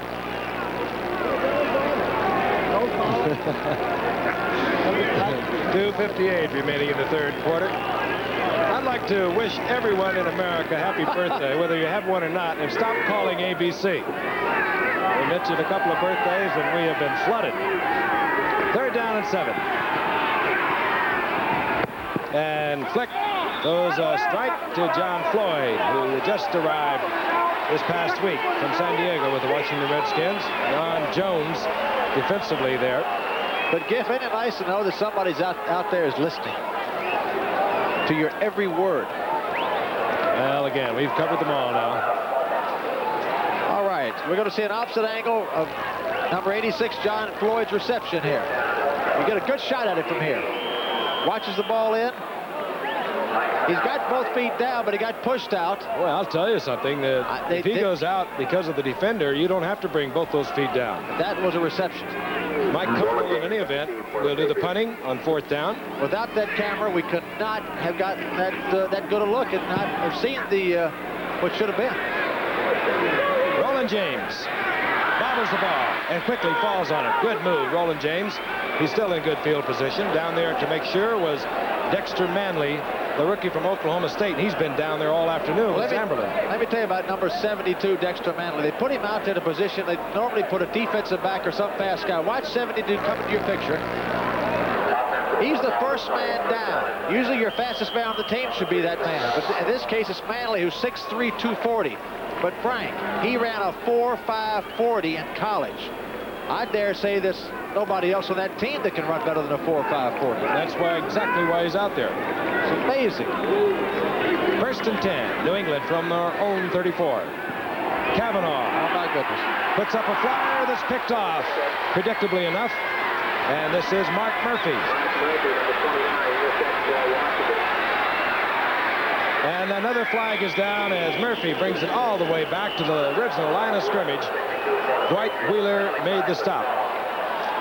2:58 remaining in the 3rd quarter. I'd like to wish everyone in America happy birthday, whether you have one or not, and stop calling ABC. We mentioned a couple of birthdays, and we have been flooded. 3rd down and 7. And Flick throws a strike to John Floyd, who just arrived this past week from San Diego with the Washington Redskins. Ron Jones defensively there. But, Giff, ain't it nice to know that somebody's out there is listening to your every word? Well, again, we've covered them all now. All right, we're going to see an opposite angle of number 86, John Floyd's reception here. You get a good shot at it from here. Watches the ball in. He's got both feet down, but he got pushed out. Well, I'll tell you something. If he goes out because of the defender, you don't have to bring both those feet down. That was a reception. Mike Cole, in any event, will do the punting on 4th down. Without that camera, we could not have gotten that good a look and not have seen the what should have been. Roland James bobbles the ball and quickly falls on it. Good move, Roland James. He's still in good field position. Down there to make sure was Dexter Manley, the rookie from Oklahoma State. And he's been down there all afternoon with Zamberlin. Let me tell you about number 72, Dexter Manley. They put him out there in a position they normally put a defensive back or some fast guy. Watch 72 come into your picture. He's the first man down. Usually your fastest man on the team should be that man. But in this case, it's Manley, who's 6'3", 240. But Frank, he ran a 4.540 in college. I dare say there's nobody else on that team that can run better than a 4.540. That's exactly why he's out there. It's amazing. 1st and 10, New England from their own 34. Kavanaugh. Oh, my goodness. Puts up a flyer that's picked off, predictably enough. And this is Mark Murphy. And another flag is down as Murphy brings it all the way back to the original line of scrimmage. Dwight Wheeler made the stop.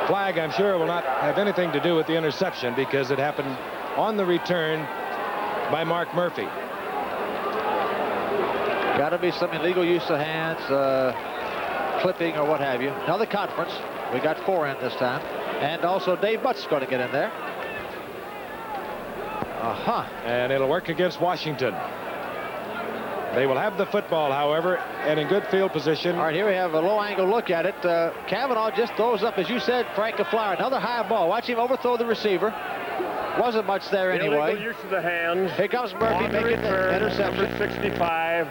Flag, I'm sure, will not have anything to do with the interception because it happened on the return by Mark Murphy. Got to be some illegal use of hands, clipping or what have you. Another conference. We got 4 in this time. And also Dave Butt's going to get in there. And it'll work against Washington. They will have the football, however, and in good field position. All right, here we have a low-angle look at it. Kavanaugh just throws up, as you said, Frank, a flyer. Another high ball. Watch him overthrow the receiver. Wasn't much there anyway. Illegal use of the hands. Here comes Murphy making the interception. Number 65.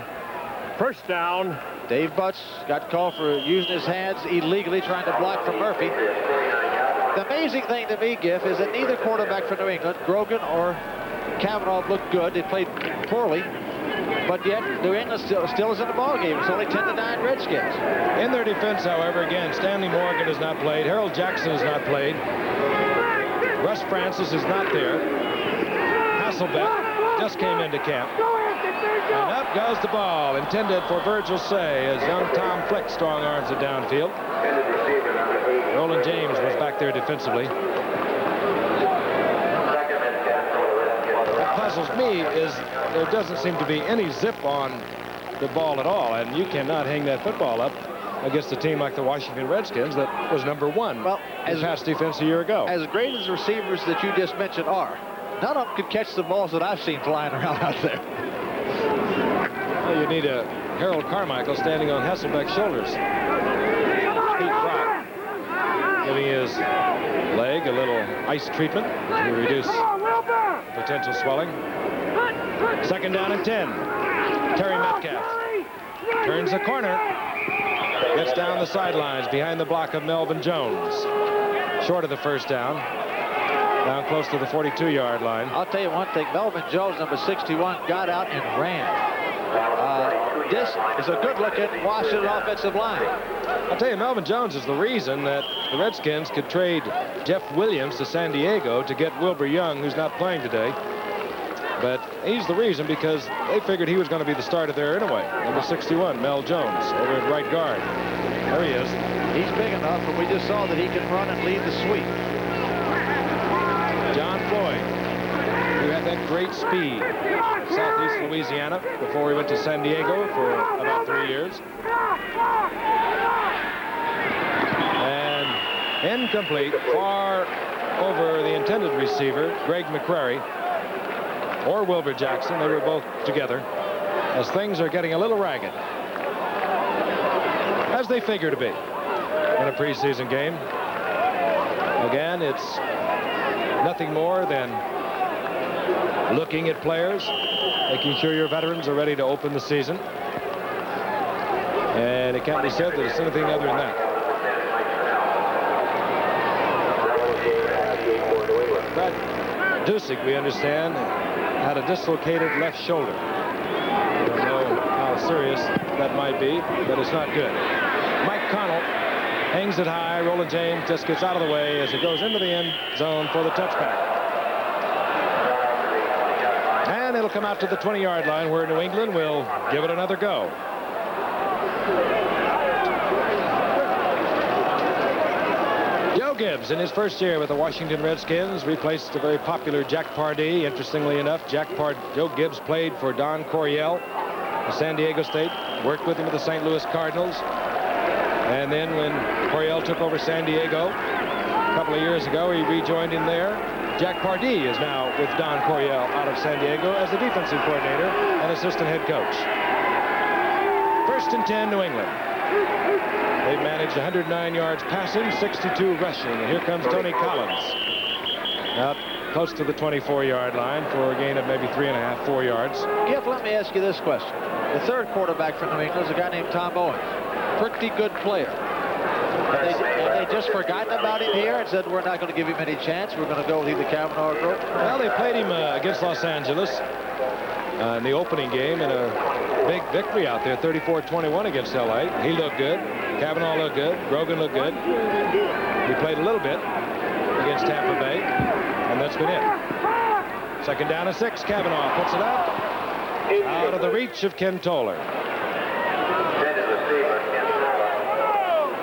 1st down. Dave Butts got called for using his hands illegally, trying to block from Murphy. The amazing thing to me, Giff, is that neither quarterback for New England, Grogan or Kavanaugh, looked good. They played poorly. But yet, New England still is in the ballgame. It's only 10-9 Redskins. In their defense, however, again, Stanley Morgan has not played. Harold Jackson has not played. Russ Francis is not there. Hasselbeck just came into camp. And up goes the ball, intended for Virgil Say, as young Tom Flick strong arms it downfield. Roland James was back there defensively. What puzzles me is there doesn't seem to be any zip on the ball at all, and you cannot hang that football up against a team like the Washington Redskins that was #1 in pass defense a year ago. As great as the receivers that you just mentioned are, none of them could catch the balls that I've seen flying around out there. Well, you need a Harold Carmichael standing on Hasselbeck's shoulders. Pete Brock giving his leg a little ice treatment to reduce potential swelling. 2nd down and 10. Terry Metcalf turns the corner. Gets down the sidelines behind the block of Melvin Jones. Short of the 1st down. Down close to the 42-yard line. I'll tell you one thing. Melvin Jones, number 61, got out and ran. This is a good-looking Washington offensive line. I'll tell you, Melvin Jones is the reason that the Redskins could trade Jeff Williams to San Diego to get Wilbur Young, who's not playing today. But he's the reason because they figured he was going to be the starter there anyway. Number 61, Mel Jones, over at right guard. There he is. He's big enough, but we just saw that he can run and lead the sweep. John Floyd, who had that great speed in Southeast Louisiana before he went to San Diego for about 3 years. And incomplete, far over the intended receiver, Greg McCrary, or Wilbur Jackson. They were both together as things are getting a little ragged, as they figure to be in a preseason game. Again, it's nothing more than looking at players, making sure your veterans are ready to open the season. And it can't be said that it's anything other than that. Brad Dusick, we understand, had a dislocated left shoulder. I don't know how serious that might be, but it's not good. Mike Connell hangs it high. Roland James just gets out of the way as he goes into the end zone for the touchback. And it'll come out to the 20-yard line where New England will give it another go. Joe Gibbs, in his first year with the Washington Redskins, replaced a very popular Jack Pardee. Interestingly enough, Joe Gibbs played for Don Coryell of San Diego State, worked with him at the St. Louis Cardinals. And then when Coryell took over San Diego a couple of years ago, he rejoined him there. Jack Pardee is now with Don Coryell out of San Diego as the defensive coordinator and assistant head coach. 1st and 10, New England. They've managed 109 yards passing, 62 rushing. And here comes Tony Collins. Up close to the 24-yard line for a gain of maybe 3.5, 4 yards. Jeff, let me ask you this question. The 3rd quarterback for New England is a guy named Tom Owens. Pretty good player. Have they just forgotten about him here and said, we're not going to give him any chance. We're going to go with either Kavanaugh or Grote? Well, they played him against Los Angeles in the opening game in a big victory out there, 34-21 against L.A. He looked good. Kavanaugh looked good. Grogan looked good. He played a little bit against Tampa Bay, and that's been it. 2nd down and 6. Kavanaugh puts it up out of the reach of Ken Toller.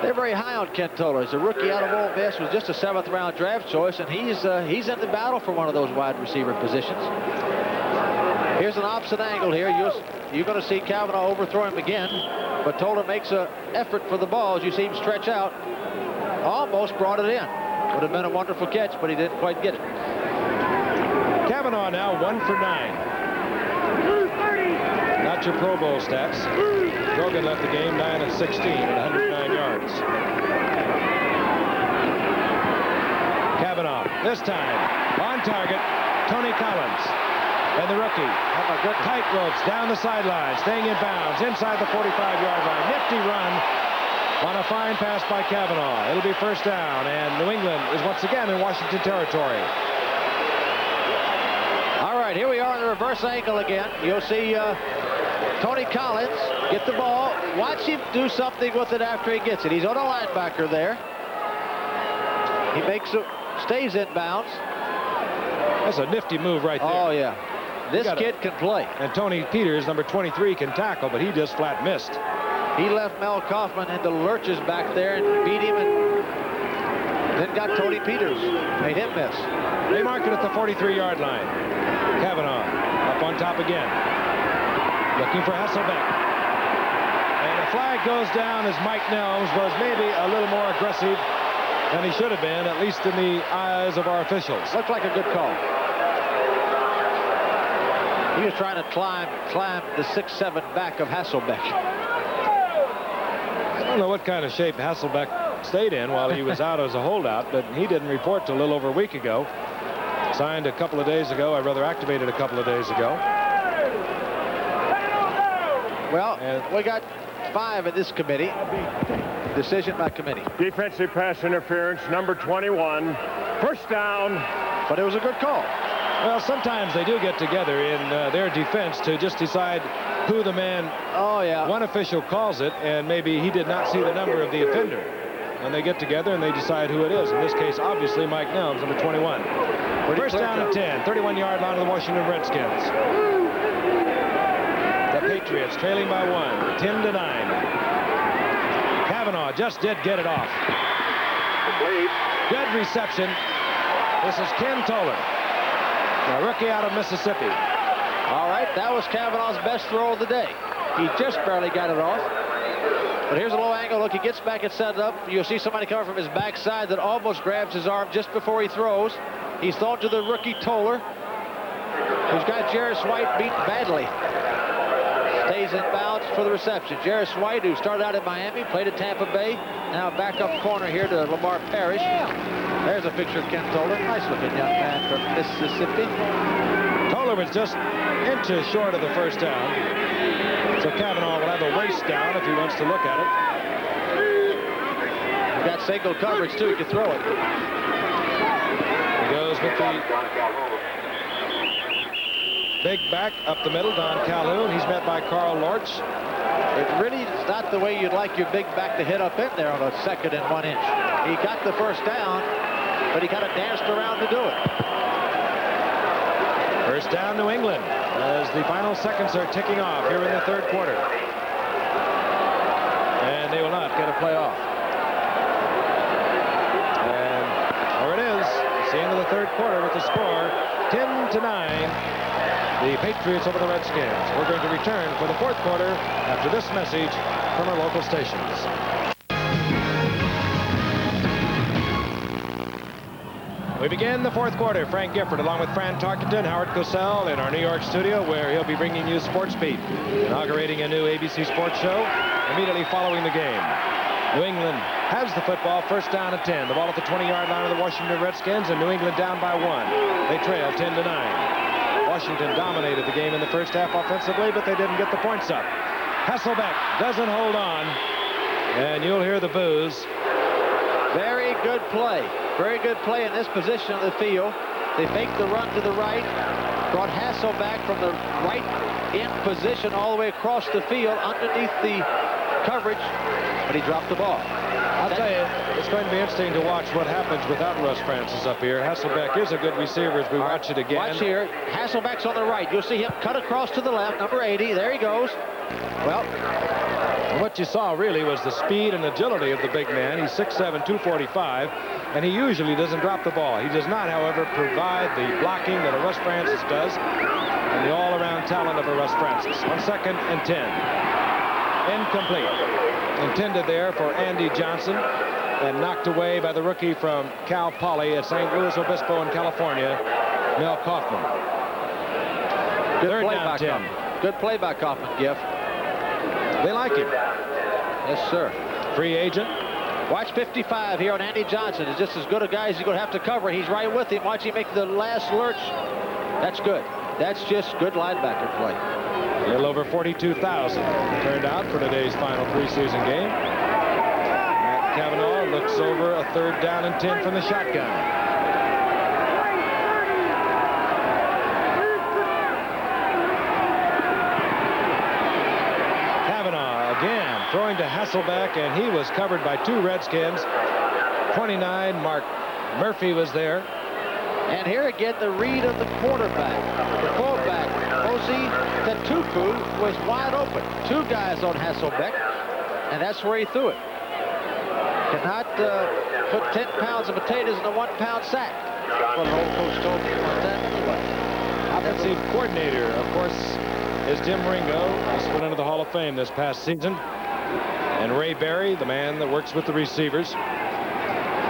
They're very high on Ken Toller. He's a rookie out of Ole Miss, was just a 7th-round draft choice, and he's in the battle for one of those wide receiver positions. Here's an opposite angle here. You're going to see Kavanaugh overthrow him again, but Toller makes an effort for the ball as you see him stretch out. Almost brought it in. Would have been a wonderful catch, but he didn't quite get it. Kavanaugh now 1 for 9. Not your Pro Bowl stats. Grogan left the game 9 of 16 at 109 yards. Kavanaugh, this time, on target, Tony Collins. And the rookie, tight ropes down the sideline, staying in bounds inside the 45-yard line. Nifty run on a fine pass by Kavanaugh. It'll be 1st down, and New England is once again in Washington territory. All right, here we are in the reverse angle again. You'll see Tony Collins get the ball. Watch him do something with it after he gets it. He's on a linebacker there. He stays in bounds. That's a nifty move right there. Oh, yeah. This kid can play. And Tony Peters, number 23, can tackle, but he just flat missed. He left Mel Kaufman into lurches back there and beat him and Then got Tony Peters. Made him miss. They mark it at the 43-yard line. Kavanaugh up on top again. Looking for Hasselbeck. And the flag goes down as Mike Nelms was maybe a little more aggressive than he should have been, at least in the eyes of our officials. Looked like a good call. He was trying to climb the 6'7" back of Hasselbeck. I don't know what kind of shape Hasselbeck stayed in while he was out as a holdout, but he didn't report till a little over a week ago. Signed a couple of days ago, or rather activated a couple of days ago. Well, we got 5 in this committee. Decision by committee. Defensive pass interference, number 21. First down. But it was a good call. Well, sometimes they do get together in their defense to just decide who the man. Oh, yeah. One official calls it, and maybe he did not see the number of the offender. And they get together and they decide who it is. In this case, obviously, Mike Nelms, number 21. First down and 10, 31-yard line of the Washington Redskins. The Patriots trailing by 1, 10-9. Kavanaugh just did get it off. Good reception. This is Ken Toller, a rookie out of Mississippi. All right, that was Kavanaugh's best throw of the day. He just barely got it off. But here's a low angle look. He gets back and set it up. You'll see somebody coming from his backside that almost grabs his arm just before he throws. He's thrown to the rookie Toller, who's got Jarris White beat badly. Stays in bounds for the reception. Jarris White, who started out in Miami, played at Tampa Bay, now back up corner here to Lamar Parrish. There's a picture of Ken Toller. Nice-looking young man from Mississippi. Toller was just inches short of the first down. So Kavanaugh will have a waist down if he wants to look at it. He's got single coverage, too. He can throw it. He goes with the big back up the middle, Don Calhoun. He's met by Carl Lorch. It really is not the way you'd like your big back to hit up in there on a 2nd and 1 inch. He got the first down, but he kind of danced around to do it. First down, New England, as the final seconds are ticking off here in the 3rd quarter. And they will not get a play off. And there it is. It's the end of the 3rd quarter with the score 10-9. The Patriots over the Redskins. We're going to return for the 4th quarter after this message from our local stations. We begin the 4th quarter. Frank Gifford along with Fran Tarkenton, Howard Cosell in our New York studio, where he'll be bringing you Sports Beat, inaugurating a new ABC Sports show immediately following the game. New England has the football, first down at 10. The ball at the 20-yard line of the Washington Redskins, and New England down by 1. They trail 10-9. Washington dominated the game in the first half offensively, but they didn't get the points up. Hasselbeck doesn't hold on, and you'll hear the boos. Very good play. Very good play in this position of the field. They faked the run to the right, brought Hasselbeck from the right in position all the way across the field underneath the coverage, but he dropped the ball. I'll tell you, it's going to be interesting to watch what happens without Russ Francis up here. Hasselbeck is a good receiver as we watch it again. Watch here. Hasselbeck's on the right. You'll see him cut across to the left, number 80. There he goes. Well, what you saw really was the speed and agility of the big man. He's 6'7", 245, and he usually doesn't drop the ball. He does not, however, provide the blocking that a Russ Francis does and the all-around talent of a Russ Francis. On 2nd and 10. Incomplete. Intended there for Andy Johnson and knocked away by the rookie from Cal Poly at St. Louis Obispo in California, Mel Kaufman. Good play by Kaufman. Good play by Kaufman, Giff. They like him. Yes, sir. Free agent. Watch 55 here on Andy Johnson. He's just as good a guy as you're going to have to cover. He's right with him. Watch him make the last lurch. That's good. That's just good linebacker play. A little over 42,000 turned out for today's final preseason game. Matt Kavanaugh looks over a 3rd down and 10 from the shotgun. Kavanaugh again throwing to Hasselbeck, and he was covered by 2 Redskins. 29, Mark Murphy was there. And here again, the read of the quarterback. The fullback, Osi Tetupu, was wide open. 2 guys on Hasselbeck, and that's where he threw it. Cannot put 10 pounds of potatoes in a 1-pound sack. That's what an old coach told me one time anyway. Offensive coordinator, of course, is Jim Ringo. He's went into the Hall of Fame this past season. And Ray Berry, the man that works with the receivers,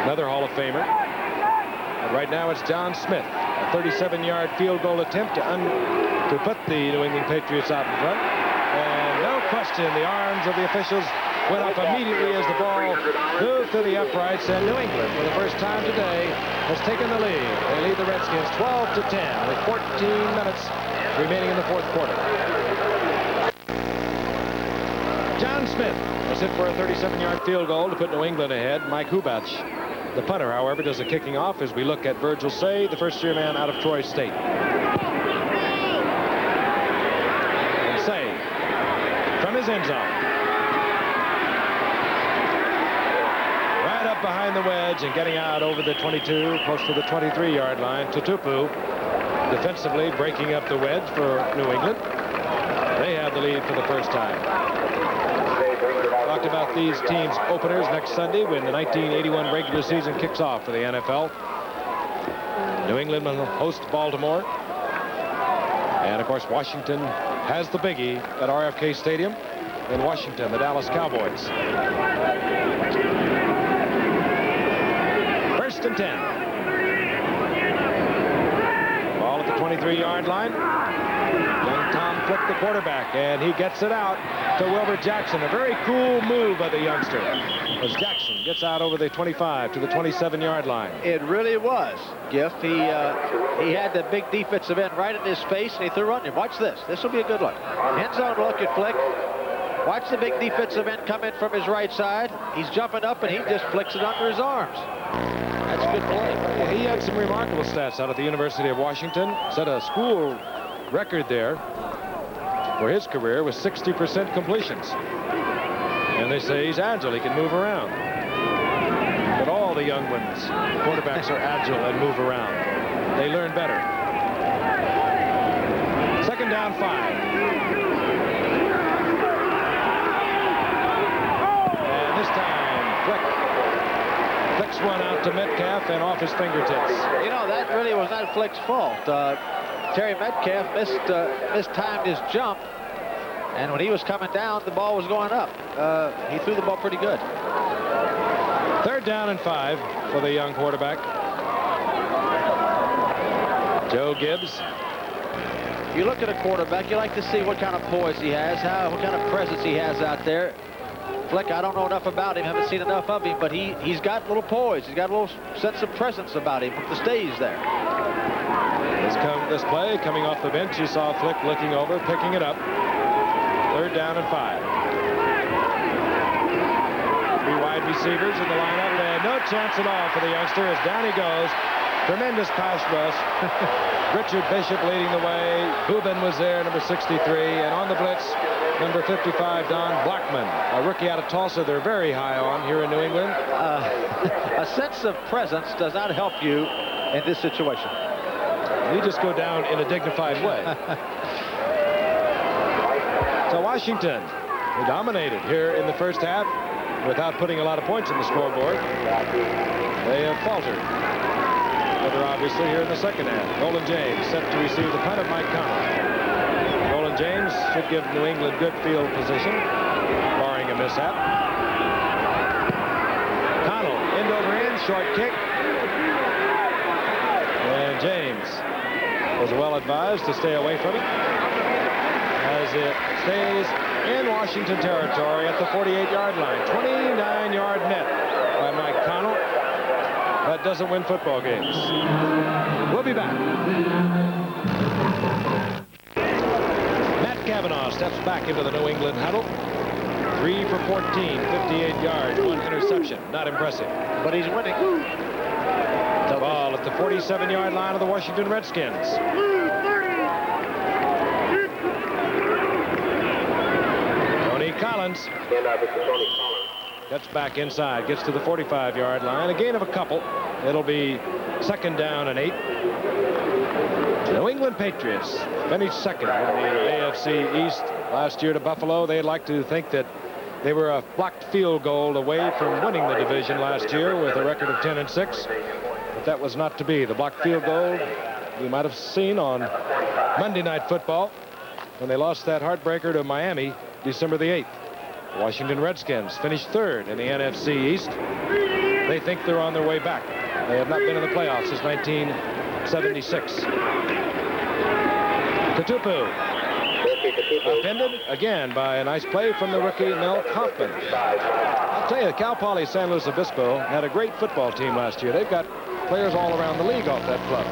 another Hall of Famer. And right now it's John Smith, a 37-yard field goal attempt to put the New England Patriots out in front. And no question, the arms of the officials went up immediately as the ball moved to the uprights, and New England, for the first time today, has taken the lead. They lead the Redskins 12-10 with 14 minutes remaining in the fourth quarter. John Smith has hit for a 37-yard field goal to put New England ahead. Mike Hubach, the punter, however, does a kicking off as we look at Virgil Say, the first-year man out of Troy State. And Say from his end zone. Right up behind the wedge and getting out over the 22, close to the 23-yard line. Tutupu defensively breaking up the wedge for New England. They have the lead for the first time. Talked about these teams' openers next Sunday when the 1981 regular season kicks off for the NFL. New England will host Baltimore. And, of course, Washington has the biggie at RFK Stadium in Washington, the Dallas Cowboys. First and 10. Ball at the 23-yard line. Young Tom flipped the quarterback, and he gets it out to Wilbur Jackson. A very cool move by the youngster as Jackson gets out over the 25 to the 27-yard line. It really was, Giff. He had the big defensive end right in his face, and he threw on him. Watch this. This will be a good look. End zone look at Flick. Watch the big defensive end come in from his right side. He's jumping up, and he just flicks it under his arms. That's a good play. He had some remarkable stats out at the University of Washington. Set a school record there for his career with 60% completions. And they say he's agile. He can move around. But all the young ones, quarterbacks are agile and move around. They learn better. Second down, 5. And this time, Flicks one out to Metcalf and off his fingertips. You know, that really was not Flick's fault. Terry Metcalf mistimed his jump, and when he was coming down, the ball was going up. He threw the ball pretty good. Third down and 5 for the young quarterback. Joe Gibbs. You look at a quarterback, you like to see what kind of poise he has, what kind of presence he has out there. Flick, I don't know enough about him, haven't seen enough of him, but he's got a little poise. He's got a little sense of presence about him from the stage there. This play coming off the bench, you saw Flick looking over, picking it up. Third down and 5. 3 wide receivers in the lineup, and no chance at all for the youngster as down he goes. Tremendous pass rush. Richard Bishop leading the way. Boobin was there, number 63, and on the blitz, number 55, Don Blackman, a rookie out of Tulsa. They're very high on here in New England. A sense of presence does not help you in this situation. You just go down in a dignified way. So Washington, who dominated here in the first half without putting a lot of points on the scoreboard, they have faltered. Further obviously here in the second half. Roland James set to receive the punt of Mike Connell. Roland James should give New England good field position, barring a mishap. Connell, end over end, short kick. And James was well advised to stay away from it as it stays in Washington territory at the 48-yard line. 29-yard net by Mike Connell. That doesn't win football games. We'll be back. Matt Cavanaugh steps back into the New England huddle. 3 for 14, 58 yards, 1 interception. Not impressive. But he's winning. The ball at the 47-yard line of the Washington Redskins. Tony Collins. Gets back inside, gets to the 45-yard line. A gain of a couple. It'll be second down and 8. New England Patriots finished second in the AFC East last year to Buffalo. They'd like to think that They were a blocked field goal away from winning the division last year with a record of 10-6. But that was not to be. The blocked field goal you might have seen on Monday Night Football when they lost that heartbreaker to Miami December the 8th. The Washington Redskins finished third in the NFC East. They think they're on their way back. They have not been in the playoffs since 1976. Katupu offended again by a nice play from the rookie Mel Kaufman. I'll tell you, Cal Poly San Luis Obispo had a great football team last year. They've got players all around the league off that club.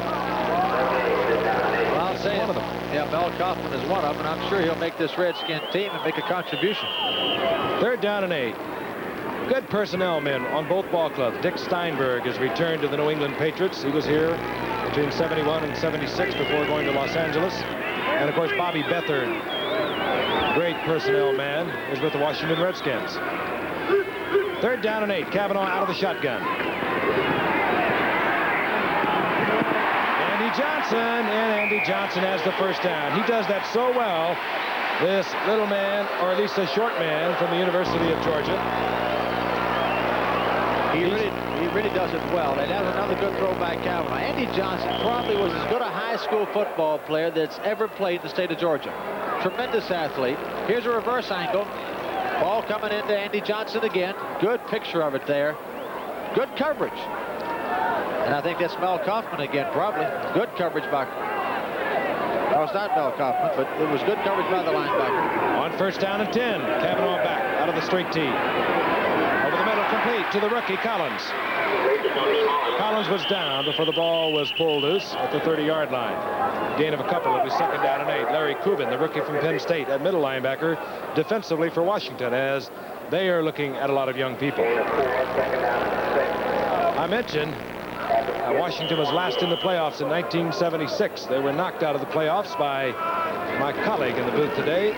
Well, I'll say one of them. Yeah, Mel Kaufman is one of them, and I'm sure he'll make this Redskin team and make a contribution. 3rd down and 8. Good personnel men on both ball clubs. Dick Steinberg has returned to the New England Patriots. He was here between 71 and 76 before going to Los Angeles. And, of course, Bobby Beathard, great personnel man, is with the Washington Redskins. 3rd down and 8. Cavanaugh out of the shotgun. Andy Johnson, and Andy Johnson has the first down. He does that so well, this little man, or at least a short man from the University of Georgia. He really does it well. And that's another good throw by Cavanaugh. Andy Johnson probably was as good a high school football player that's ever played in the state of Georgia. Tremendous athlete. Here's a reverse angle. Ball coming into Andy Johnson again. Good picture of it there. Good coverage. And I think that's Mel Kaufman again, probably. Good coverage by... No, it's not Mel Kaufman, but it was good coverage by the linebacker. On 1st down and 10. Cavanaugh back out of the straight tee. Over the middle, complete to the rookie, Collins. Collins was down before the ball was pulled loose at the 30-yard line. Gain of a couple. It'll be 2nd down and 8. Larry Kubin, the rookie from Penn State, at middle linebacker, defensively for Washington, as they are looking at a lot of young people. I mentioned Washington was last in the playoffs in 1976. They were knocked out of the playoffs by my colleague in the booth today,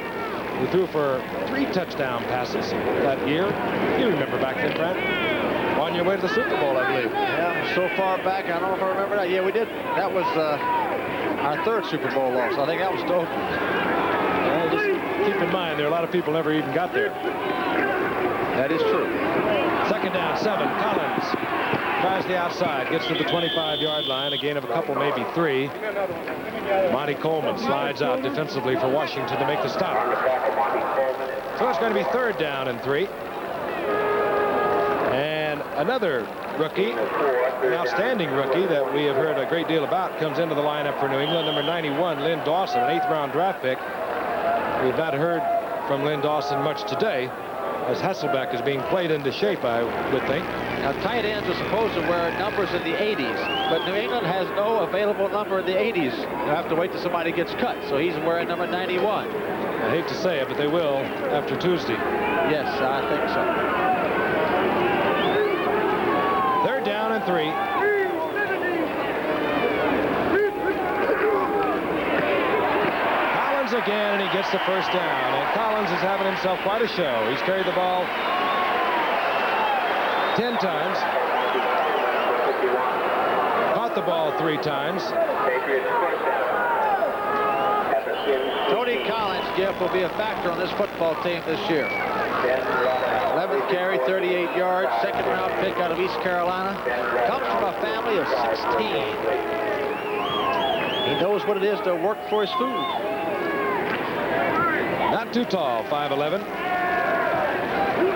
who threw for 3 touchdown passes that year. You remember back then, Brad? On your way to the Super Bowl, I believe. Yeah, so far back, I don't know if I remember that. Yeah, we did. That was our 3rd Super Bowl loss. I think that was dope. Well, just keep in mind, there are a lot of people never even got there. That is true. 2nd down, 7. Collins tries the outside, gets to the 25-yard line, a gain of a couple, maybe 3. Monty Coleman slides out defensively for Washington to make the stop. So it's going to be 3rd down and 3. And another rookie, an outstanding rookie that we have heard a great deal about, comes into the lineup for New England, number 91, Lynn Dawson, an 8th-round draft pick. We've not heard from Lynn Dawson much today, as Hasselbeck is being played into shape, I would think. Now, tight ends are supposed to wear numbers in the 80s, but New England has no available number in the 80s. They'll have to wait till somebody gets cut, so he's wearing number 91. I hate to say it, but they will after Tuesday. Yes, I think so. 3rd down and 3. Collins again, and he gets the first down. And Collins is having himself quite a show. He's carried the ball 10 times. Caught the ball 3 times. Tony Collins, Jeff, will be a factor on this football team this year. 11th carry, 38 yards, 2nd-round pick out of East Carolina. Comes from a family of 16. He knows what it is to work for his food. Not too tall, 5'11".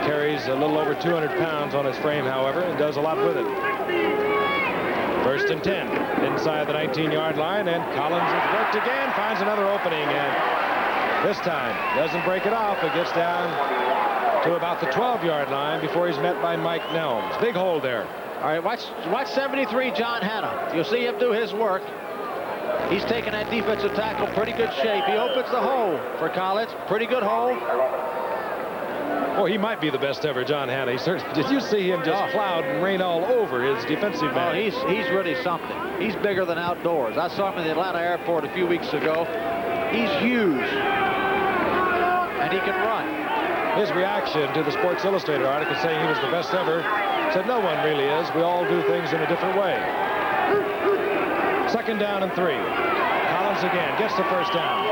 Carries a little over 200 pounds on his frame, however, and does a lot with it. 1st and 10 inside the 19-yard line, and Collins has worked again, finds another opening, and this time doesn't break it off. It gets down to about the 12-yard line before he's met by Mike Nelms. Big hole there. All right, watch 73, John Hanna. You'll see him do his work. He's taking that defensive tackle pretty good shape. He opens the hole for Collins. Pretty good hole. Oh, he might be the best ever, John Hanna. He certainly, did you see him just cloud and rain all over his defensive man? Oh, he's really something. He's bigger than outdoors. I saw him in the Atlanta airport a few weeks ago. He's huge. And he can run. His reaction to the Sports Illustrated article saying he was the best ever said no one really is. We all do things in a different way. 2nd down and 3. Collins again gets the first down.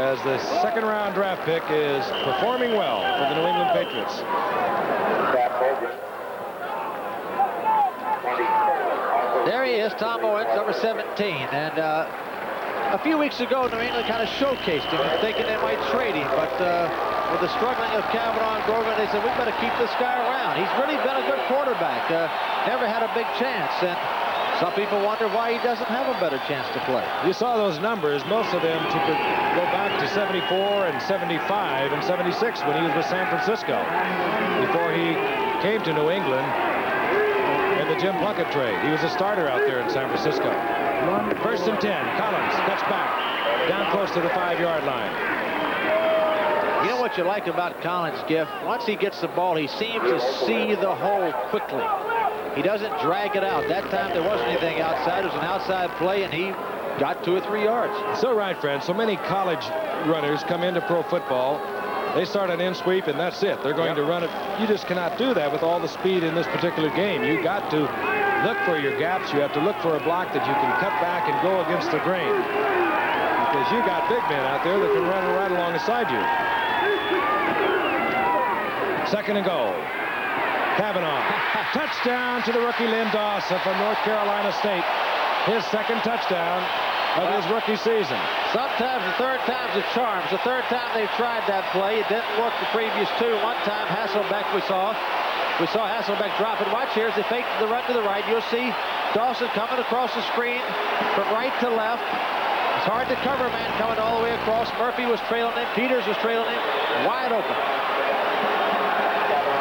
as the second-round draft pick is performing well for the New England Patriots. There he is, Tom Owens, number 17. And a few weeks ago, New England kind of showcased him, thinking they might trade him. But with the struggling of Kavanaugh and Grogan, they said, we better keep this guy around. He's really been a good quarterback. Never had a big chance. And some people wonder why he doesn't have a better chance to play. You saw those numbers, most of them to go back to 74 and 75 and 76 when he was with San Francisco before he came to New England in the Jim Plunkett trade. He was a starter out there in San Francisco. 1st and 10. Collins cuts back down close to the 5-yard line. You know what you like about Collins, Giff? Once he gets the ball, he seems to see the hole quickly. He doesn't drag it out. That time there wasn't anything outside. It was an outside play, and he got 2 or 3 yards. So right, friend. So many college runners come into pro football. They start an in sweep, and that's it. They're going to run it. You just cannot do that with all the speed in this particular game. You got to look for your gaps. You have to look for a block that you can cut back and go against the grain. Because you got big men out there that can run right alongside you. 2nd and goal. Kavanaugh. Touchdown to the rookie Lynn Dawson from North Carolina State. His 2nd touchdown of his rookie season. Sometimes the 3rd time's a charm. The 3rd time they've tried that play. It didn't work the previous 2. One time Hasselbeck we saw Hasselbeck drop it. Watch here as they fake the run to the right. You'll see Dawson coming across the screen from right to left. It's hard to cover a man coming all the way across. Murphy was trailing him. Peters was trailing him. Wide open.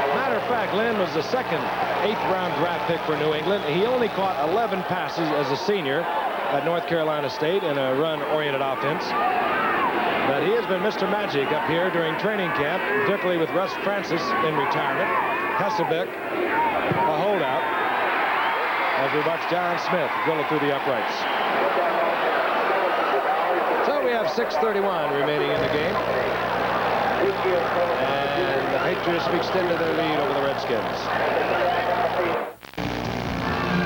Matter of fact, Lynn was the 2nd 8th-round draft pick for New England. He only caught 11 passes as a senior at North Carolina State in a run-oriented offense. But he has been Mr. Magic up here during training camp, particularly with Russ Francis in retirement. Hasselbeck, a holdout, as we watch John Smith drill it through the uprights. So we have 6:31 remaining in the game. And the Patriots have extended their lead over the Redskins.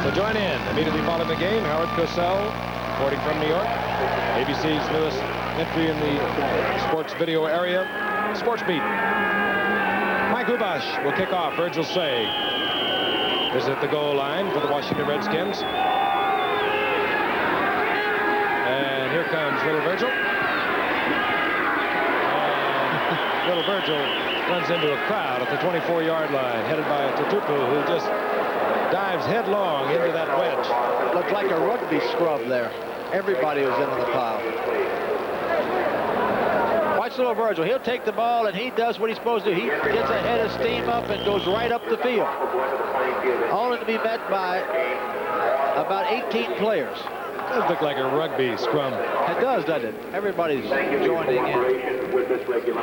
So join in immediately following the game. Howard Cosell reporting from New York. ABC's newest entry in the sports video area, Sports Beat. Mike Lubash will kick off. Virgil Say is at the goal line for the Washington Redskins. And here comes little Virgil. And little Virgil runs into a crowd at the 24-yard line, headed by Tutupu, who just dives headlong into that wedge. Looked like a rugby scrub there. Everybody was into the pile. Watch little Virgil. He'll take the ball, and he does what he's supposed to do. He gets a head of steam up and goes right up the field. Only to be met by about 18 players. It does look like a rugby scrum. It does, doesn't it? Everybody's joining in.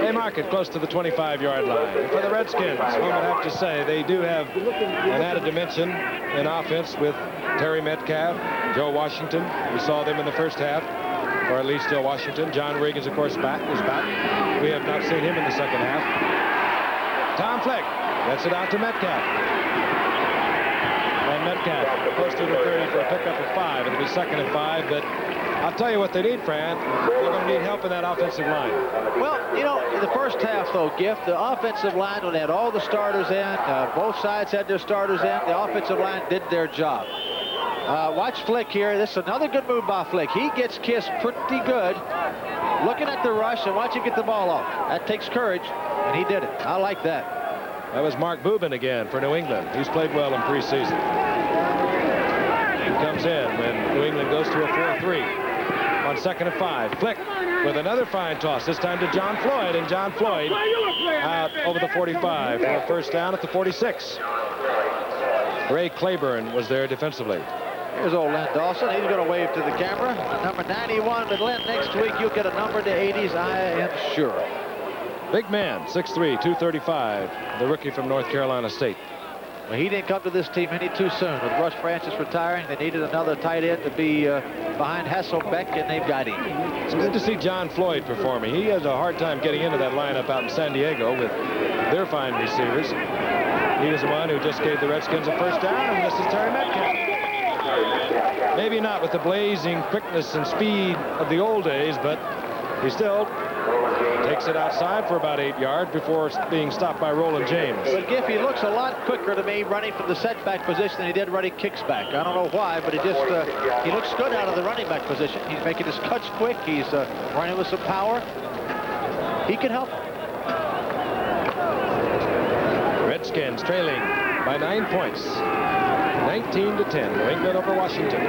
They mark it close to the 25-yard line. For the Redskins, one would have to say they do have an added dimension in offense with Terry Metcalf, Joe Washington. We saw them in the first half, or at least still Washington. John Regan's, of course, is back. We have not seen him in the second half. Tom Fleck gets it out to Metcalf. And Metcalf close to the 30 for a pickup of 5. It'll be 2nd and 5, but I'll tell you what they need, Fran. They're going to need help in that offensive line. Well, you know, in the first half, though, Giff, the offensive line, when they had all the starters in, both sides had their starters in, the offensive line did their job. Watch Flick here. This is another good move by Flick. He gets kissed pretty good. Looking at the rush, and watch him get the ball off. That takes courage, and he did it. I like that. That was Mark Boobin again for New England. He's played well in preseason. He comes in when New England goes to a 4-3 on 2nd and 5. Flick with another fine toss, this time to John Floyd, and John Floyd out over the 45 for a first down at the 46. Ray Claiborne was there defensively. Here's old Len Dawson. He's going to wave to the camera. Number 91, but Len, next week you'll get a number in the 80s, I am sure. Big man, 6'3", 235, the rookie from North Carolina State. Well, he didn't come to this team any too soon. With Russ Francis retiring, they needed another tight end to be behind Hasselbeck, and they've got him. It's good to see John Floyd performing. He has a hard time getting into that lineup out in San Diego with their fine receivers. He was the one who just gave the Redskins a first down, and this is Terry Metcalf. Maybe not with the blazing quickness and speed of the old days, but he still Takes it outside for about 8 yards before being stopped by Roland James. But Giff, he looks a lot quicker to me running from the setback position than he did running kicks back. I don't know why, but he looks good out of the running back position. He's making his cuts quick. He's running with some power. He can help. Redskins trailing by 9 points. 19-10. New England over Washington.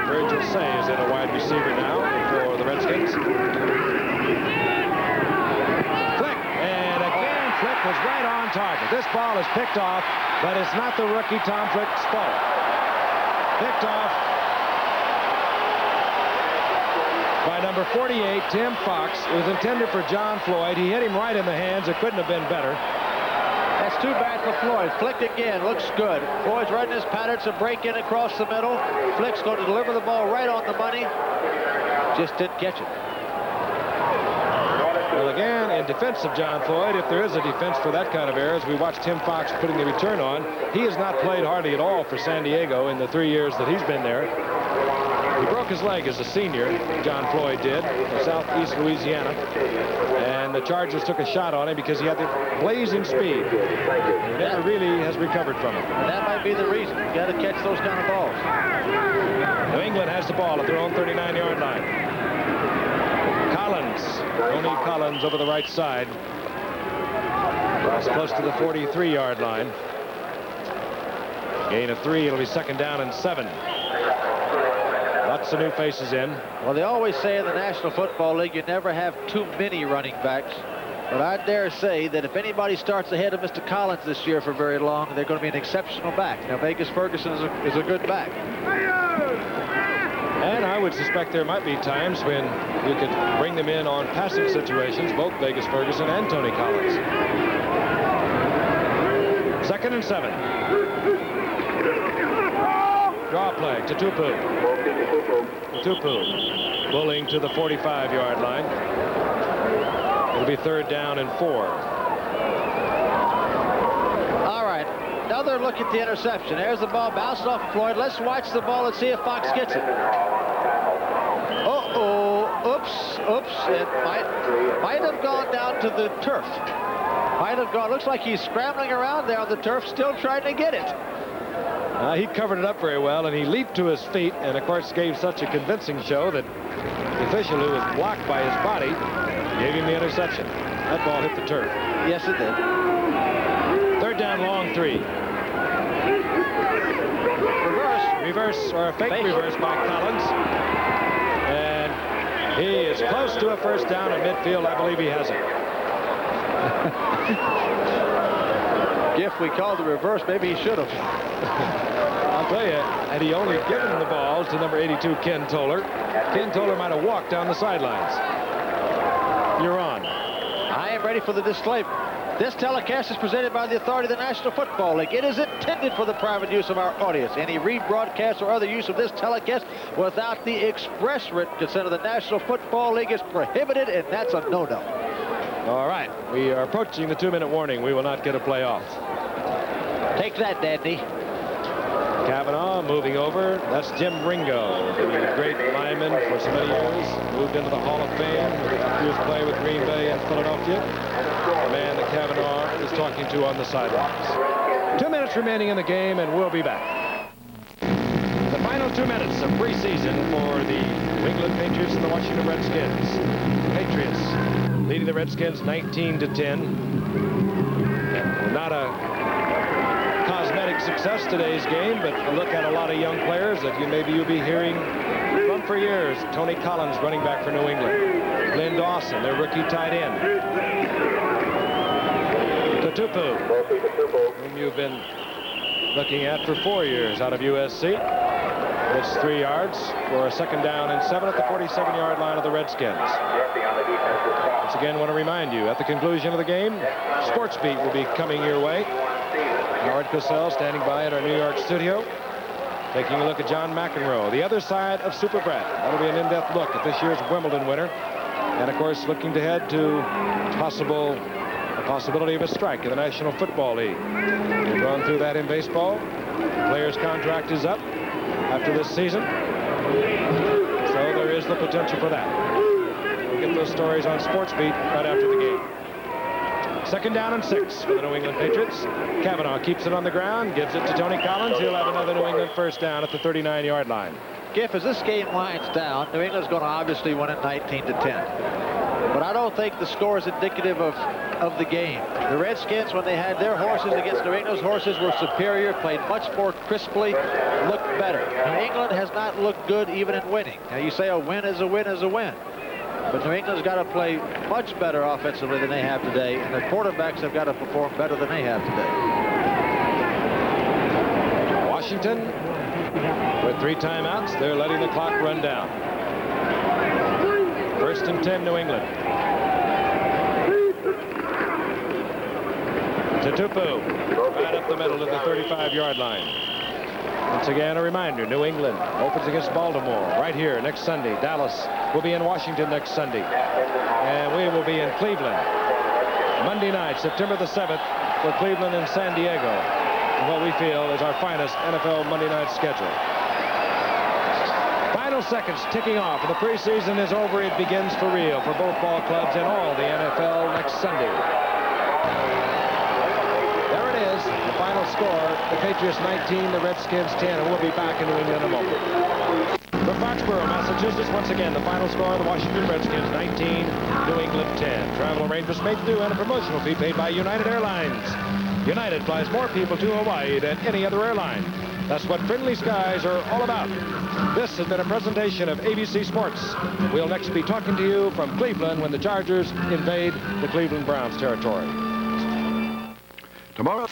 Virgil Say is in a wide receiver now for the Redskins. Flick, and again Flick was right on target. This ball is picked off, but it's not the rookie Tom Flick's fault. Picked off by number 48, Tim Fox. It was intended for John Floyd. He hit him right in the hands. It couldn't have been better. That's too bad for Floyd. Flick again, looks good. Floyd's right in his pattern. It's a break in across the middle. Flick's going to deliver the ball right on the money. Just didn't catch it. Well, again, in defense of John Floyd, if there is a defense for that kind of error, as we watched Tim Fox putting the return on, he has not played hardly at all for San Diego in the 3 years that he's been there. He broke his leg as a senior, John Floyd did, in southeast Louisiana. And the Chargers took a shot on him because he had the blazing speed. He never really has recovered from it. That might be the reason. You got to catch those kind of balls. New England has the ball at their own 39-yard line. Tony Collins over the right side. That's close to the 43-yard line. Gain of 3. It'll be 2nd down and 7. Lots of new faces in. Well, they always say in the National Football League you never have too many running backs. But I dare say that if anybody starts ahead of Mr. Collins this year for very long, they're going to be an exceptional back. Now, Vegas Ferguson is a good back. And I would suspect there might be times when you could bring them in on passing situations, both Vegas Ferguson and Tony Collins. 2nd and 7. Draw play to Tupu. Bulling to the 45-yard line. It'll be 3rd down and 4. All right. Another look at the interception. There's the ball bounced off Floyd. Let's watch the ball and see if Fox gets it. Oops. It might have gone down to the turf. Looks like he's scrambling around there on the turf, still trying to get it. He covered it up very well, and he leaped to his feet, and of course gave such a convincing show that the official, who was blocked by his body, gave him the interception. That ball hit the turf. Yes, it did. 3rd down, long 3. Reverse, or a fake reverse by Collins. And he is close to a 1st down at midfield. I believe he has it. Giff, we called the reverse. Maybe he should have. I'll tell you, had he only given the balls to number 82, Ken Toller might have walked down the sidelines. You're on. I am ready for the disclaimer. This telecast is presented by the authority of the National Football League. It is intended for the private use of our audience. Any rebroadcast or other use of this telecast without the express written consent of the National Football League is prohibited, and that's a no-no. All right, we are approaching the 2-minute warning. We will not get a play off. Take that, Dandy. Kavanaugh moving over. That's Jim Ringo, the great lineman for so many years. Moved into the Hall of Fame. After his play with Green Bay and Philadelphia. The man that Kavanaugh is talking to on the sidelines. 2 minutes remaining in the game, and we'll be back. The final 2 minutes of preseason for the New England Patriots and the Washington Redskins. Patriots leading the Redskins 19-10. Not a cosmetic success today's game, but a look at a lot of young players that maybe you'll be hearing from for years. Tony Collins, running back for New England. Glenn Dawson, their rookie tight end. Tupu, whom you've been looking at for 4 years out of USC. It's 3 yards for a 2nd down and 7 at the 47-yard line of the Redskins. Once again, I want to remind you, at the conclusion of the game, Sports Beat will be coming your way. Howard Cosell standing by at our New York studio, taking a look at John McEnroe, the other side of Super Brat. That'll be an in-depth look at this year's Wimbledon winner. And, of course, looking ahead to the possibility of a strike in the National Football League. We've gone through that in baseball. The player's contract is up after this season. So there is the potential for that. We'll get those stories on Sports Beat right after the game. 2nd down and 6 for the New England Patriots. Cavanaugh keeps it on the ground, gives it to Tony Collins. He'll have another New England first down at the 39-yard line. Giff, as this game winds down, New England's going to obviously win it 19-10. But I don't think the score is indicative of the game. The Redskins, when they had their horses against New England's horses, were superior, played much more crisply, looked better. New England has not looked good even in winning. Now, you say a win is a win is a win. But New England's got to play much better offensively than they have today, and their quarterbacks have got to perform better than they have today. Washington, with 3 timeouts, they're letting the clock run down. 1st and 10, New England. Tutupu, right up the middle of the 35-yard line. Once again, a reminder, New England opens against Baltimore right here next Sunday. Dallas will be in Washington next Sunday. And we will be in Cleveland Monday night, September the 7th, for Cleveland and San Diego. What we feel is our finest NFL Monday night schedule. Final seconds ticking off. The preseason is over. It begins for real for both ball clubs and all the NFL next Sunday. There it is, the final score. The Patriots 19, the Redskins 10, and we'll be back in New England in a moment. From Foxborough, Massachusetts, once again, the final score, the Washington Redskins 19, New England 10. Travel arrangements made through and a promotional fee paid by United Airlines. United flies more people to Hawaii than any other airline. That's what friendly skies are all about. This has been a presentation of ABC Sports. We'll next be talking to you from Cleveland when the Chargers invade the Cleveland Browns territory. Tomorrow.